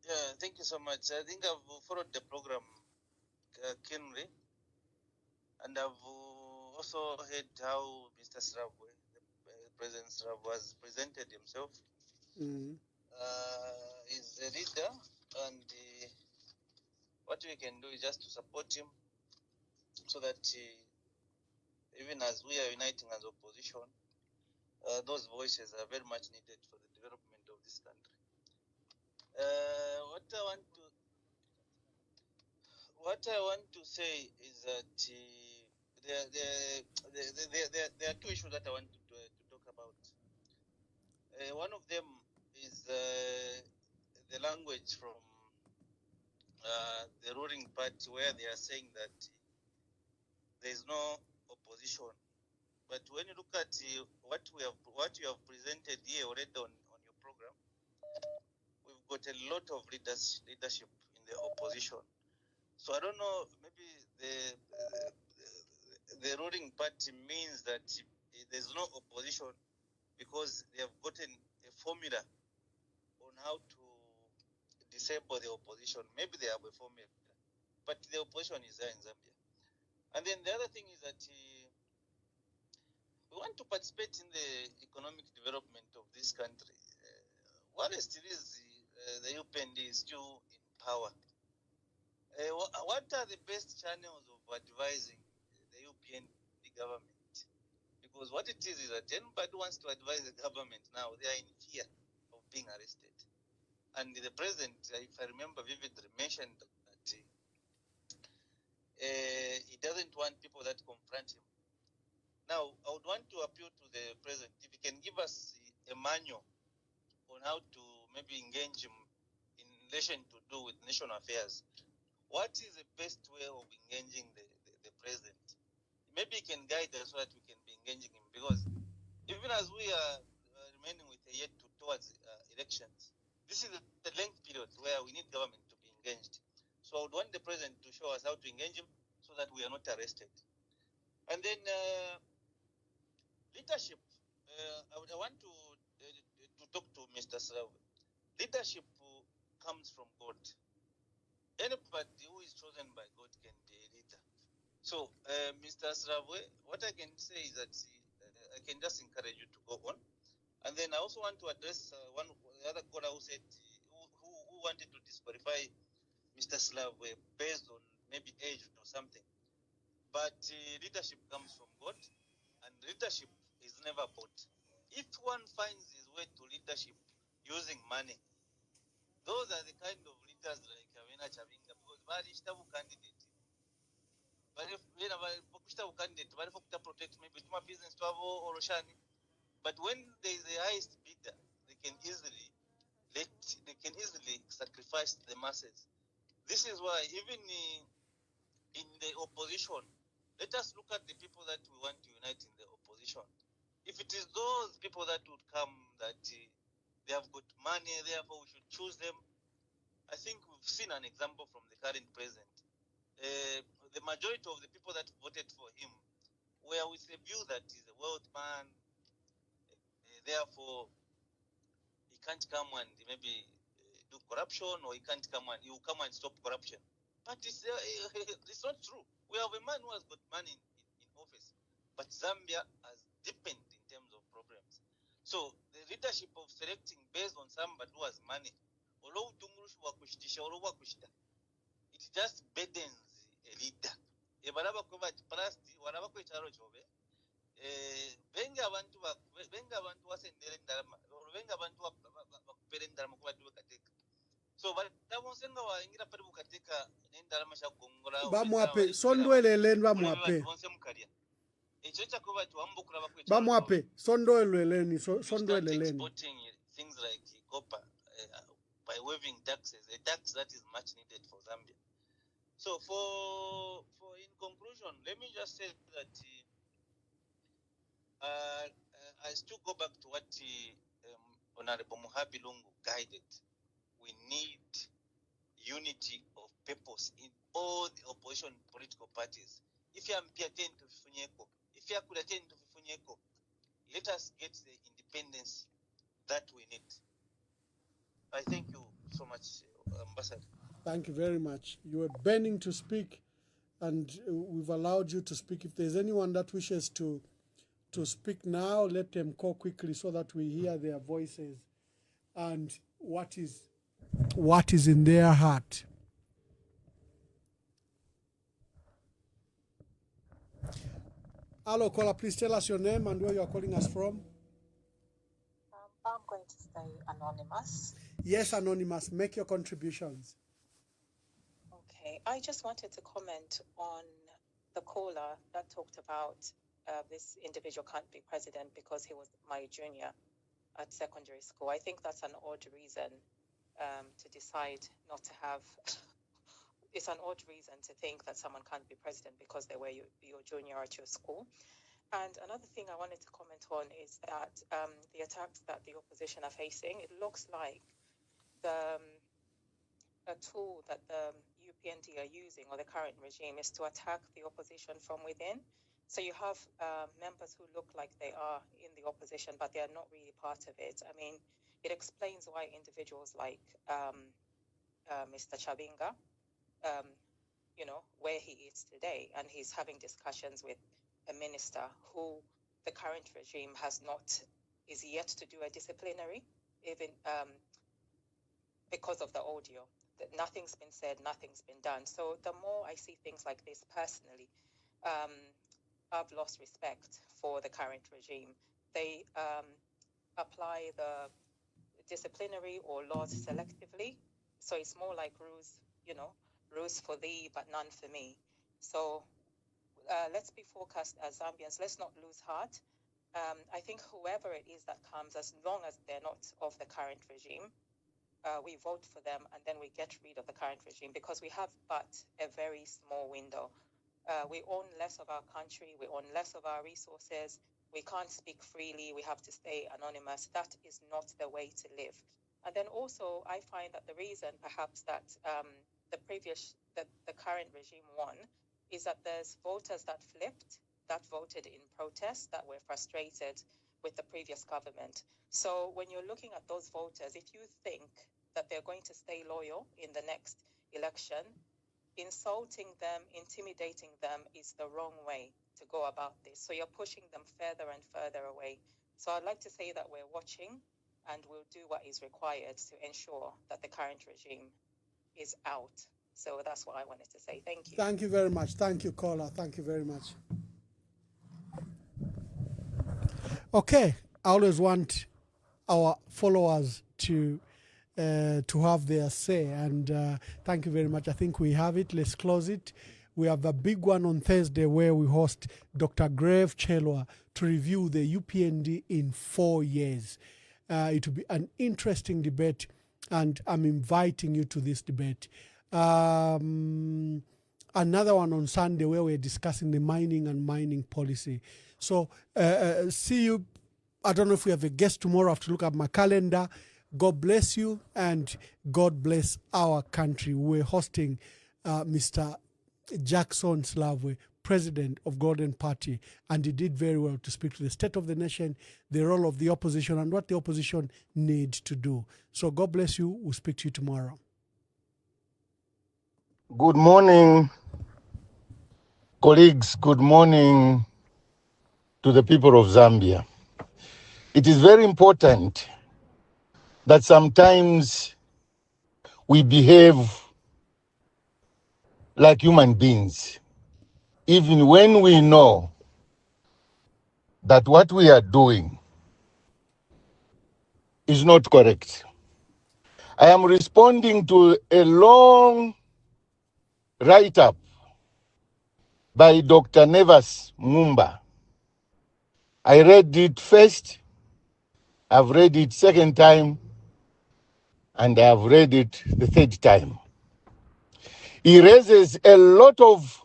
Yeah, thank you so much. I think I've followed the program keenly, and I've also heard how Mr. Silavwe, President Silavwe, has presented himself. He's a leader, and what we can do is just to support him, so that even as we are uniting as opposition, those voices are very much needed for the development of this country. What I want to say is that there are two issues that I want to talk about. One of them is the language from the ruling party, where they are saying that there is no opposition. But when you look at what you have presented here already on your program, we've got a lot of leadership in the opposition. So I don't know, maybe the ruling party means that there's no opposition because they have gotten a formula on how to disable the opposition. Maybe they have a formula, but the opposition is there in Zambia. And then the other thing is that we want to participate in the economic development of this country. While still is the UPND is still in power. What are the best channels of advising the UPND government? Because what it is that anybody wants to advise the government now, they are in fear of being arrested. And the president, if I remember vividly, mentioned that he doesn't want people that confront him. Now, I would want to appeal to the president, if he can give us a manual on how to maybe engage him in relation to do with national affairs. What is the best way of engaging the president? Maybe he can guide us so that we can be engaging him, because even as we are remaining with a year towards elections, this is the length period where we need government to be engaged. So I would want the president to show us how to engage him so that we are not arrested. And then leadership. I want to talk to Mr. Silavwe. Leadership comes from God. anybody who is chosen by God can be a leader. So, Mr. Silavwe, what I can say is that I can just encourage you to go on. And then I also want to address one the other caller who said who wanted to disqualify Mr. Silavwe based on maybe age or something. But leadership comes from God, and leadership is never bought. If one finds his way to leadership using money, those are the kind of leaders like Awena Chavinga, because Barishtabu candidate. But if Pokushtabu candidate, but if protect maybe to my business to have or Roshani. But when there is a highest bidder, they can easily sacrifice the masses. This is why even in the opposition, let us look at the people that we want to unite in the opposition. If it is those people that would come that they have got money, therefore we should choose them. I think we've seen an example from the current president. The majority of the people that voted for him were with a view that he's a wealth man, therefore he can't come and maybe do corruption, or he will come and stop corruption. But it's not true. We have a man who has got money in office, but Zambia has deepened in terms of problems. So the leadership of selecting based on somebody who has money, it just burdens a leader. Benga abantu basendera endalama benga abantu bakupera endalama kuba tubakateeka so batamonsenga waingira pali bukateeka n'endalama shagongola bamwape sondweleleni bamwape bonse mukalya ekyo kyakuba tuwambukulaba kwe bamwape sondweleleni sondweleleni exporting things like copper by waiving taxes, a tax that is much needed for Zambia. So for in conclusion, let me just say that I still go back to what Honorable Muhabi Lungu guided. We need unity of purpose in all the opposition political parties. If you are attend to Funyeko, if you could attend to Funyeko, let us get the independence that we need. I thank you so much, Ambassador. Thank you very much. You were burning to speak, and we've allowed you to speak. If there's anyone that wishes to speak now, let them call quickly so that we hear their voices and what is in their heart. Hello, caller, please tell us your name and where you are calling us from. I'm going to stay anonymous. Yes, anonymous. Make your contributions. Okay. I just wanted to comment on the caller that talked about this individual can't be president because he was my junior at secondary school. I think that's an odd reason to decide not to have... It's an odd reason to think that someone can't be president because they were your junior at your school. And another thing I wanted to comment on is that the attacks that the opposition are facing, it looks like a tool that the UPND are using, or the current regime, is to attack the opposition from within. So you have members who look like they are in the opposition, but they are not really part of it. I mean, it explains why individuals like Mr. Chavinga, where he is today, and he's having discussions with a minister who the current regime is yet to do a disciplinary, even because of the audio. Nothing's been said, nothing's been done. So the more I see things like this personally, I've lost respect for the current regime. They apply the disciplinary or laws selectively. So it's more like rules for thee, but none for me. So let's be focused as Zambians. Let's not lose heart. I think whoever it is that comes, as long as they're not of the current regime, we vote for them and then we get rid of the current regime, because we have but a very small window. We own less of our country. We own less of our resources. We can't speak freely. We have to stay anonymous. That is not the way to live. And then also, I find that the reason perhaps that the current regime won is that there's voters that flipped, that voted in protest, that were frustrated with the previous government. So when you're looking at those voters, if you think that they're going to stay loyal in the next election, insulting them, intimidating them is the wrong way to go about this. So you're pushing them further and further away. So I'd like to say that we're watching and we'll do what is required to ensure that the current regime is out. So that's what I wanted to say. Thank you. Thank you very much. Thank you, caller. Thank you very much. Okay, I always want our followers to have their say, and thank you very much. I think we have it. Let's close it. We have a big one on Thursday where we host Dr. Grave Chelwa to review the UPND in 4 years. It will be an interesting debate, and I'm inviting you to this debate. Another one on Sunday where we're discussing the mining policy. So see you. I don't know if we have a guest tomorrow. I have to look at my calendar. God bless you and God bless our country. We're hosting Mr. Jackson Silavwe, President of Golden Party, and he did very well to speak to the state of the nation, the role of the opposition, and what the opposition need to do. So God bless you. We'll speak to you tomorrow. Good morning, colleagues. Good morning to the people of Zambia. It is very important that sometimes we behave like human beings, even when we know that what we are doing is not correct. I am responding to a long write-up by Dr. Emmanuel Mwamba. I read it first, I've read it second time, and I've read it the third time. He raises a lot of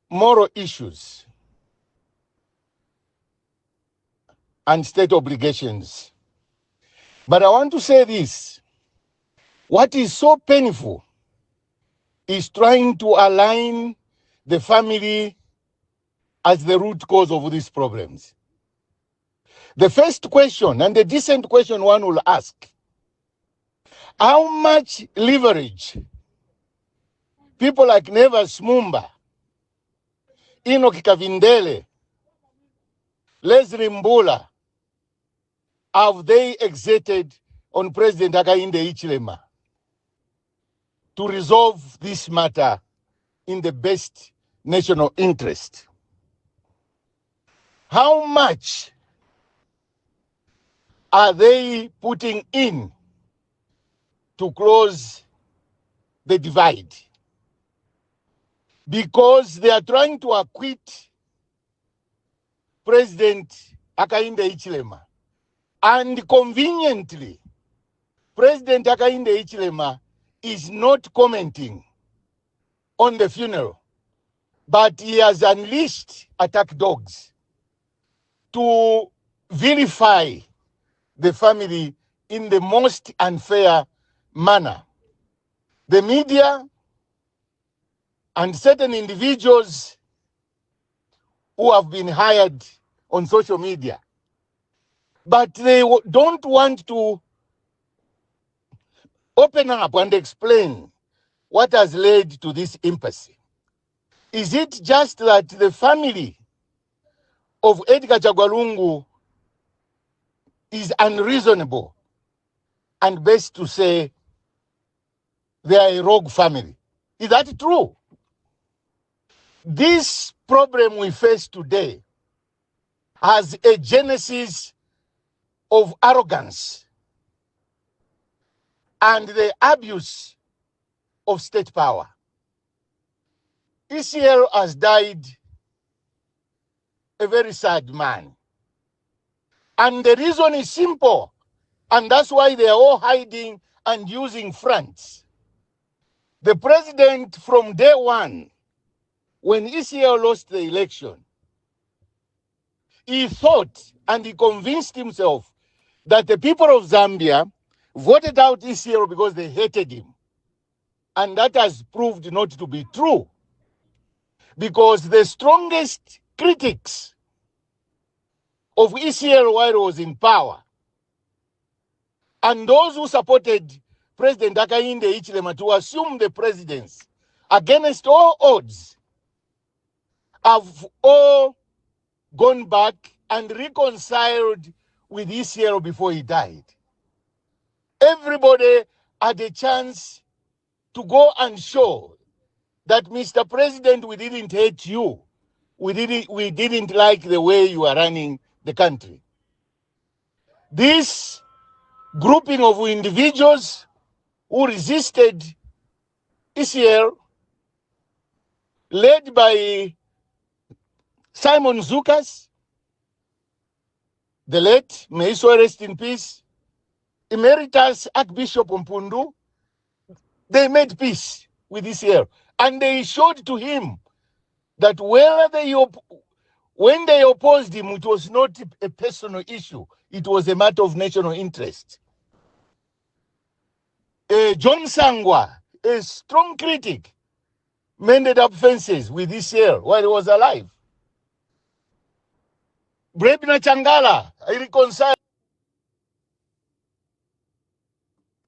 moral issues and state obligations. But I want to say this. What is so painful is trying to align the family as the root cause of these problems. The first question, and the decent question one will ask, how much leverage people like Emmanuel Mwamba, Enoch Kavindele, Leslie Mbula, have they exerted on President Hakainde Hichilema to resolve this matter in the best national interest? How much are they putting in to close the divide? Because they are trying to acquit President Hakainde Hichilema. And conveniently, President Hakainde Hichilema is not commenting on the funeral, but he has unleashed attack dogs to vilify the family in the most unfair manner. The media and certain individuals who have been hired on social media, but they don't want to open up and explain what has led to this impasse. Is it just that the family of Edgar Chagwa is unreasonable, and best to say they are a rogue family? Is that true? This problem we face today has a genesis of arrogance and the abuse of state power. ECL has died a very sad man. And the reason is simple, and that's why they are all hiding and using fronts. The president, from day one, when ECL lost the election, he thought and he convinced himself that the people of Zambia voted out ECL because they hated him. And that has proved not to be true, because the strongest critics of ECL while he was in power, and those who supported President Hakainde Hichilema to assume the presidency against all odds have all gone back and reconciled with ECL before he died. Everybody had a chance to go and show that, Mr. President, we didn't hate you. We didn't like the way you are running the country. This grouping of individuals who resisted ECL, led by Simon Zukas, the late, may he so rest in peace, Emeritus Archbishop Mpundu, they made peace with ECL. And they showed to him that when they opposed him, it was not a personal issue. It was a matter of national interest. John Sangwa, a strong critic, mended up fences with ECL while he was alive. Brebna Changala, I reconciled.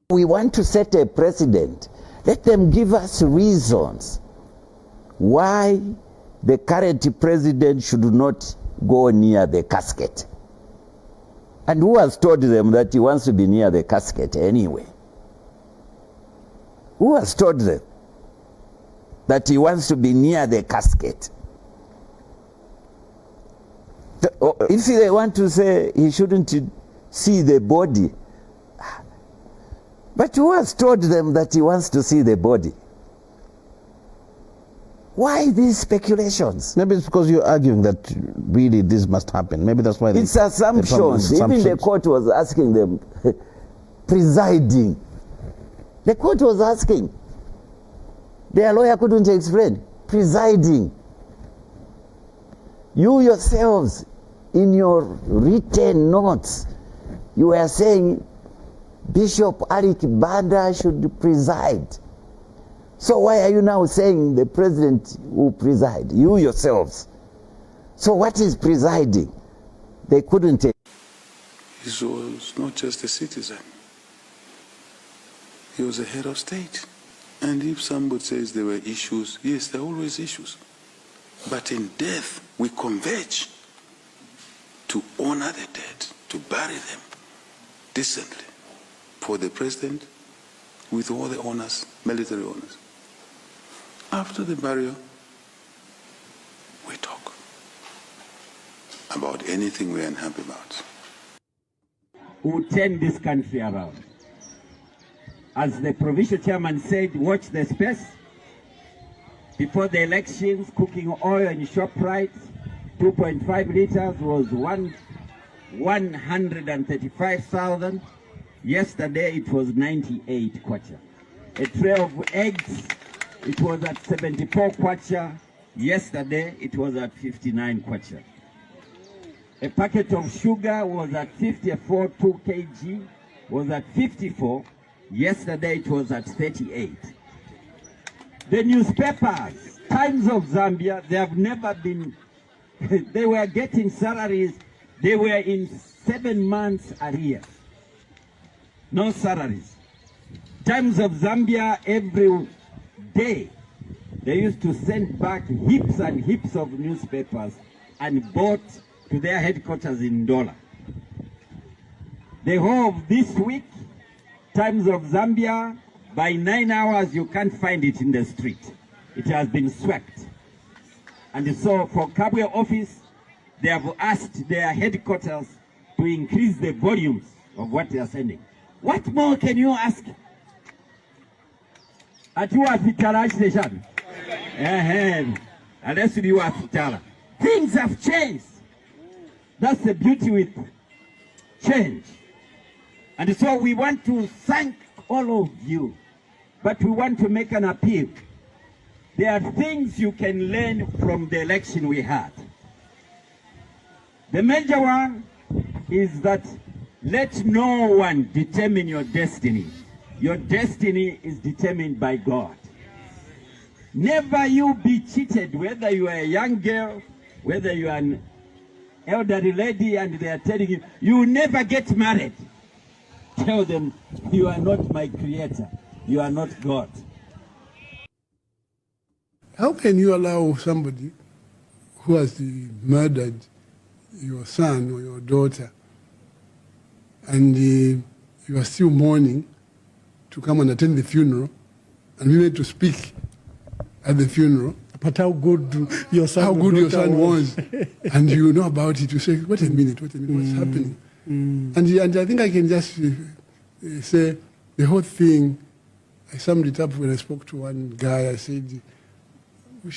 We want to set a precedent. Let them give us reasons why the current president should not go near the casket. And who has told them that he wants to be near the casket anyway? Who has told them that he wants to be near the casket? If they want to say he shouldn't see the body, but who has told them that he wants to see the body? Why these speculations? Maybe it's because you're arguing that really this must happen. Maybe that's why it's assumptions. Even the court was asking them, presiding. The court was asking. Their lawyer couldn't explain. Presiding. You yourselves, in your written notes, you were saying Bishop Arik Banda should preside. So why are you now saying the president will preside? You yourselves. So what is presiding? They couldn't take. He was not just a citizen. He was a head of state. And if somebody says there were issues, yes, there are always issues. But in death, we converge to honor the dead, to bury them decently for the president with all the honors, military honors. After the burial, we talk about anything we're unhappy about. Who turn this country around. As the provincial chairman said, watch the space. Before the elections, cooking oil in ShopRite, 2.5 liters was 135,000. Yesterday it was 98 kwacha. A tray of eggs, it was at 74 kwacha. Yesterday it was at 59 kwacha. A packet of sugar was at 54, 2 kg, was at 54. Yesterday it was at 38. The newspapers, Times of Zambia, they have never been, they were getting salaries, they were in 7 months arrears. No salaries. Times of Zambia, every day, they used to send back heaps and heaps of newspapers and bought to their headquarters in Ndola. The whole of this week, Times of Zambia, by 9 hours you can't find it in the street. It has been swept. And so for Kabwe office, they have asked their headquarters to increase the volumes of what they are sending. What more can you ask? At you are Fitara station. Unless you are Fitara. Things have changed. That's the beauty with change. And so we want to thank all of you, but we want to make an appeal. There are things you can learn from the election we had. The major one is that let no one determine your destiny. Your destiny is determined by God. Never you be cheated, whether you are a young girl, whether you are an elderly lady and they are telling you, you will never get married. tell them, you are not my creator. You are not God. How can you allow somebody who has murdered your son or your daughter and you are still mourning to come and attend the funeral and we need to speak at the funeral? But how good your son was. And you know about it, you say, wait a minute, what's happening? And I think I can just say the whole thing, I summed it up when I spoke to one guy. I said, the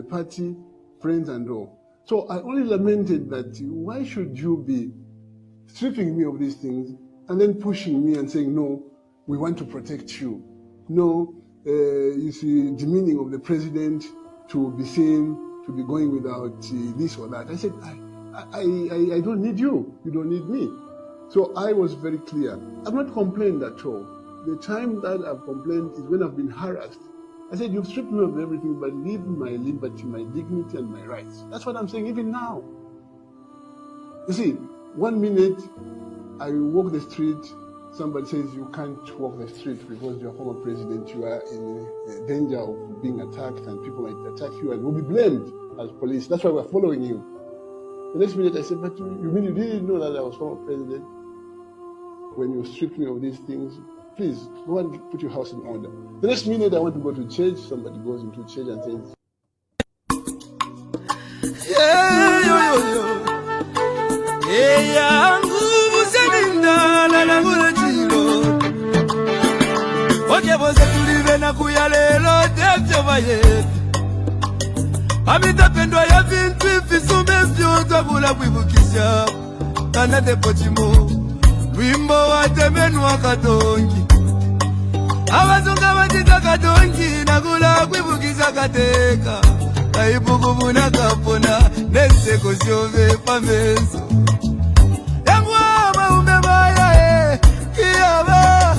party, friends and all. So I only lamented that why should you be stripping me of these things and then pushing me and saying, no, we want to protect you. No, you see, demeaning of the president to be seen to be going without this or that. I said, I don't need you. You don't need me. So I was very clear. I've not complained at all. The time that I've complained is when I've been harassed. I said, you've stripped me of everything, but leave my liberty, my dignity, and my rights. That's what I'm saying even now. You see, 1 minute I walk the street, somebody says you can't walk the street because you're a former president, you are in danger of being attacked and people might attack you and will be blamed as police. That's why we're following you. The next minute I said, but you mean you didn't know that I was former president when you stripped me of these things? Please, go and put your house in order. The next minute I want to go to church, somebody goes into church and says, Amitapendwa ya vintu ifisume vyonza kula kwibukisha Kana depotimo Wimbo wa temenu wa katongi Abazunga batita katongi Nakula kwibukisha kateka Kaibuku muna kapona Neseko siove pameso Yamwa maume maya Kiyaba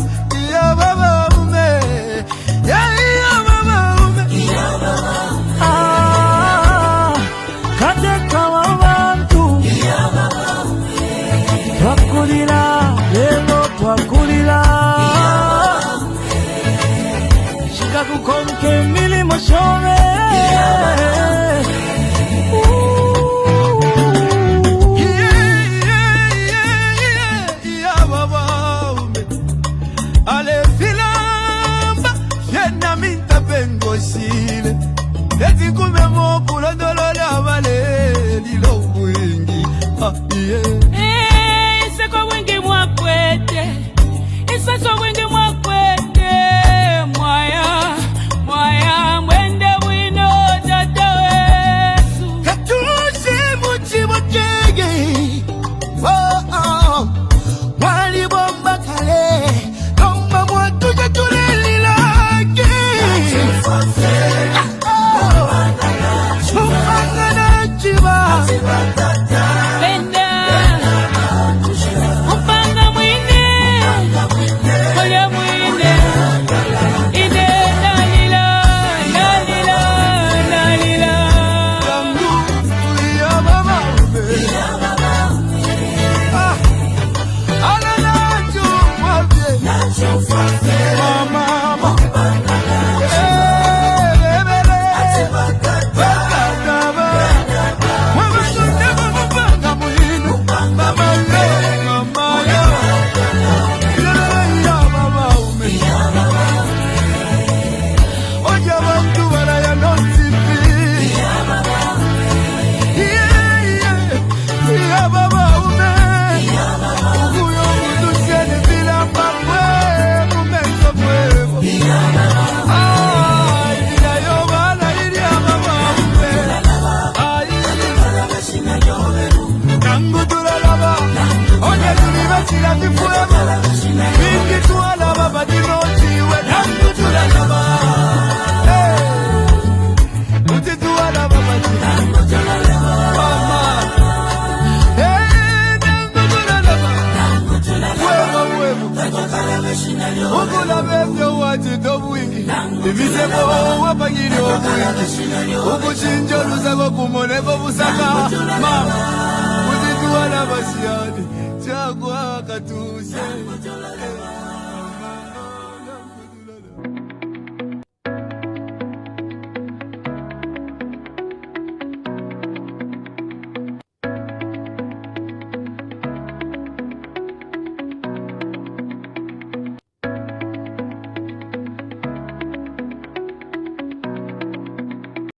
maume Yiyaba maume Kateka wabantu Twakulira lelo twakulira Shika kukonke milimo shome Ale filamba Yena minta pengosile Leti kumemo kula dolole avale Lilo wingi Iseko wingi mwakwete Iseko wingi mwakwete Mwaya Mwende wino tata wesu Katusi muchi mokege Wali bomba kale Komba mwatuja tuleli lake Chumangana chiba Benda Upanga mwine Koya mwine Ide nalila Yangu ya mama ume Ala nacho mwabye Mama Ukula bebyo wachito bwingi Ibisebo wapangiri obwingi Ukuchinjo lusako kumoneko busaka Mama Kuzituana basiani, chagua katuse.